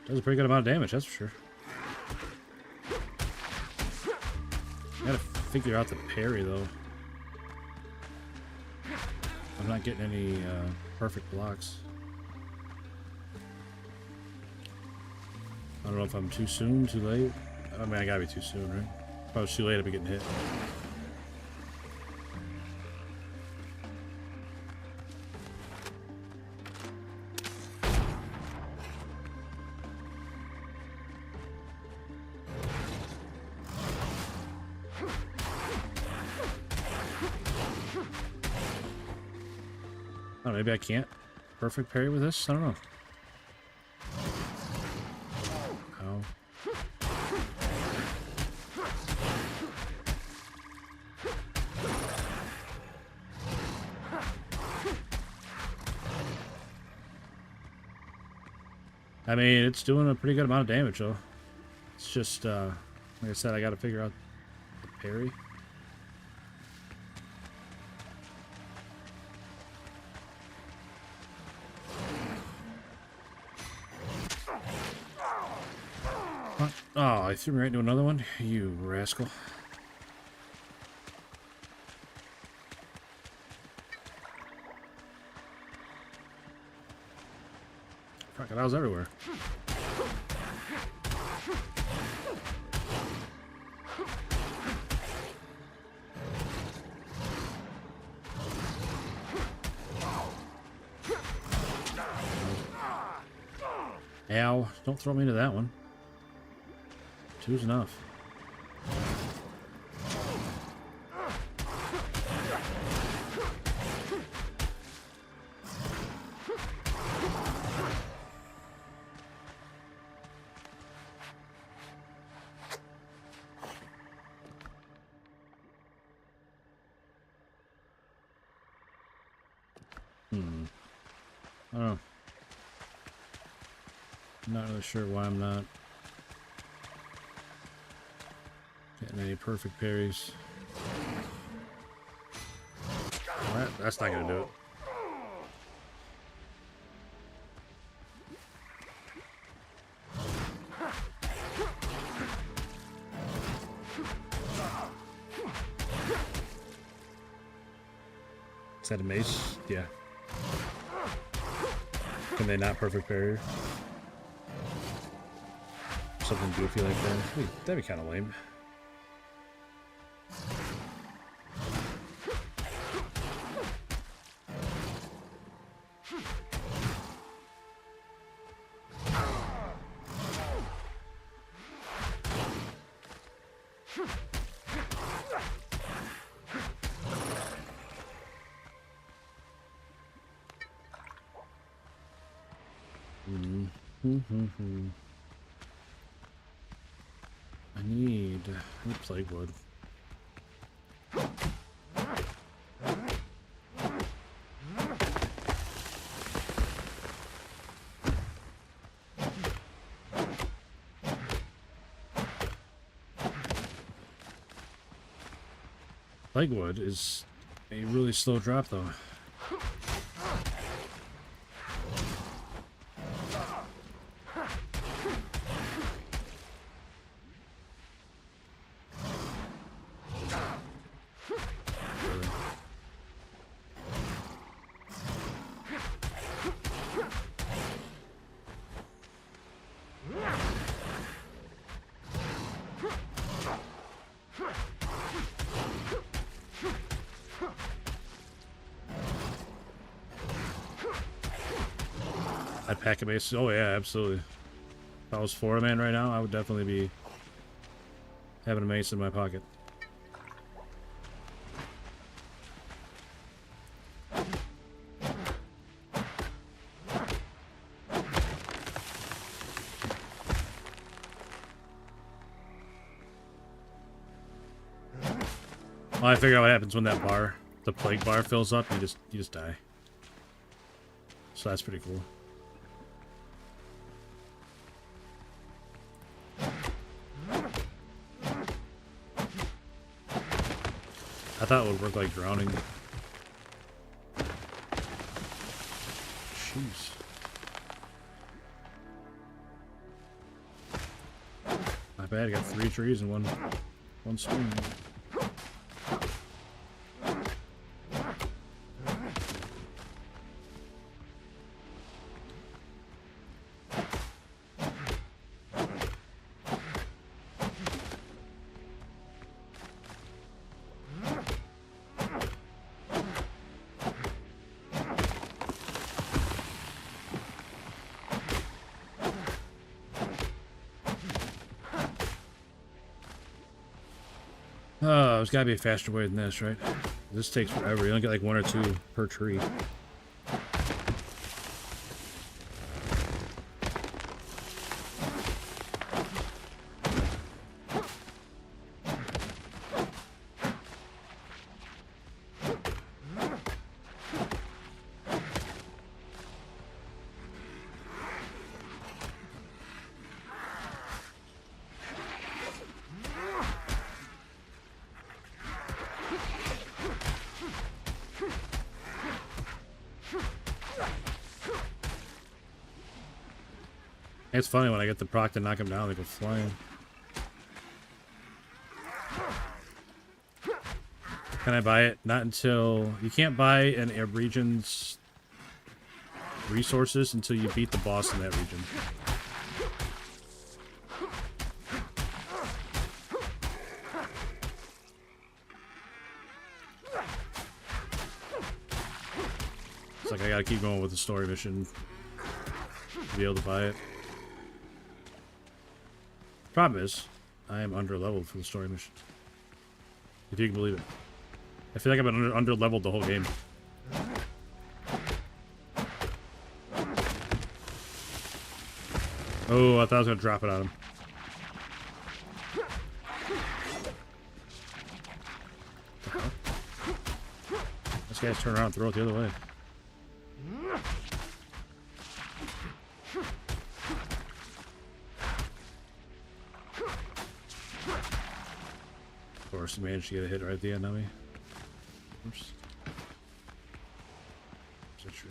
Does a pretty good amount of damage, that's for sure. Gotta figure out the parry, though. I'm not getting any perfect blocks. I don't know if I'm too soon, too late. I mean, I gotta be too soon, right? If I was too late, I'd be getting hit. Oh, maybe I can't perfect parry with this? I don't know. Ow. I mean, it's doing a pretty good amount of damage, though. It's just, like I said, I gotta figure out the parry. Oh, I threw me right into another one? You rascal. Crocodiles everywhere. Ow, don't throw me into that one. Two's enough. Oh. I'm not really sure why I'm not getting any perfect parries. That's not gonna do it. Is that a mace? Yeah. Can they not perfect parry? Something goofy like that. That'd be kind of lame. I need plague wood. Plague wood is a really slow drop though. I'd pack a base. Oh yeah, absolutely. If I was Florida man right now, I would definitely be having a mace in my pocket. Well, I figure out what happens when that bar, the plague bar, fills up. You just die. So that's pretty cool. I thought it would work like drowning. Jeez. Not bad, I got 3 trees in one swing. There's gotta be a faster way than this, right? This takes forever. You only get like 1 or 2 per tree. It's funny when I get the proc to knock them down, they go flying. Can I buy it? Not until... You can't buy an a region's resources until you beat the boss in that region. It's like I gotta keep going with the story mission to be able to buy it. Problem is, I am under-leveled for the story mission. If you can believe it. I feel like I've been under-leveled the whole game. Oh, I thought I was gonna drop it on him. This guy's turn around and throw it the other way. Of course, managed to get a hit right at the end of me. Oops. Is that true?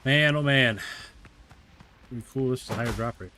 Man, oh man. Pretty cool, this is a higher drop rate.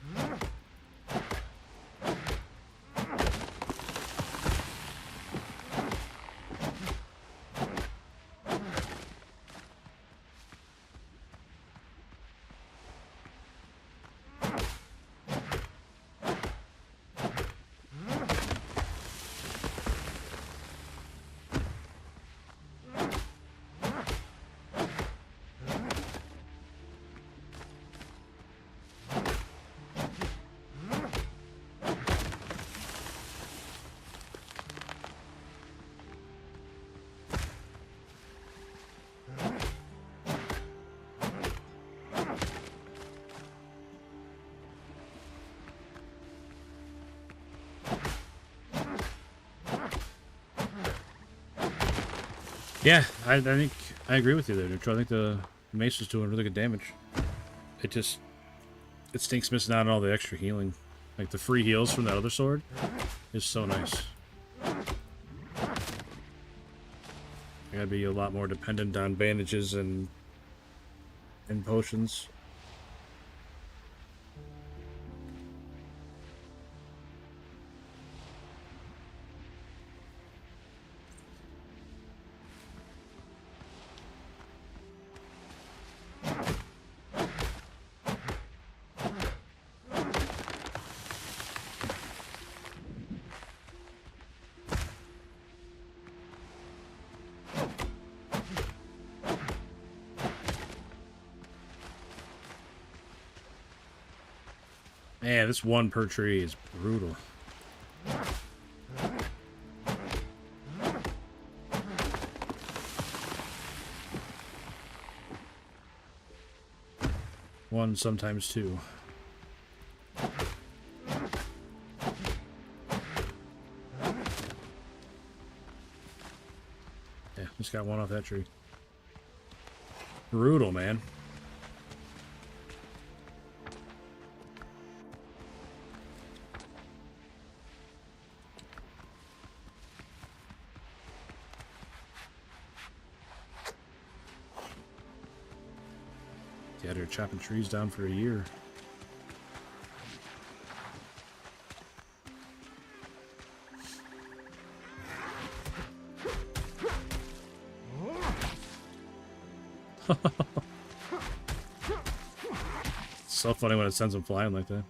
Yeah, I think I agree with you there, Neutral. I think the mace is doing really good damage. It stinks missing out on all the extra healing. Like the free heals from that other sword is so nice. I gotta be a lot more dependent on bandages and potions. Man, this one per tree is brutal. One, sometimes two. Yeah, just got one off that tree. Brutal, man. Yeah, they're chopping trees down for a year. It's so funny when it sends them flying like that.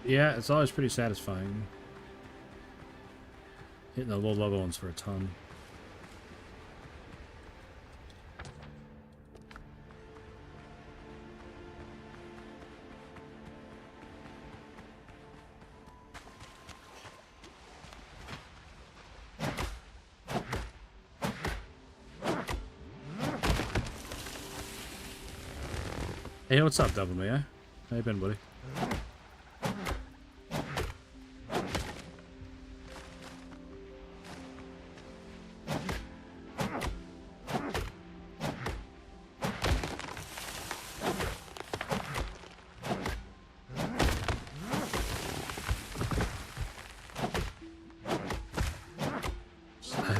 Yeah, it's always pretty satisfying. Hitting the low-level ones for a ton. Hey, what's up, Devil May? How you been, buddy?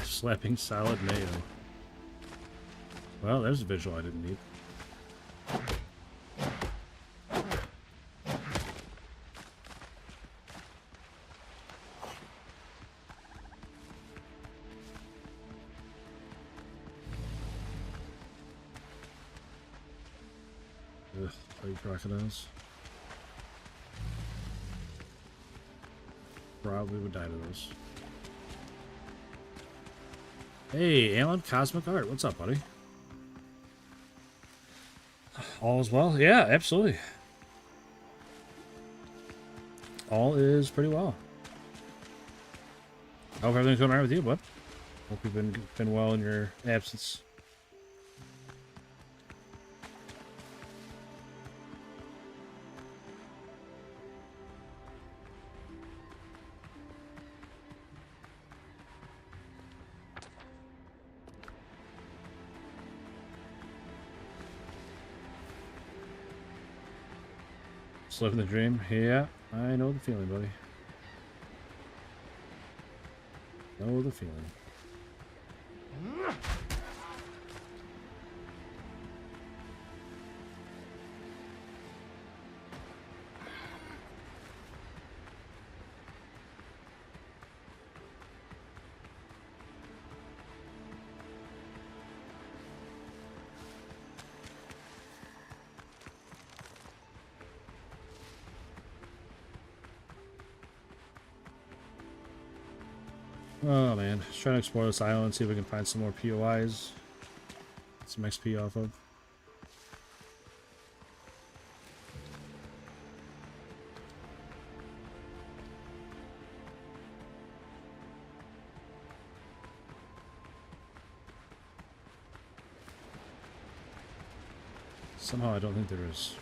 Slapping solid mayo. Well, there's a visual I didn't need. Ugh, fight crocodiles. Probably would die to those. Hey, Alan, Cosmic Art. What's up, buddy? All is well? Yeah, absolutely. All is pretty well. I hope everything's going all right with you, bud. Hope you've been well in your absence. Just living the dream. Yeah, I know the feeling, buddy. Know the feeling. Oh man, just trying to explore this island, see if we can find some more POIs. Get some XP off of. Somehow I don't think there is.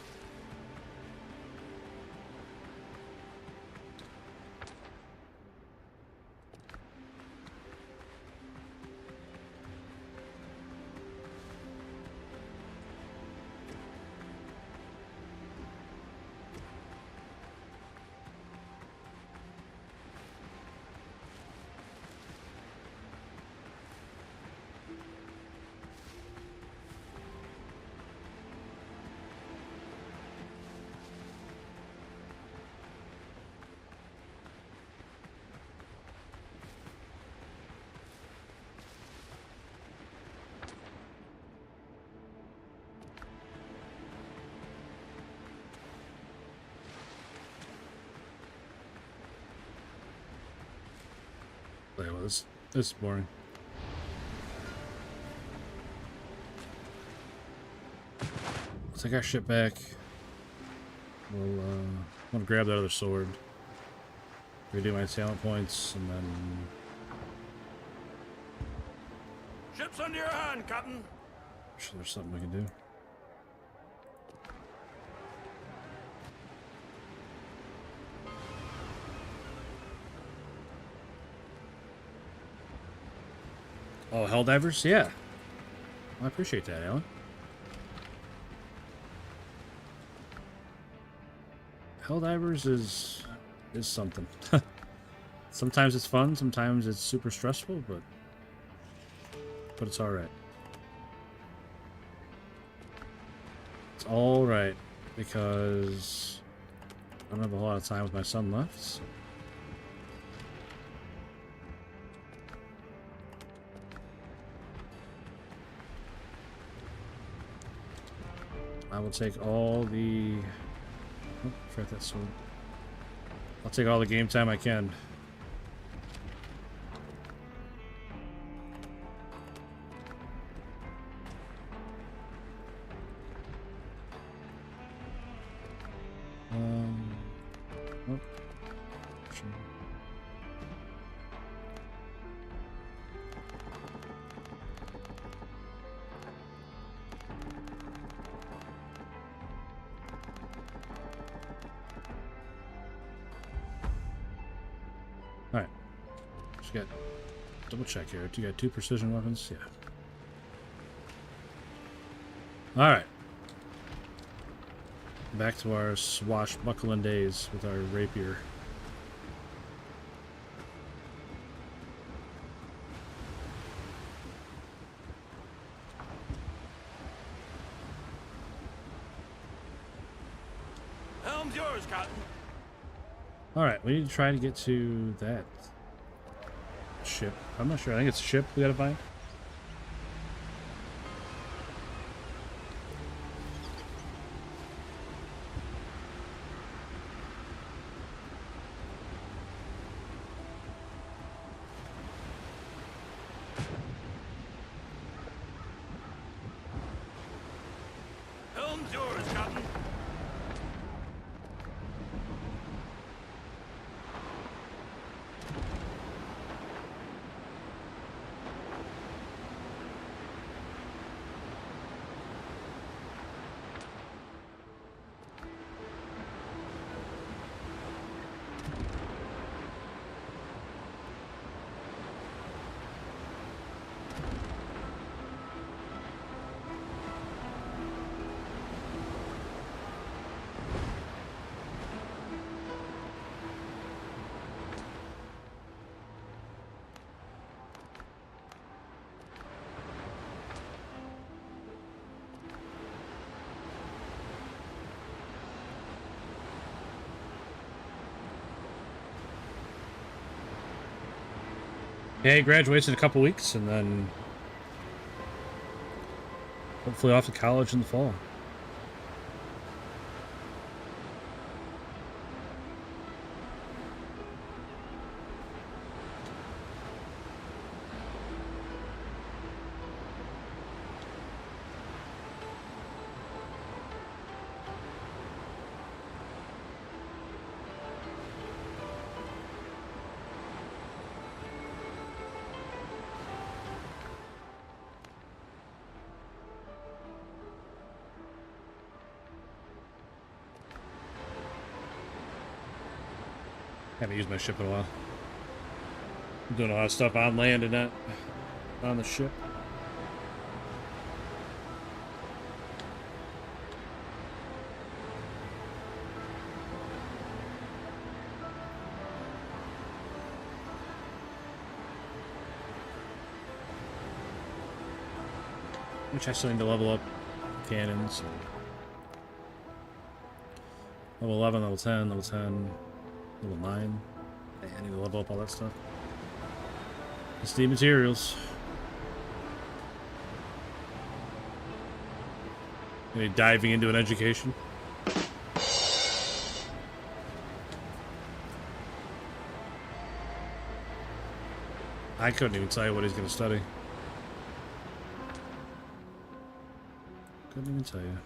Wait, well, this is boring. Let's take our shit back. We'll I'm gonna grab that other sword. Redo my talent points, and then Ship's under your hand, Captain. sure there's something we can do. Oh, Helldivers? Yeah. I appreciate that, Alan. Helldivers is something. Sometimes it's fun, sometimes it's super stressful, but it's alright. It's alright, because I don't have a whole lot of time with my son left, so. I will take all the... Oh, forgot that sword. I'll take all the game time I can. Oh. Sure. Alright. Just got double check here. You got 2 precision weapons? Yeah. Alright. Back to our swashbuckling days with our rapier. Helm's yours, Cotton. Alright, we need to try to get to that ship. I'm not sure. I think it's a ship we gotta find. Helm's yours, Cotton. Yeah, he graduates in a couple weeks, and then hopefully off to college in the fall. Haven't used my ship in a while. I'm doing a lot of stuff on land and not on the ship. Which I still need to level up cannons. Level 11, level 10, level 10. Level 9. Yeah, I need to level up all that stuff. Just need materials. Maybe diving into an education. I couldn't even tell you what he's going to study. Couldn't even tell you.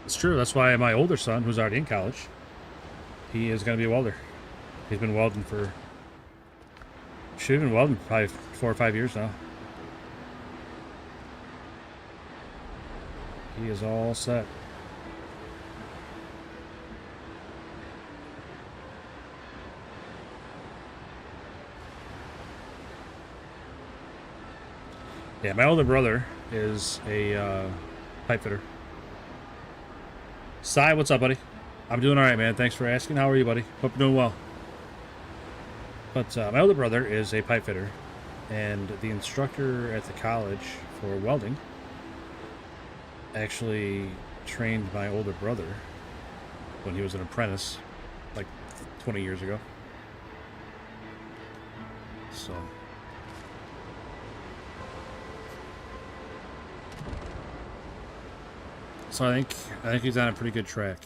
It's true. That's why my older son, who's already in college, he is going to be a welder. He's been welding for... Should have been welding for probably 4 or 5 years now. He is all set. Yeah, my older brother is a pipe fitter. Sai, what's up, buddy? I'm doing all right, man. Thanks for asking. How are you, buddy? Hope you're doing well. But my older brother is a pipe fitter, and the instructor at the college for welding actually trained my older brother when he was an apprentice, like 20 years ago. So I think he's on a pretty good track.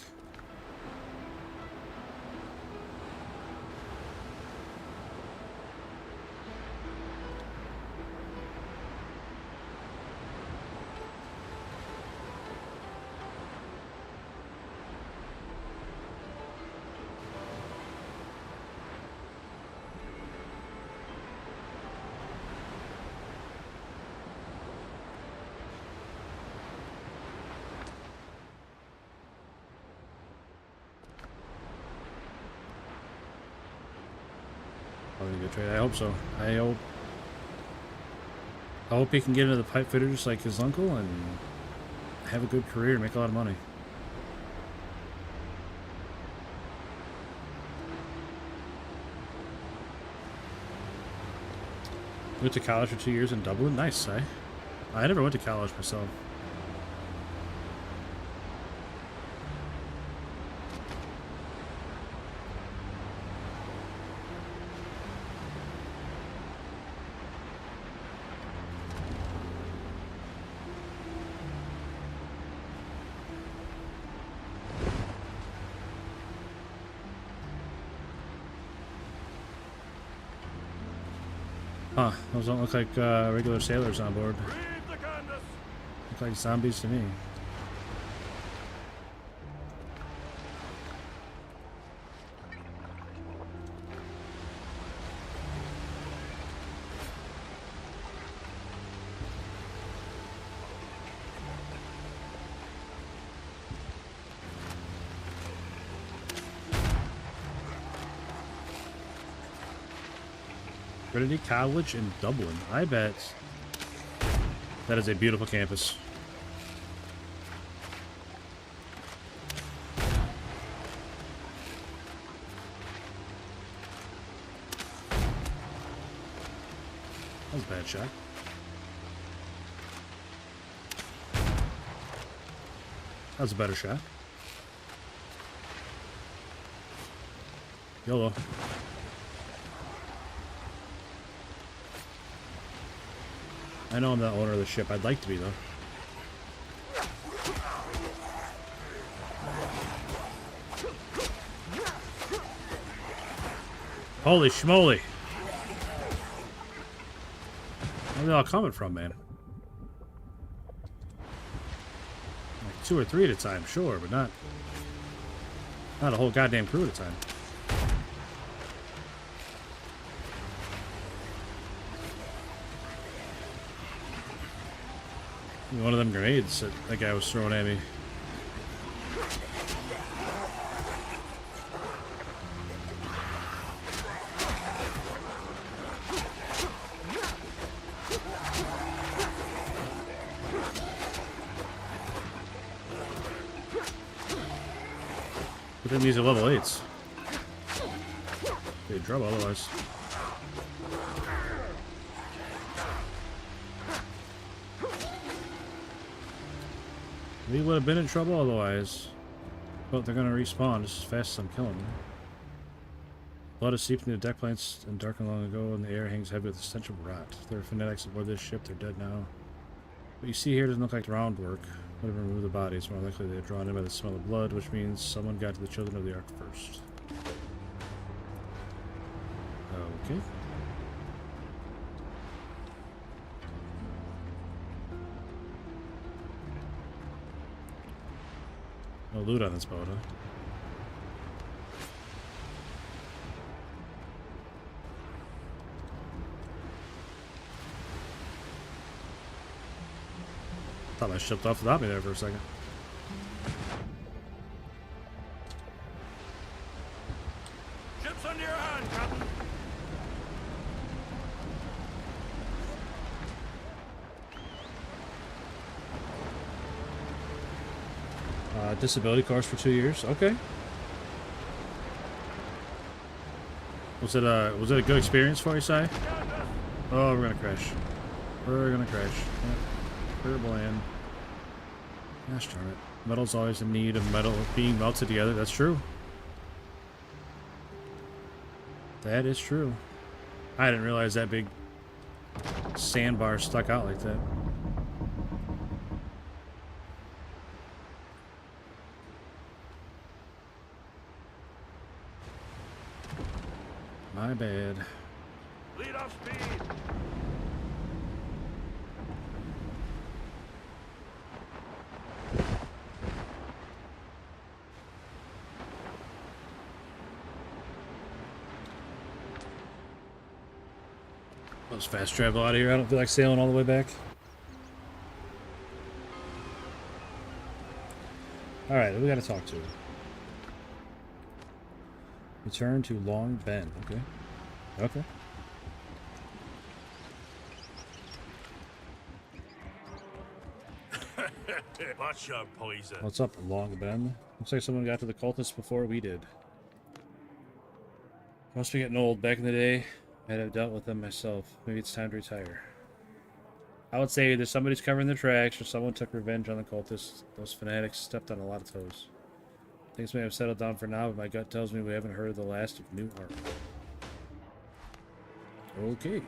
I hope so. I hope he can get into the pipe fitter just like his uncle and have a good career and make a lot of money. Went to college for 2 years in Dublin. Nice, eh? I never went to college myself. Huh, those don't look like regular sailors on board. Look like zombies to me. Trinity College in Dublin. I bet that is a beautiful campus. That was a bad shot. That was a better shot. YOLO. I know I'm the owner of the ship. I'd like to be, though. Holy schmoly. Where are they all coming from, man? Like 2 or 3 at a time, sure, but not a whole goddamn crew at a time. One of them grenades that guy was throwing at me. But then these are level 8s. They'd trouble otherwise. We would have been in trouble otherwise. But they're gonna respawn just as fast as I'm killing them. Blood is seeped into the deck plates and darkened long ago, and the air hangs heavy with the stench of rot. There are fanatics aboard this ship. They're dead now. What you see here doesn't look like ground work. Would have removed the bodies. More likely they're drawn in by the smell of blood, which means someone got to the children of the Ark first. Okay. No loot on this boat, huh? Thought I shipped off without me there for a second. Ship's under your hand, Captain. Disability course for 2 years. Okay. Was it a good experience for you, Si? Oh, we're gonna crash. We're gonna crash. Yep. Terrible land. Gosh darn it. Metal's always in need of metal being melted together. That's true. That is true. I didn't realize that big sandbar stuck out like that. My bad. Lead off speed. Let's fast travel out of here. I don't feel like sailing all the way back. Alright, who we gotta talk to? Return to Long Bend. Okay. Okay. Watch your poison. What's up, Long Bend? Looks like someone got to the cultists before we did. Must be getting old. Back in the day, I'd have dealt with them myself. Maybe it's time to retire. I would say either somebody's covering their tracks or someone took revenge on the cultists. Those fanatics stepped on a lot of toes. Things may have settled down for now, but my gut tells me we haven't heard the last of New Ark. Okay.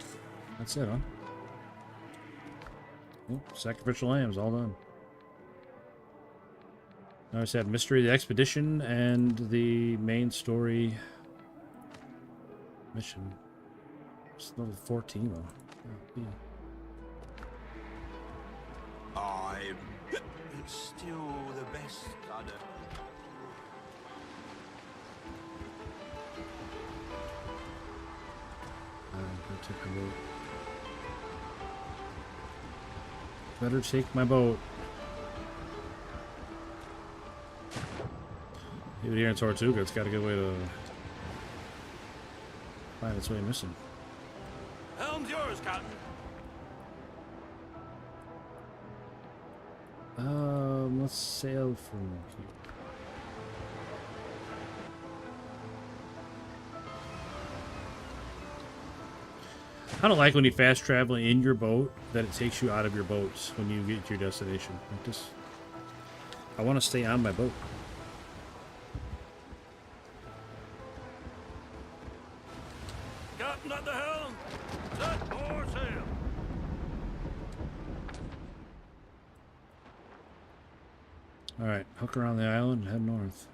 That's it, huh? Oh, sacrificial lambs, all done. Now we just have Mystery of the Expedition and the main story mission. It's level 14 though. Oh, yeah. I'm still the best gunner. Better take my boat. Better take my boat. Even here in Tortuga, it's got a good way to find its way missing. Helm's yours, Captain. Let's sail from here. I don't like when you fast travel in your boat that it takes you out of your boats when you get to your destination. I want to stay on my boat. Captain at the helm. Set more sail. Alright, hook around the island and head north.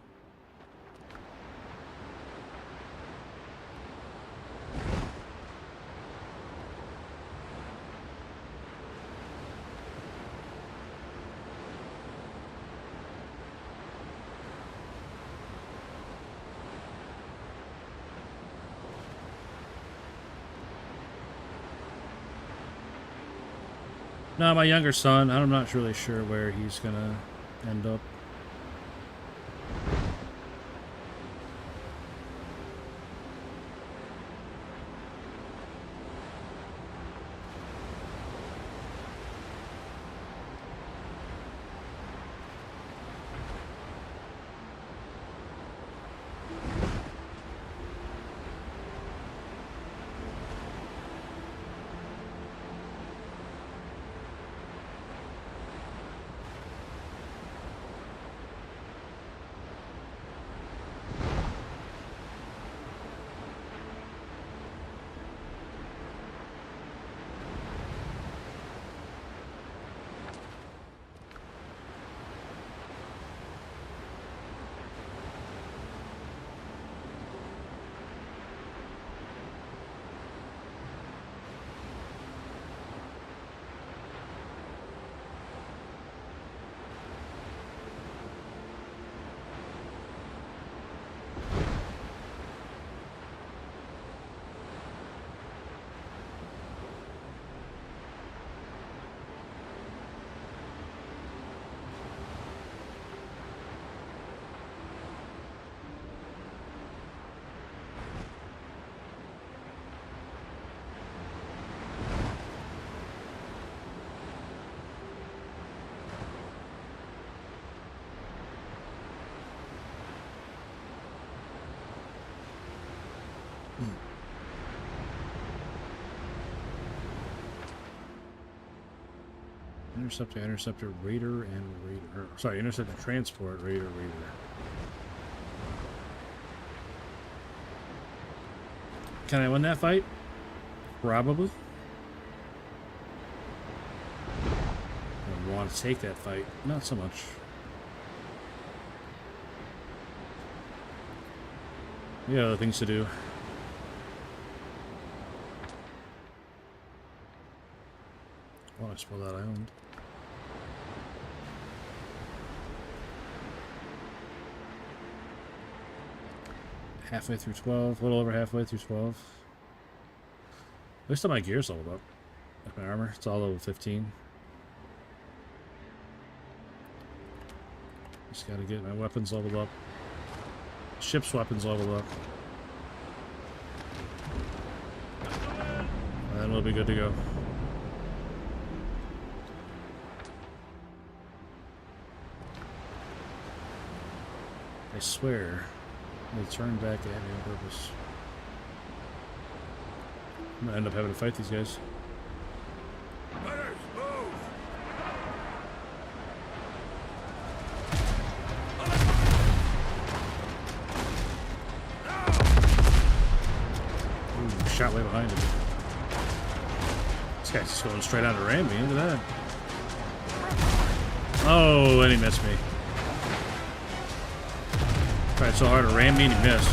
No, my younger son, I'm not really sure where he's gonna end up. Interceptor, Raider, and Raider. Sorry, Interceptor, Transport, Raider. Can I win that fight? Probably. I want to take that fight. Not so much. We got other things to do. I want to explore that island. Halfway through 12, a little over halfway through 12. At least all my gear's leveled up. Like my armor, it's all level 15. Just gotta get my weapons leveled up. Ship's weapons leveled up. And then we'll be good to go. I swear, they turned back at me on purpose. I'm gonna end up having to fight these guys. Ooh, shot way behind him. This guy's just going straight on to ram me. Look at that. Oh, and he missed me. Tried so hard to ram me and he missed.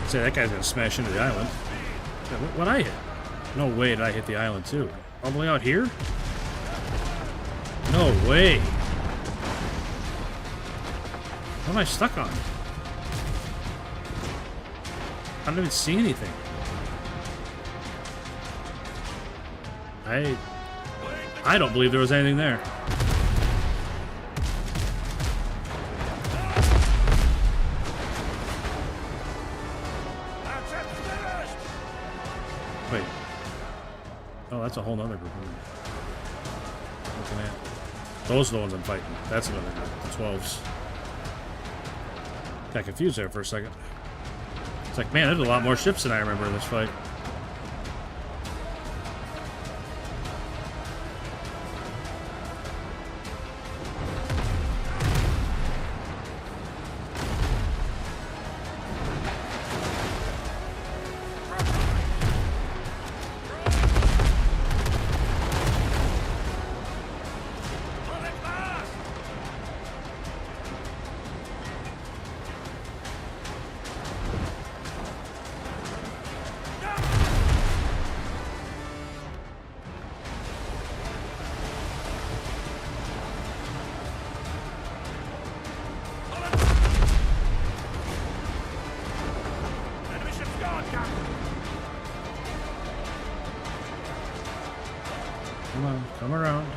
Say that guy's gonna smash into the island. What I hit? No way did I hit the island too. All the way out here? No way. What am I stuck on? I don't even see anything. I don't believe there was anything there. Wait. Oh, that's a whole nother group. Looking at. Those are the ones I'm fighting. That's another group. The 12s. Got confused there for a second. It's like, man, there's a lot more ships than I remember in this fight. Come on, come around.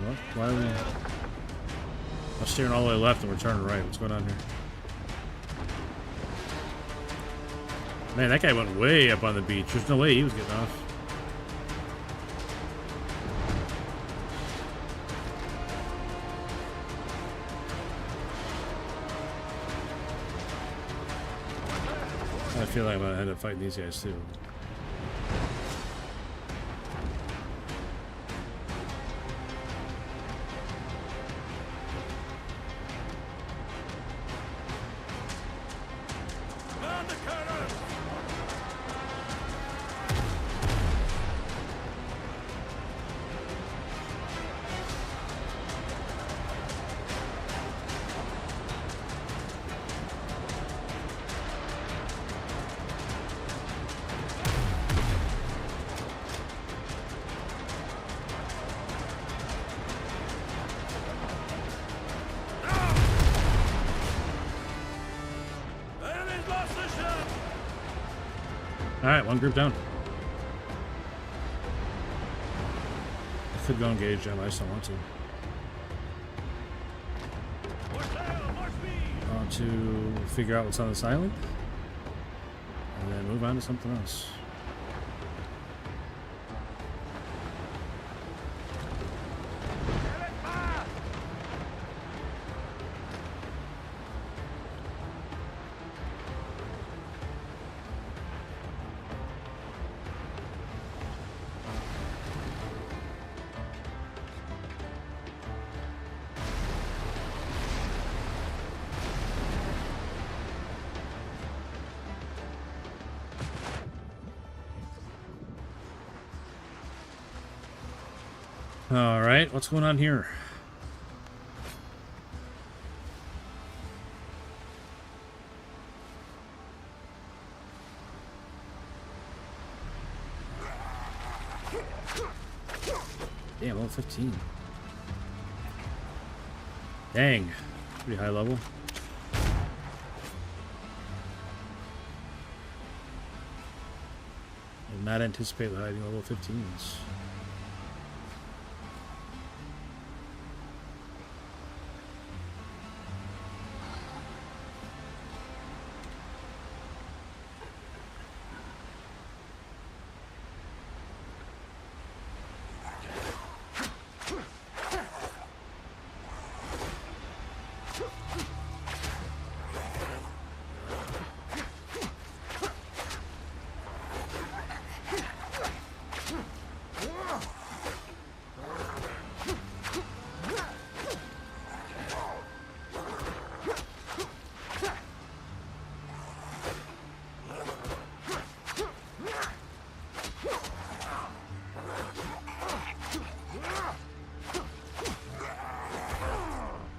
What? Why are we... I'm steering all the way left and we're turning right. What's going on here? Man, that guy went way up on the beach. There's no way he was getting off. I feel like I'm gonna end up fighting these guys too. Alright, one group down. could go engage them, I just don't want to. I want to figure out what's on this island. And then move on to something else. Alright, what's going on here? Damn, level 15. Dang. Pretty high level. Did not anticipate hiding level 15s.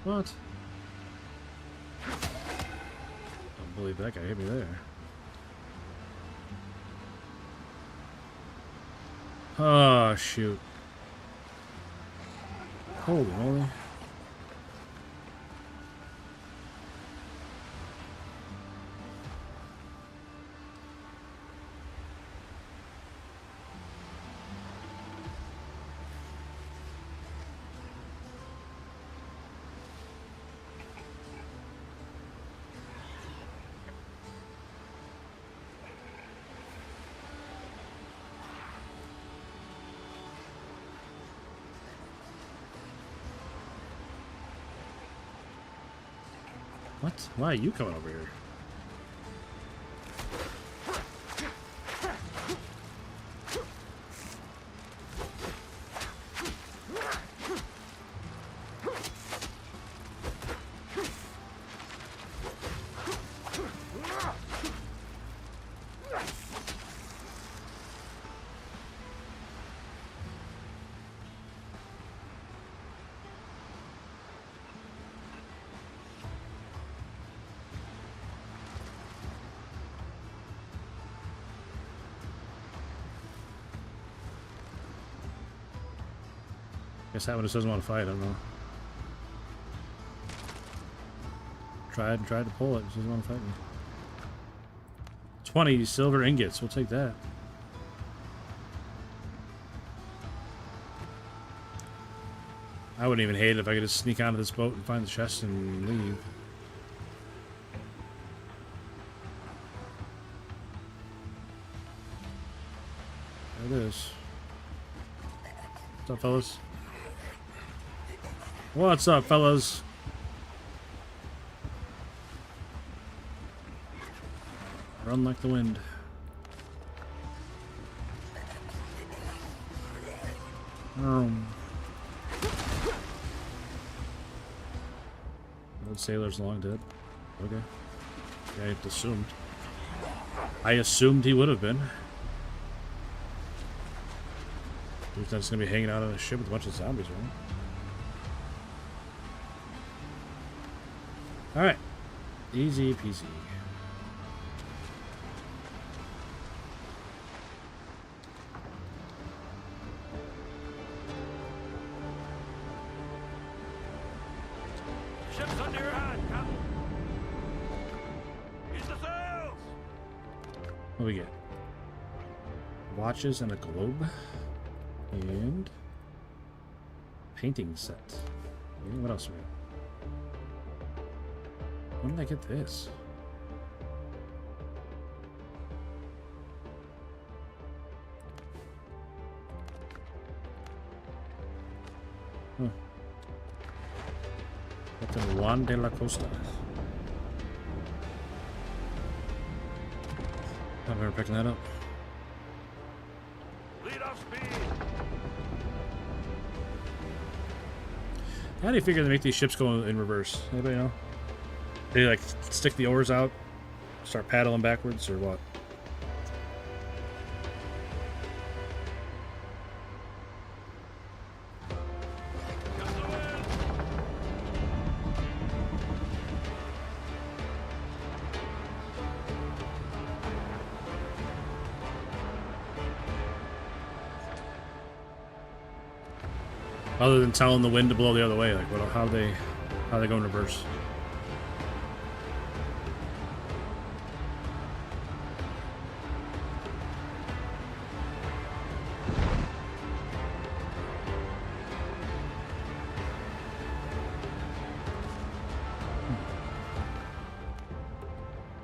What? Don't believe that guy hit me there. Oh, shoot. Holy moly. What? Why are you coming over here? Guess that one just doesn't want to fight, I don't know. Tried to pull it, just doesn't want to fight me. 20 silver ingots, we'll take that. I wouldn't even hate it if I could just sneak onto this boat and find the chest and leave. There it is. What's up, fellas? What's up, fellas? Run like the wind. Old sailor's long dead. Okay. Yeah, I assumed. I assumed he would have been. He's not just gonna be hanging out on a ship with a bunch of zombies, right? Alright. Easy peasy. Ship's under your hand, Captain. Use the sails. What do we get? Watches and a globe. And Painting set. What else we got? When did I get this? Huh. Captain Juan de la Costa. I've never picked that up. Lead off speed. How do you figure they make these ships go in reverse? Anybody know? They like stick the oars out, start paddling backwards, or what? Other than telling the wind to blow the other way, like how they go in reverse?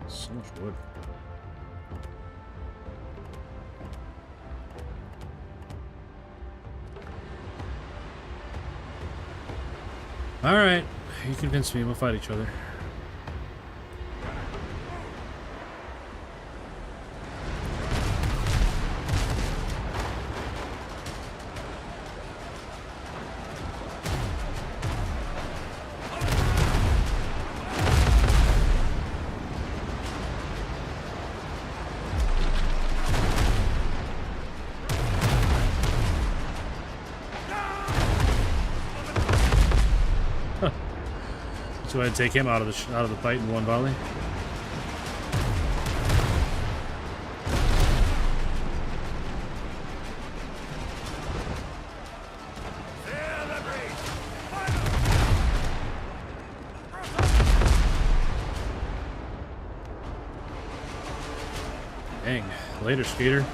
So much wood. Alright, you convinced me, we'll fight each other. So I had to take him out of the fight in one volley. Dang. Later, Skeeter.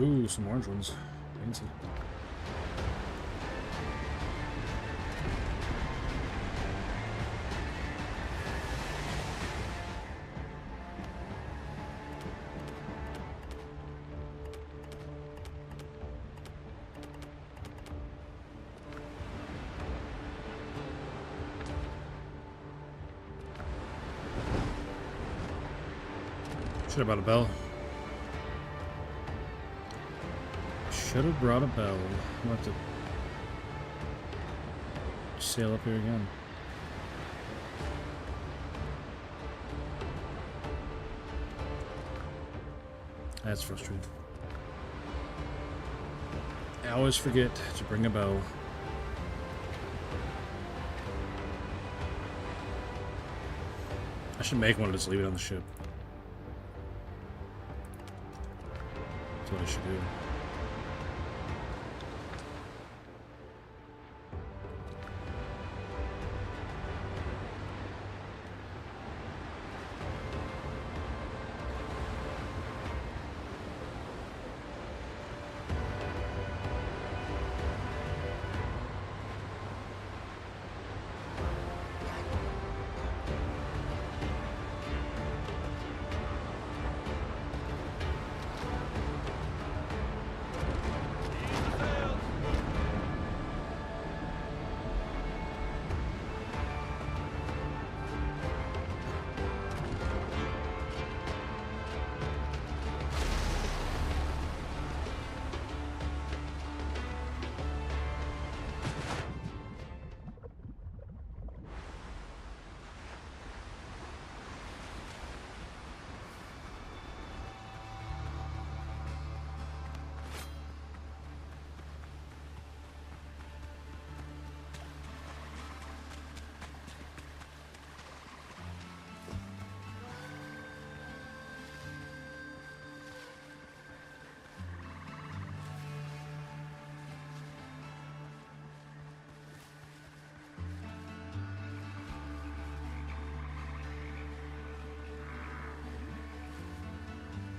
Ooh, some orange ones. Fancy. Should have brought a bell. Should have brought a bell. I'll have to sail up here again. That's frustrating. I always forget to bring a bell. I should make one and just leave it on the ship. That's what I should do.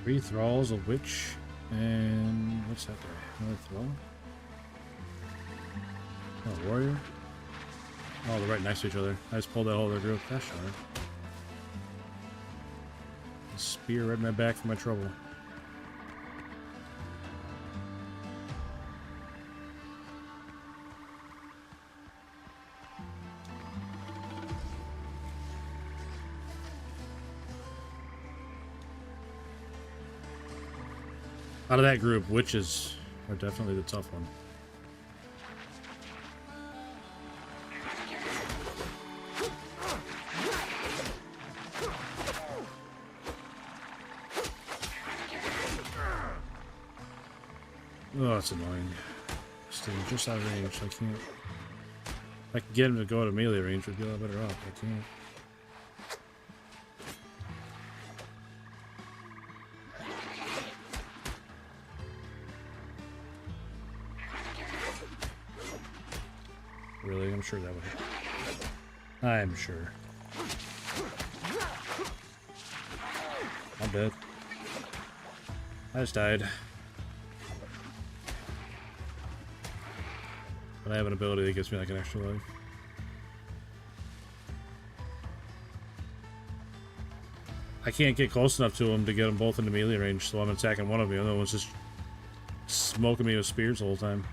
Three thralls, a witch, and what's that guy? Another thrall? Oh, warrior? Oh, they're right next to each other. I just pulled that whole other group. That's all right. A spear right in my back for my trouble. Out of that group, witches are definitely the tough one. Oh, it's annoying. Staying just out of range. I can't. If I can get him to go to melee range, we'd be a lot better off. I can't. Really? I'm sure that would help. I'm sure. I'm dead. I just died. But I have an ability that gives me like an extra life. I can't get close enough to them to get them both into melee range, so I'm attacking one of them. The other one's just smoking me with spears the whole time.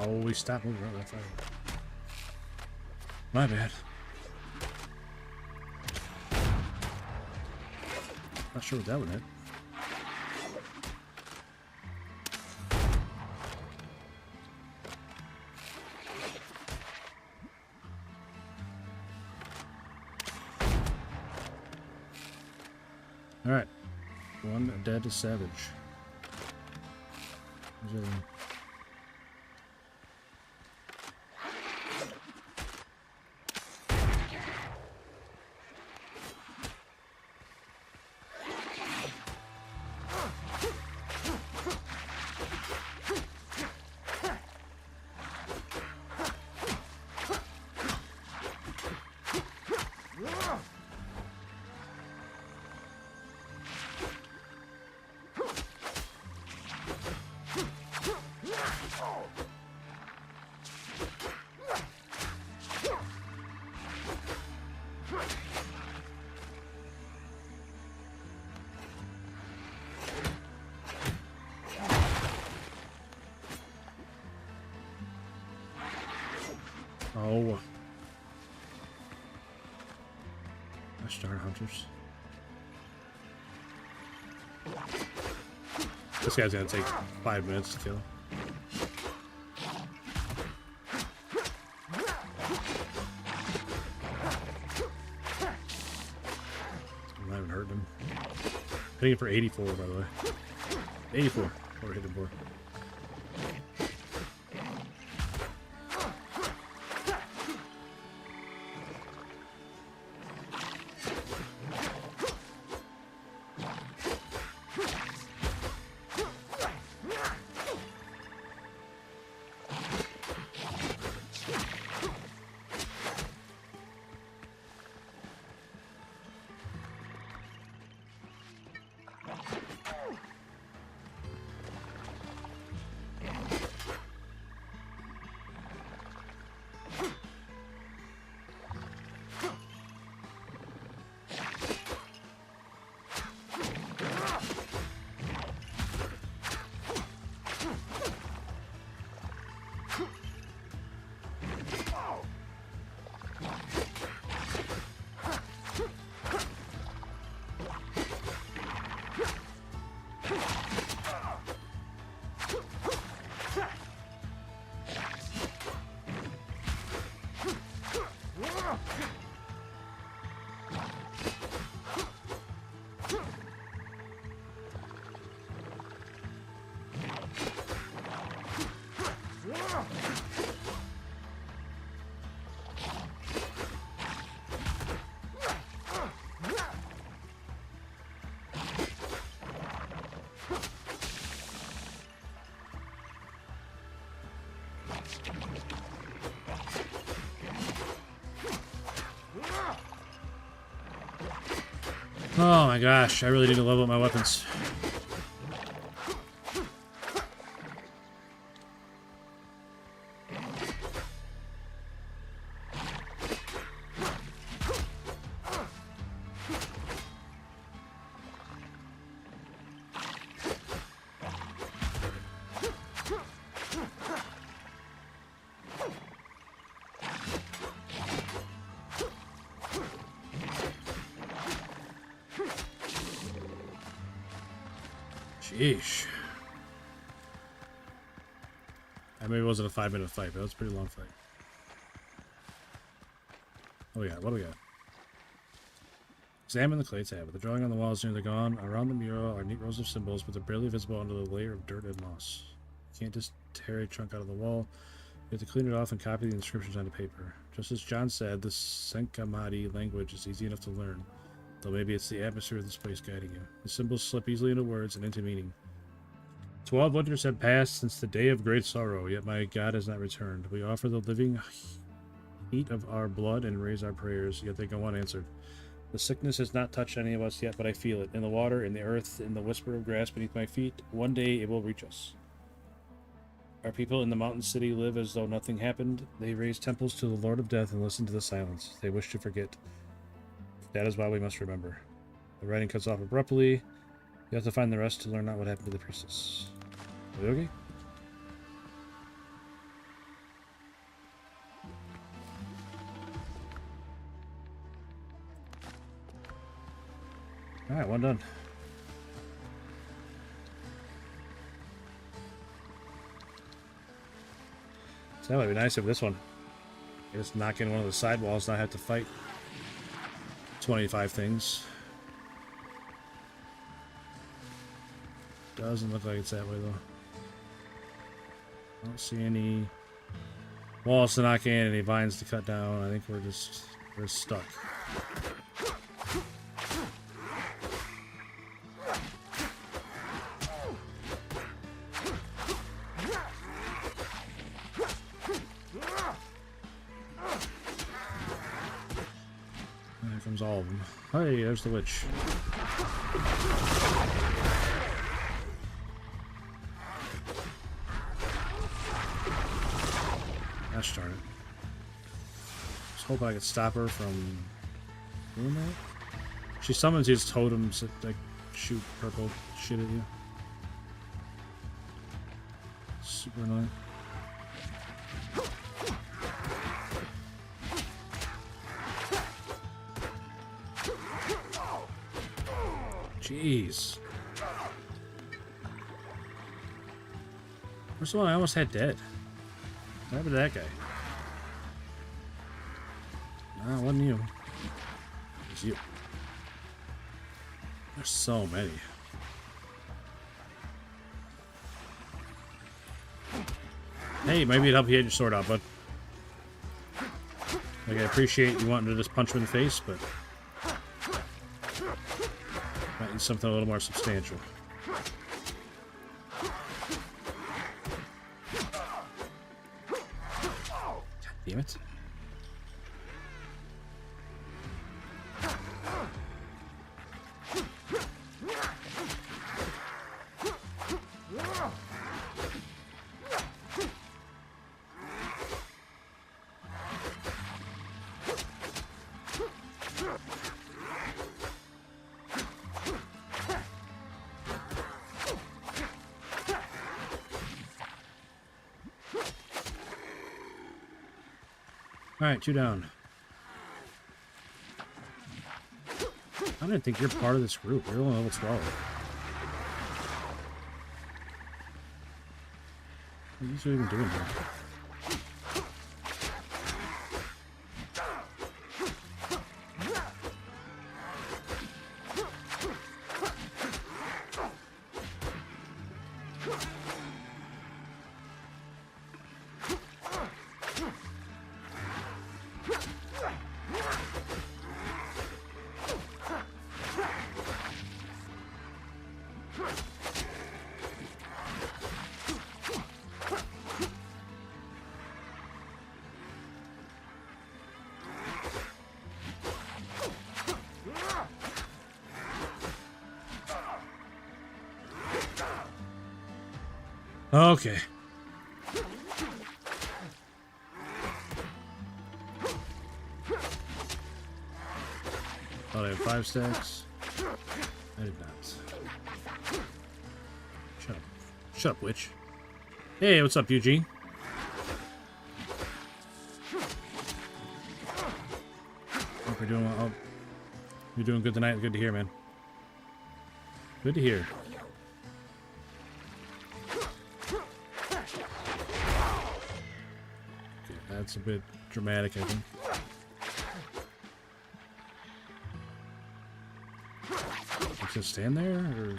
Oh, we stopped moving around that fire. My bad. Not sure what that would hit. Alright. One dead savage. Where's the other one? Oh. Star Hunters. This guy's gonna take 5 minutes to kill. I haven't hurt him. Hitting it for 84, by the way. 84. Or hit him for. Oh my gosh, I really need to level up my weapons. Sheesh. That maybe wasn't a 5-minute fight, but that was a pretty long fight. Oh yeah, what do we got? Examine the clay tab. The drawing on the wall is nearly gone. Around the mural are neat rows of symbols, but they're barely visible under the layer of dirt and moss. You can't just tear a chunk out of the wall. You have to clean it off and copy the inscriptions onto paper. Just as John said, the Senkamati language is easy enough to learn, though maybe it's the atmosphere of this place guiding you. The symbols slip easily into words and into meaning. 12 winters have passed since the day of great sorrow, yet my God has not returned. We offer the living heat of our blood and raise our prayers, yet they go unanswered. The sickness has not touched any of us yet, but I feel it. In the water, in the earth, in the whisper of grass beneath my feet. One day it will reach us. Our people in the mountain city live as though nothing happened. They raise temples to the Lord of Death and listen to the silence. They wish to forget. That is why we must remember. The writing cuts off abruptly. You have to find the rest to learn out what happened to the priestess. Are we okay? Alright, one done. So that might be nice if this one. Just knock in one of the side walls, not have to fight 25 things. Doesn't look like it's that way, though. I don't see any walls to knock in, any vines to cut down. I think we're stuck. There comes all of them. Hey, there's the witch. Gosh darn it. Just hope I could stop her from doing that. She summons these totems that like shoot purple shit at you. Super annoying. Jeez. Where's the one I almost had dead? What happened to that guy? Nah, it wasn't you. It was you. There's so many. Hey, maybe it'd help you get your sword out, bud. Like, I appreciate you wanting to just punch him in the face, but might need something a little more substantial. God damn it. Alright, 2 down. I didn't think you're part of this group. You're only level 12. What are you even doing here? Okay. Thought I had 5 stacks. I did not. Shut up. Shut up, witch. Hey, what's up, Eugene? Hope you're doing well. Oh, you're doing good tonight. Good to hear, man. Good to hear. That's a bit dramatic, I think. Just stand there, or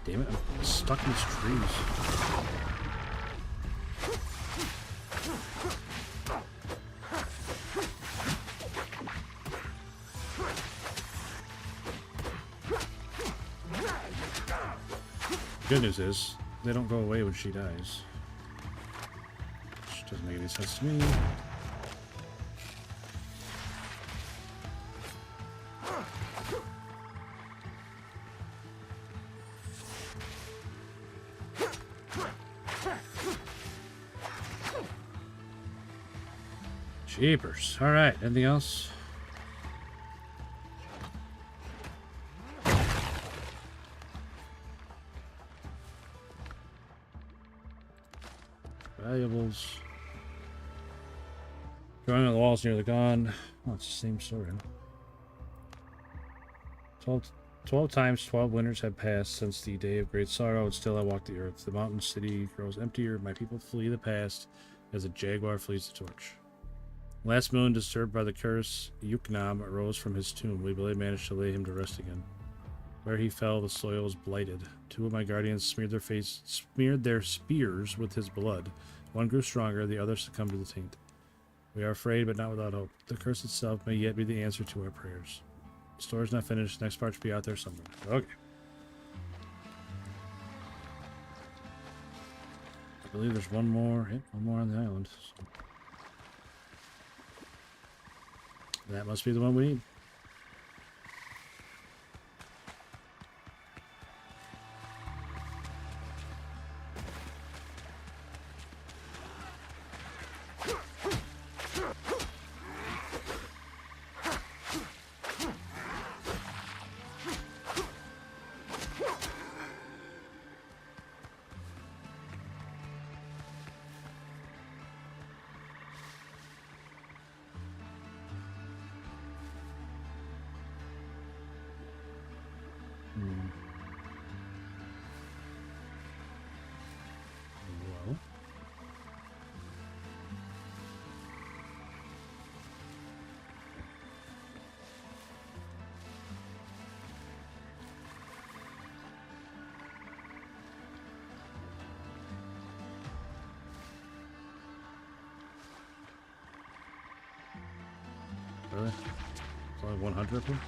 damn it, I'm stuck in these trees. Good news is, they don't go away when she dies. Which doesn't make any sense to me. Jeepers. Alright, anything else? Valuables. Drawing on the walls near the gun. Oh, it's the same story. Huh? 12 times 12 winters have passed since the day of great sorrow, and still I walk the earth. The mountain city grows emptier, my people flee the past as a jaguar flees the torch. Last moon, disturbed by the curse, Yuknam arose from his tomb. We barely managed to lay him to rest again. Where he fell, the soil was blighted. 2 of my guardians smeared their spears with his blood. One grew stronger, the other succumbed to the taint. We are afraid, but not without hope. The curse itself may yet be the answer to our prayers. The story's not finished. Next part should be out there somewhere. Okay. I believe there's one more. Yep, one more on the island. So. That must be the one we need. Well. Really? It's only 100 of them?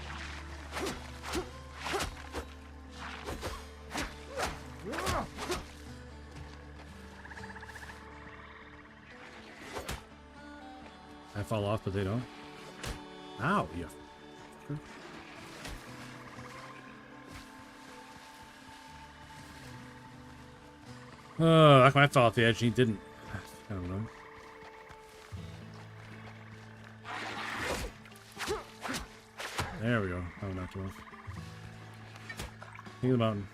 I fall off, but they don't. Ow, yeah. Like when I fell off the edge, he didn't. I don't know. There we go. Oh, knocked him off. King of the mountain.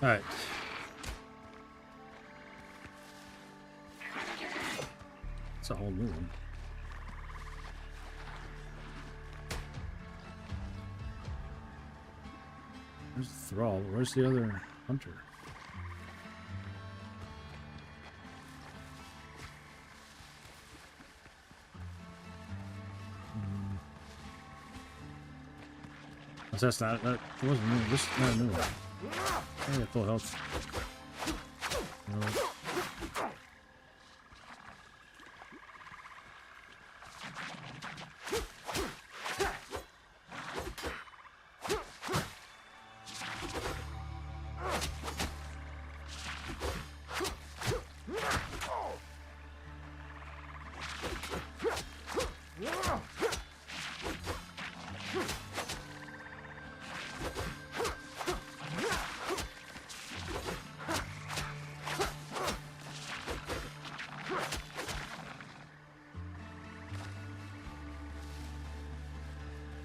All right. It's a whole new one. Where's the thrall? Where's the other hunter? That's not. That wasn't new. This is not a new one. I got full health. No.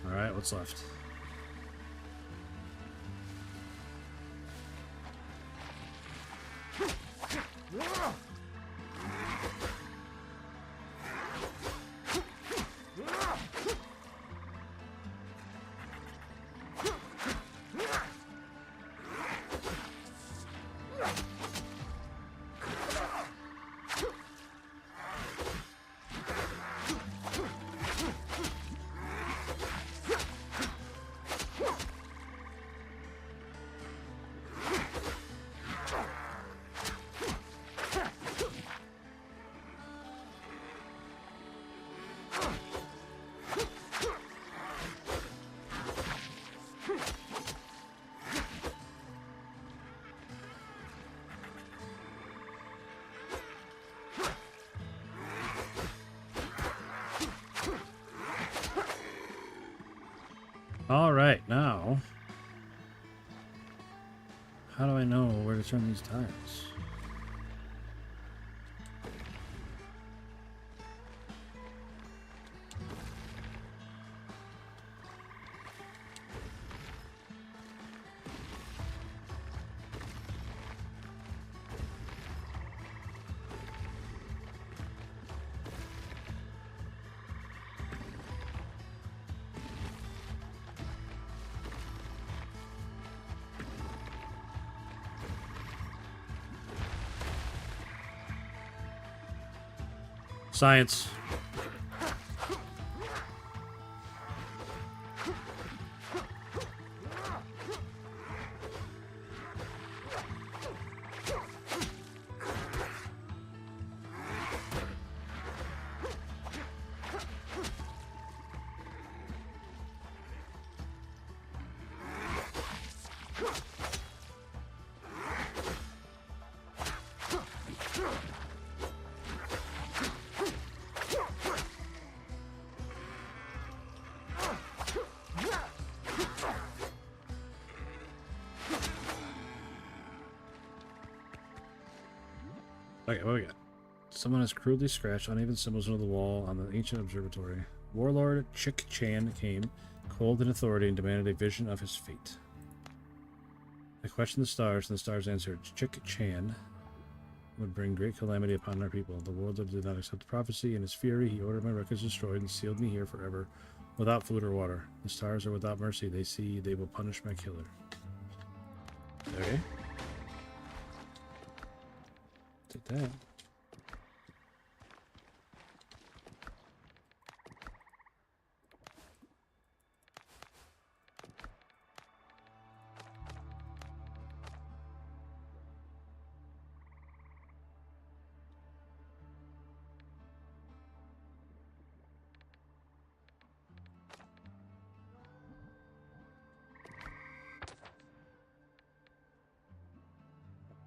Alright, what's left? All right, now, how do I know where to turn these tires? Science. Okay, what we got? Someone has crudely scratched uneven symbols into the wall on the ancient observatory. Warlord Chick Chan came, cold in authority, and demanded a vision of his fate. I questioned the stars, and the stars answered, Chick Chan would bring great calamity upon our people. The warlord did not accept the prophecy. In his fury, he ordered my records destroyed and sealed me here forever, without food or water. The stars are without mercy. They see they will punish my killer. Okay. Take that.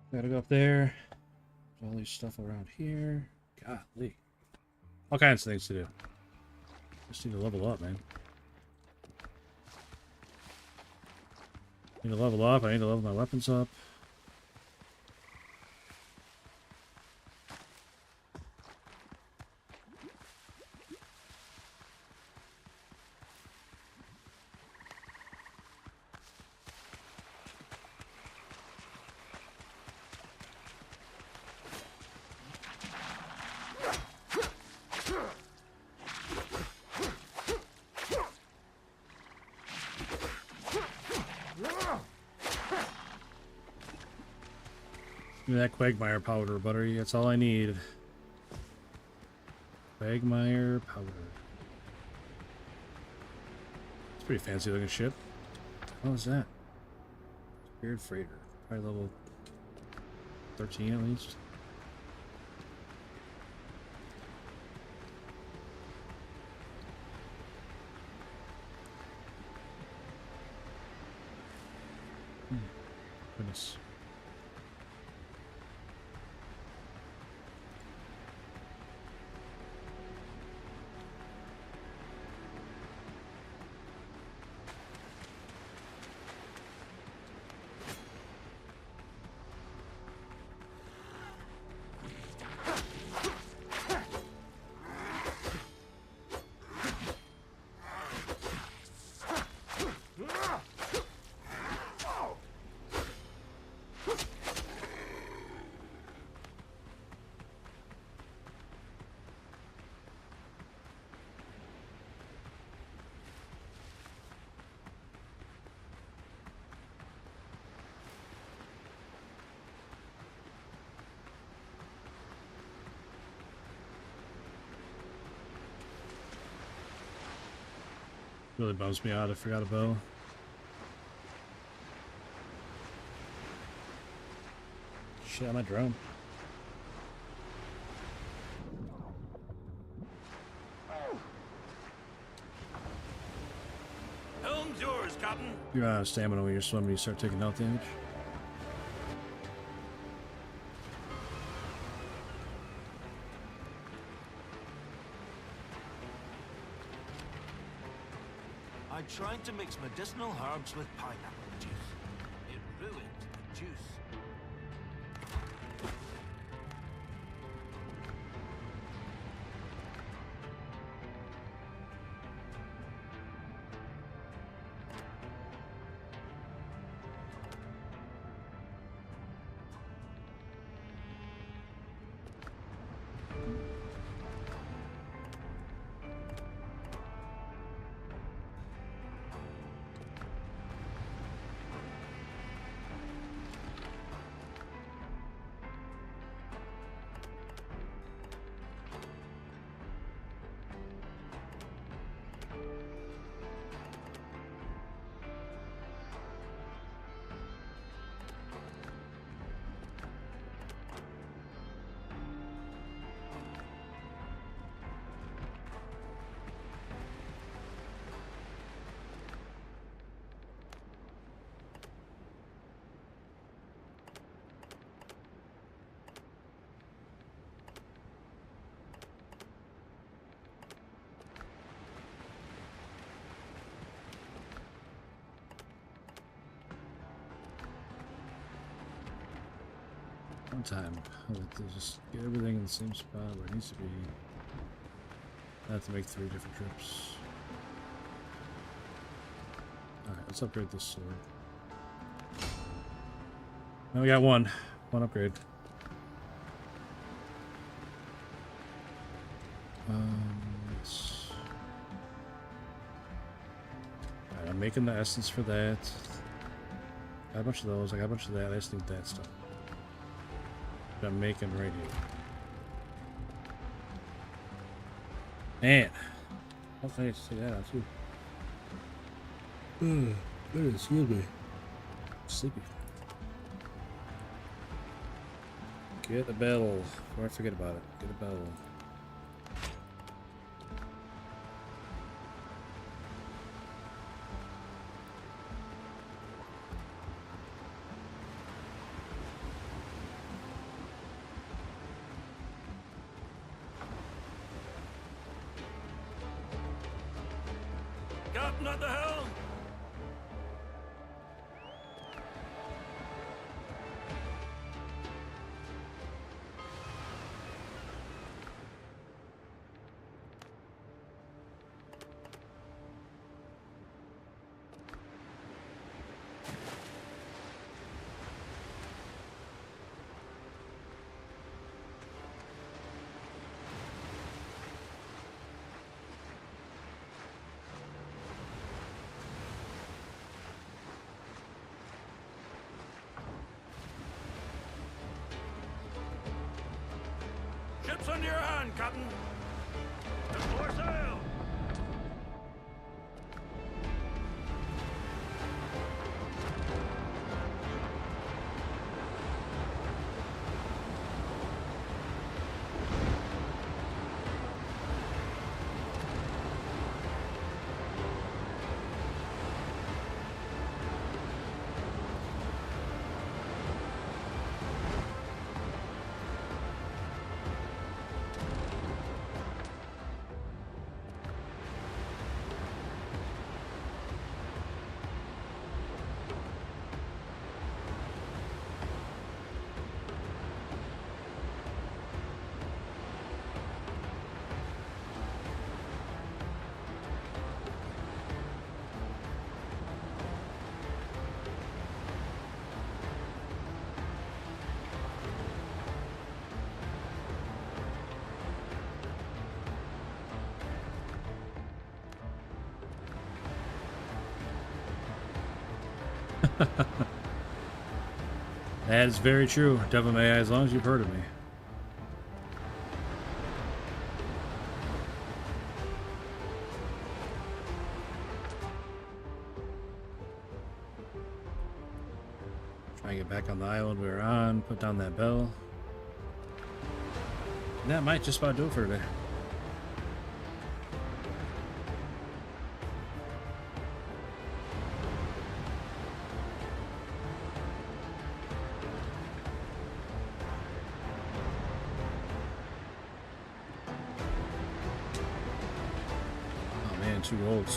Gotta go up there. There's all these stuff around here. Golly. All kinds of things to do. Just need to level up, man. Need to level up. I need to level my weapons up. Give me that Quagmire powder, Buttery. That's all I need. Quagmire powder. It's pretty fancy looking ship. What was that? Weird freighter. Probably level 13 at least. Goodness. Really bums me out. I forgot a bow. Shit, I'm a drone. Helm's yours, Captain. You're out of stamina when you're swimming. You start taking health damage. I tried to mix medicinal herbs with pineapple juice. It ruined the juice. One time. I'll have to just get everything in the same spot where it needs to be. I have to make 3 different trips. Alright, let's upgrade this sword. Now we got one upgrade. Alright, I'm making the essence for that. Got a bunch of those, I got a bunch of that, I just need that stuff. That I'm making right here. Man, hopefully I can see that out too. Excuse me. Sleepy. Get a bell. Before I forget about it. Get a bell. Captain at the helm! Ships under your hand, Captain. And more sail. That is very true, Devil May I, as long as you've heard of me. Try and get back on the island we were on, put down that bell. And that might just about do it for today. Too old.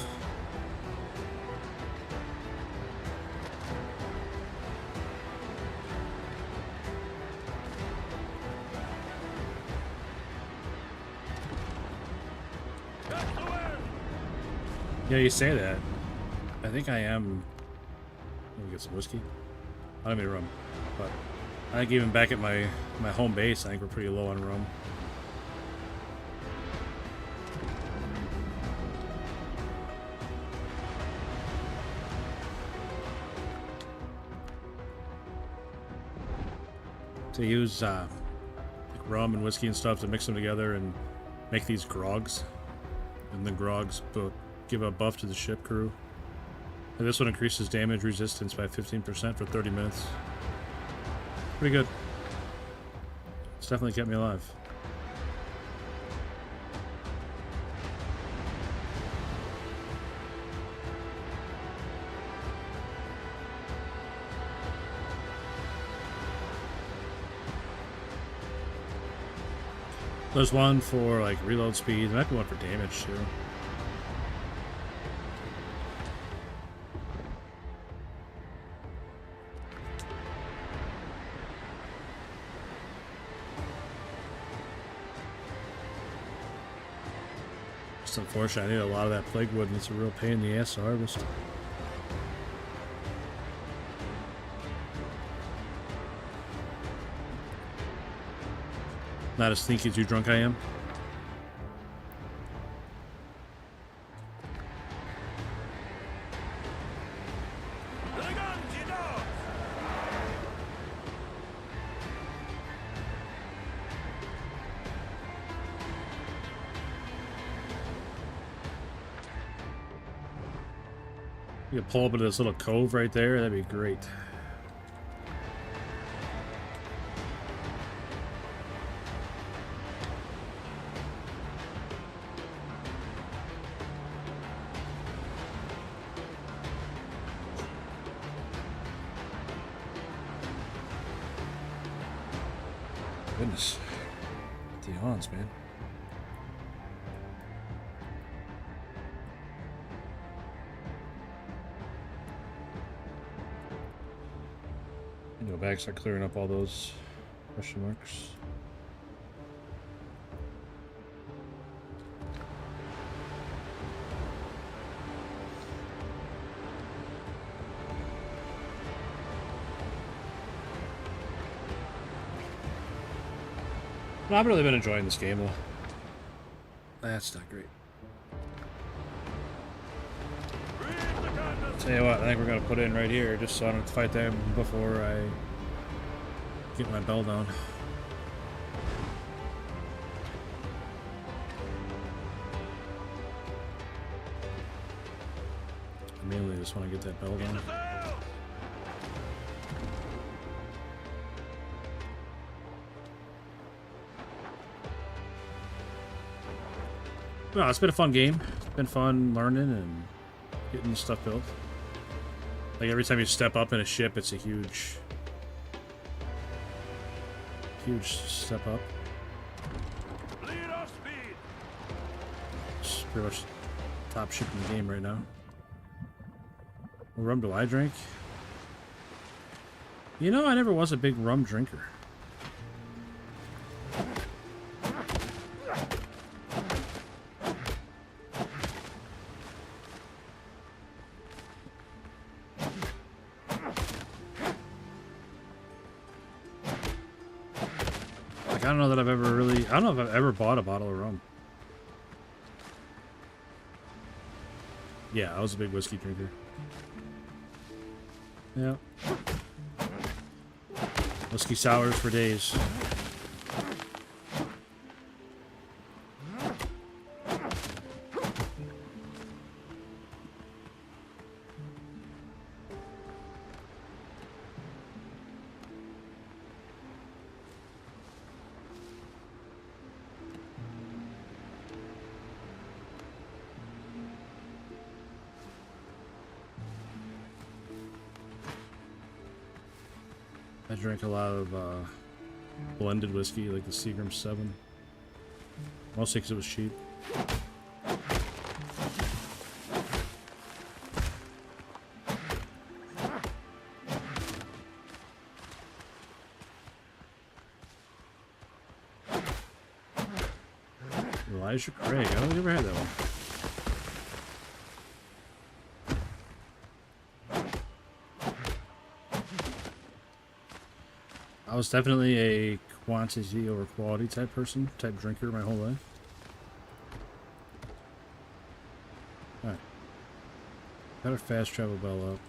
Yeah, you say that. I think I am. Let me get some whiskey. I don't mean rum, but I think even back at my home base, I think we're pretty low on rum. To use like rum and whiskey and stuff to mix them together and make these grogs, and the grogs give a buff to the ship crew. And this one increases damage resistance by 15% for 30 minutes. Pretty good. It's definitely kept me alive. There's one for like reload speed. There might be one for damage too. It's unfortunate. I need a lot of that plague wood, and it's a real pain in the ass to harvest. Not as sneaky as you drunk I am. You can pull up into this little cove right there. That'd be great. Goodness. The yawns, man. Go back, start clearing up all those question marks. Well, I've really been enjoying this game though. That's not great. Tell you what, I think we're gonna put it in right here just so I don't have to fight them before I get my bell down. I mainly just want to get that bell down. Well, it's been a fun game. It's been fun learning and getting stuff built. Like every time you step up in a ship, it's a huge step up. It's pretty much top ship in the game right now. What rum do I drink? You know, I never was a big rum drinker. I don't know that I've ever really... I don't know if I've ever bought a bottle of rum. Yeah, I was a big whiskey drinker. Yeah. Whiskey sours for days. I drank a lot of blended whiskey, like the Seagram 7. Mostly because it was cheap. Elijah Craig, I don't think I've ever had that one. I was definitely a quantity over quality type person, type drinker my whole life. Alright. Got our fast travel bell up.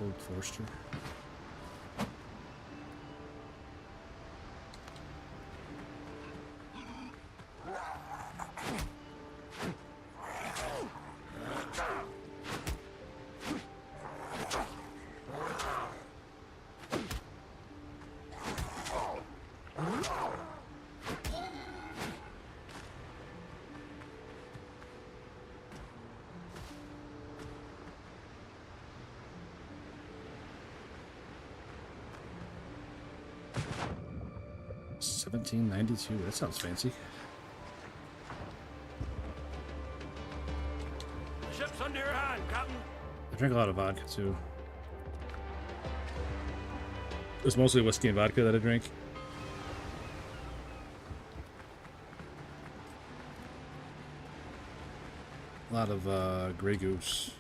Old Forster. $17.92. That sounds fancy. Ship's under your hand, Captain. I drink a lot of vodka too. It's mostly whiskey and vodka that I drink. A lot of Grey Goose.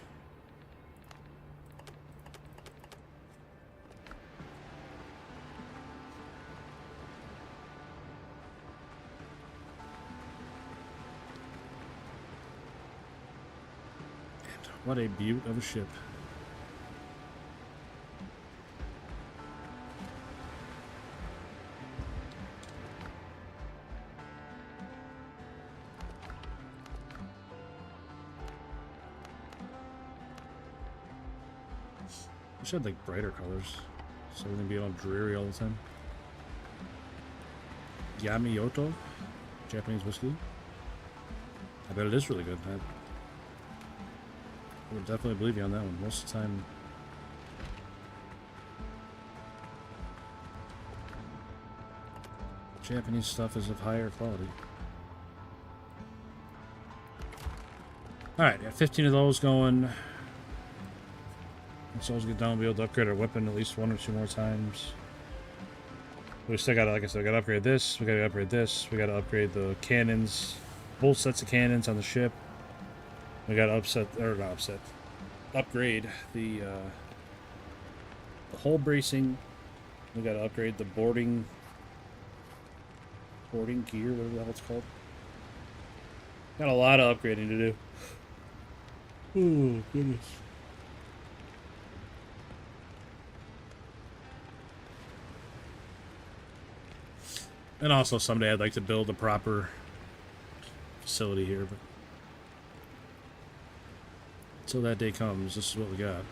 What a beaut of a ship. I should have like brighter colors, so we wouldn't be all dreary all the time. Yamamoto, Japanese whiskey. I bet it is really good. I would definitely believe you on that one. Most of the time, Japanese stuff is of higher quality. Alright, got 15 of those going. Let's always get down and be able to upgrade our weapon at least 1 or 2 more times. We still gotta, like I said, we gotta upgrade this, we gotta upgrade this, we gotta upgrade the cannons, both sets of cannons on the ship. We gotta upgrade the hull bracing. We gotta upgrade the boarding gear, whatever the hell it's called. Got a lot of upgrading to do. Oh, goodness. And also someday I'd like to build a proper facility here, but until that day comes, this is what we got.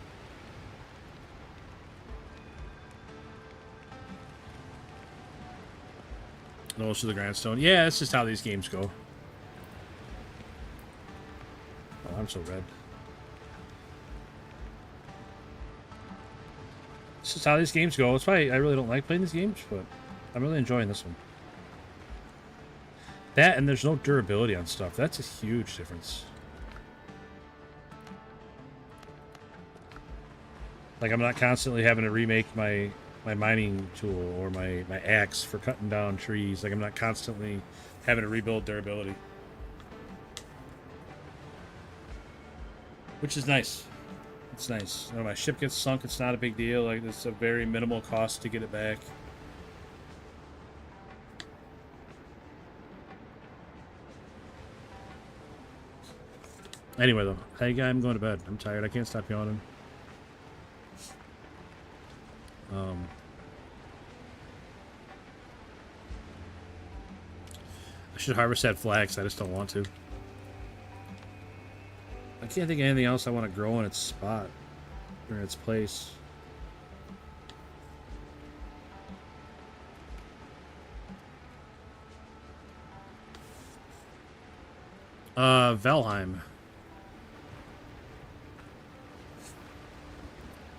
Nose to the grindstone. Yeah, that's just how these games go. Oh, I'm so red. This is how these games go. That's why I really don't like playing these games, but I'm really enjoying this one. That, and there's no durability on stuff. That's a huge difference. Like, I'm not constantly having to remake my mining tool or my axe for cutting down trees. Like, I'm not constantly having to rebuild durability. Which is nice. It's nice. When my ship gets sunk, it's not a big deal. Like, it's a very minimal cost to get it back. Anyway, though, hey, I'm going to bed. I'm tired. I can't stop yawning. I should harvest that flax. I just don't want to. I can't think of anything else I want to grow in its spot or in its place. Valheim.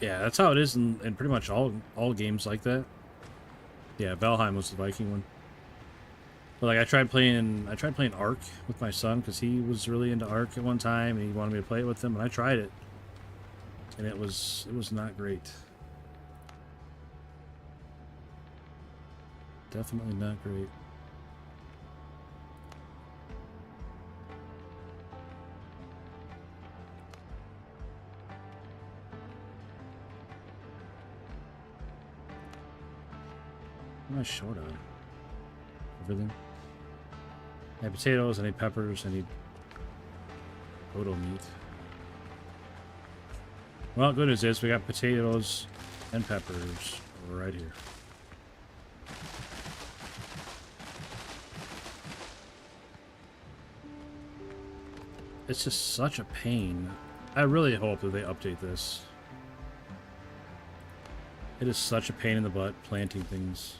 Yeah, that's how it is in pretty much all games like that. Yeah, Valheim was the Viking one. But like I tried playing Ark with my son because he was really into Ark at one time and he wanted me to play it with him, and I tried it, and it was not great. Definitely not great. am I short on? Everything. I need potatoes, I need peppers, I need dodo meat. Well, good news is we got potatoes and peppers right here. It's just such a pain. I really hope that they update this. It is such a pain in the butt planting things.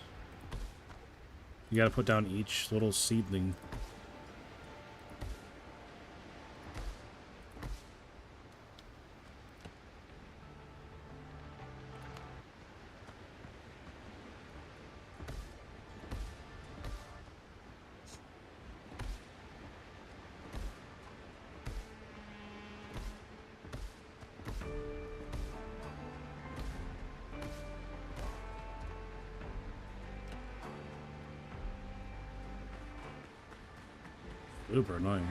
You gotta put down each little seedling. Super annoying.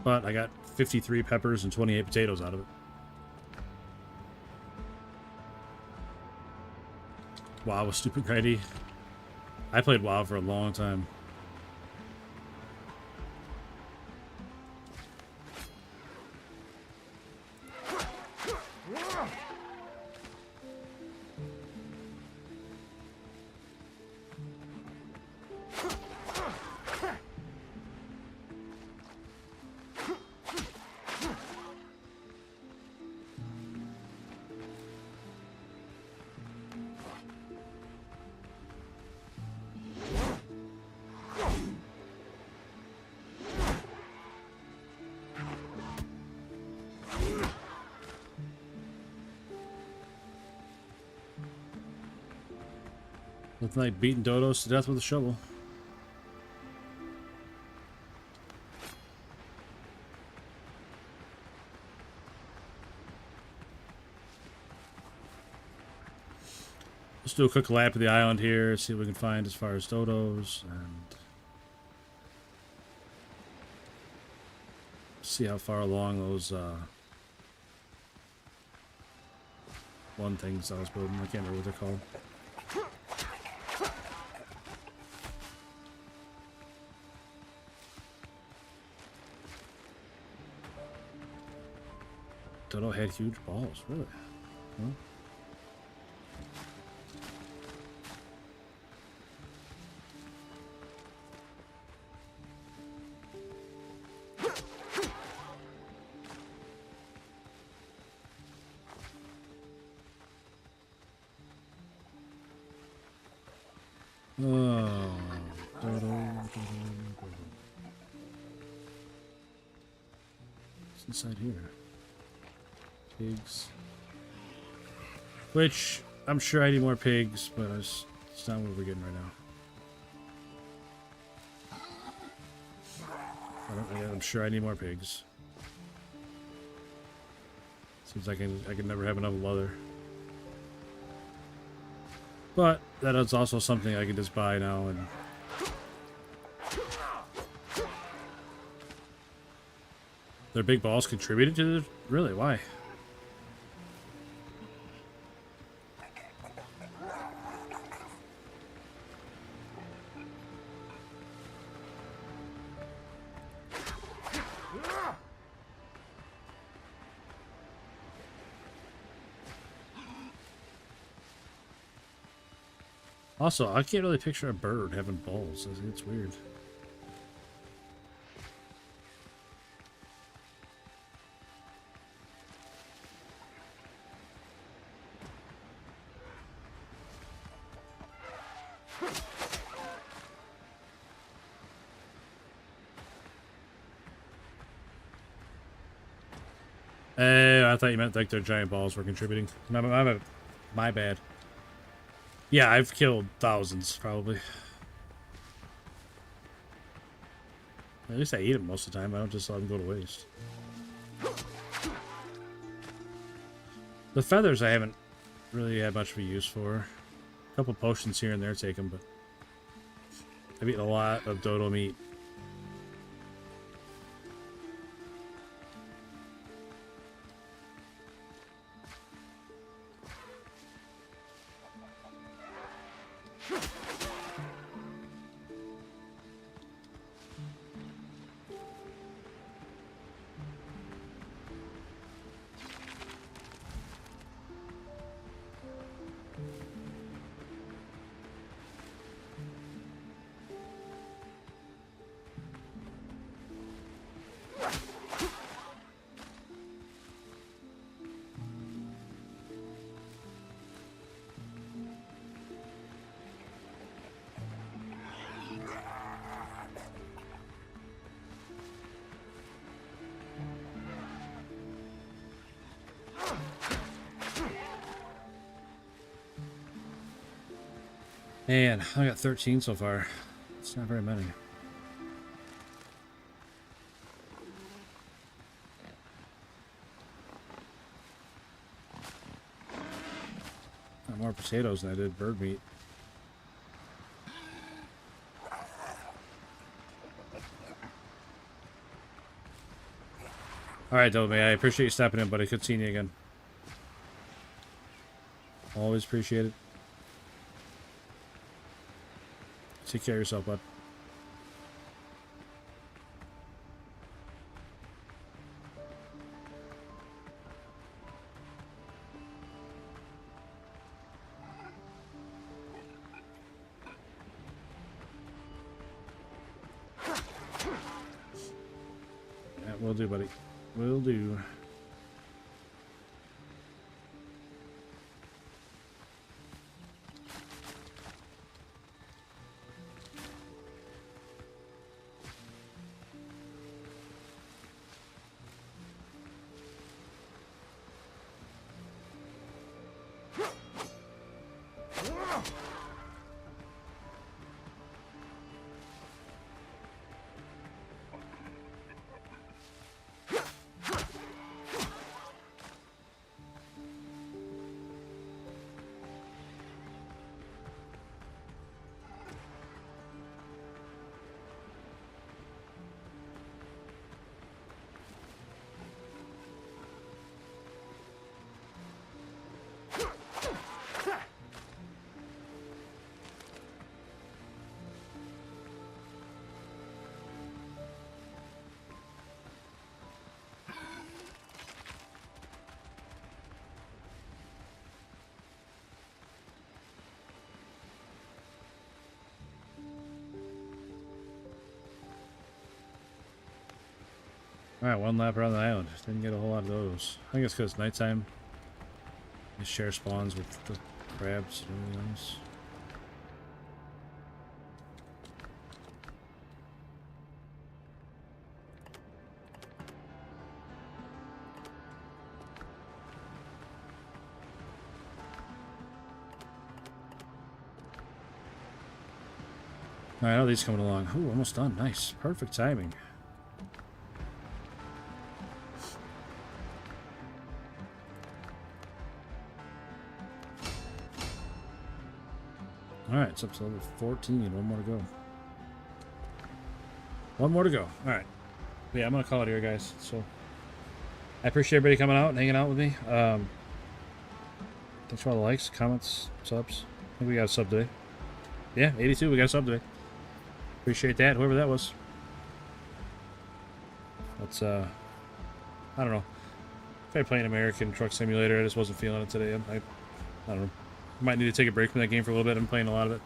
But I got 53 peppers and 28 potatoes out of it. WoW was stupid grindy. I played WoW for a long time. Looking like beating dodos to death with a shovel. Let's do a quick lap of the island here, see what we can find as far as dodos, and see how far along those one things I was building. I can't remember what they're called. Dodo had huge balls, really? Huh? Oh, what's inside here? Pigs. Which, I'm sure I need more pigs, but it's not what we're getting right now. I'm sure I need more pigs. Seems like I can never have enough leather. But that is also something I can just buy now and their big balls contributed to the really why? Also, I can't really picture a bird having balls. It's weird. I thought you meant like their giant balls were contributing. My bad. Yeah, I've killed thousands, probably. At least I eat them most of the time. I don't just let them go to waste. The feathers I haven't really had much of a use for. A couple potions here and there take them, but I've eaten a lot of dodo meat. Man, I got 13 so far. It's not very many. Got more potatoes than I did bird meat. Alright, Dolby, I appreciate you stepping in, buddy. Good seeing you again. Always appreciate it. Take care of yourself, bud. Yeah, will do, buddy. Will do. Alright, one lap around the island. Didn't get a whole lot of those. I think it's because it's nighttime. They share spawns with the crabs and everything else. Alright, how are these coming along? Ooh, almost done. Nice. Perfect timing. Alright, it's up to level 14. One more to go. One more to go. Alright. Yeah, I'm going to call it here, guys. So, I appreciate everybody coming out and hanging out with me. Thanks for all the likes, comments, subs. I think we got a sub today. Yeah, 82. We got a sub today. Appreciate that, whoever that was. Let's, I don't know. If I play an American Truck Simulator, I just wasn't feeling it today. I don't know. Might need to take a break from that game for a little bit. I'm playing a lot of it.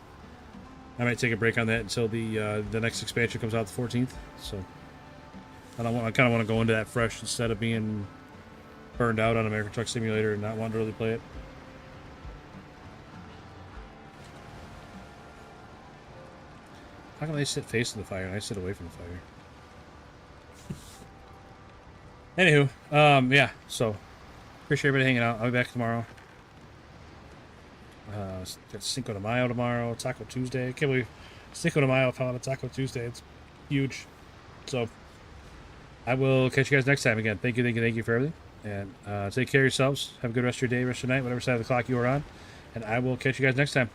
I might take a break on that until the next expansion comes out the 14th. So I kind of want to go into that fresh instead of being burned out on American Truck Simulator and not wanting to really play it. How come they sit facing the fire and I sit away from the fire? Anywho, yeah. So appreciate everybody hanging out. I'll be back tomorrow. Got Cinco de Mayo tomorrow, Taco Tuesday. I can't believe Cinco de Mayo found a Taco Tuesday. It's huge. So I will catch you guys next time again. Thank you for everything. And take care of yourselves. Have a good rest of your day, rest of your night, whatever side of the clock you are on. And I will catch you guys next time.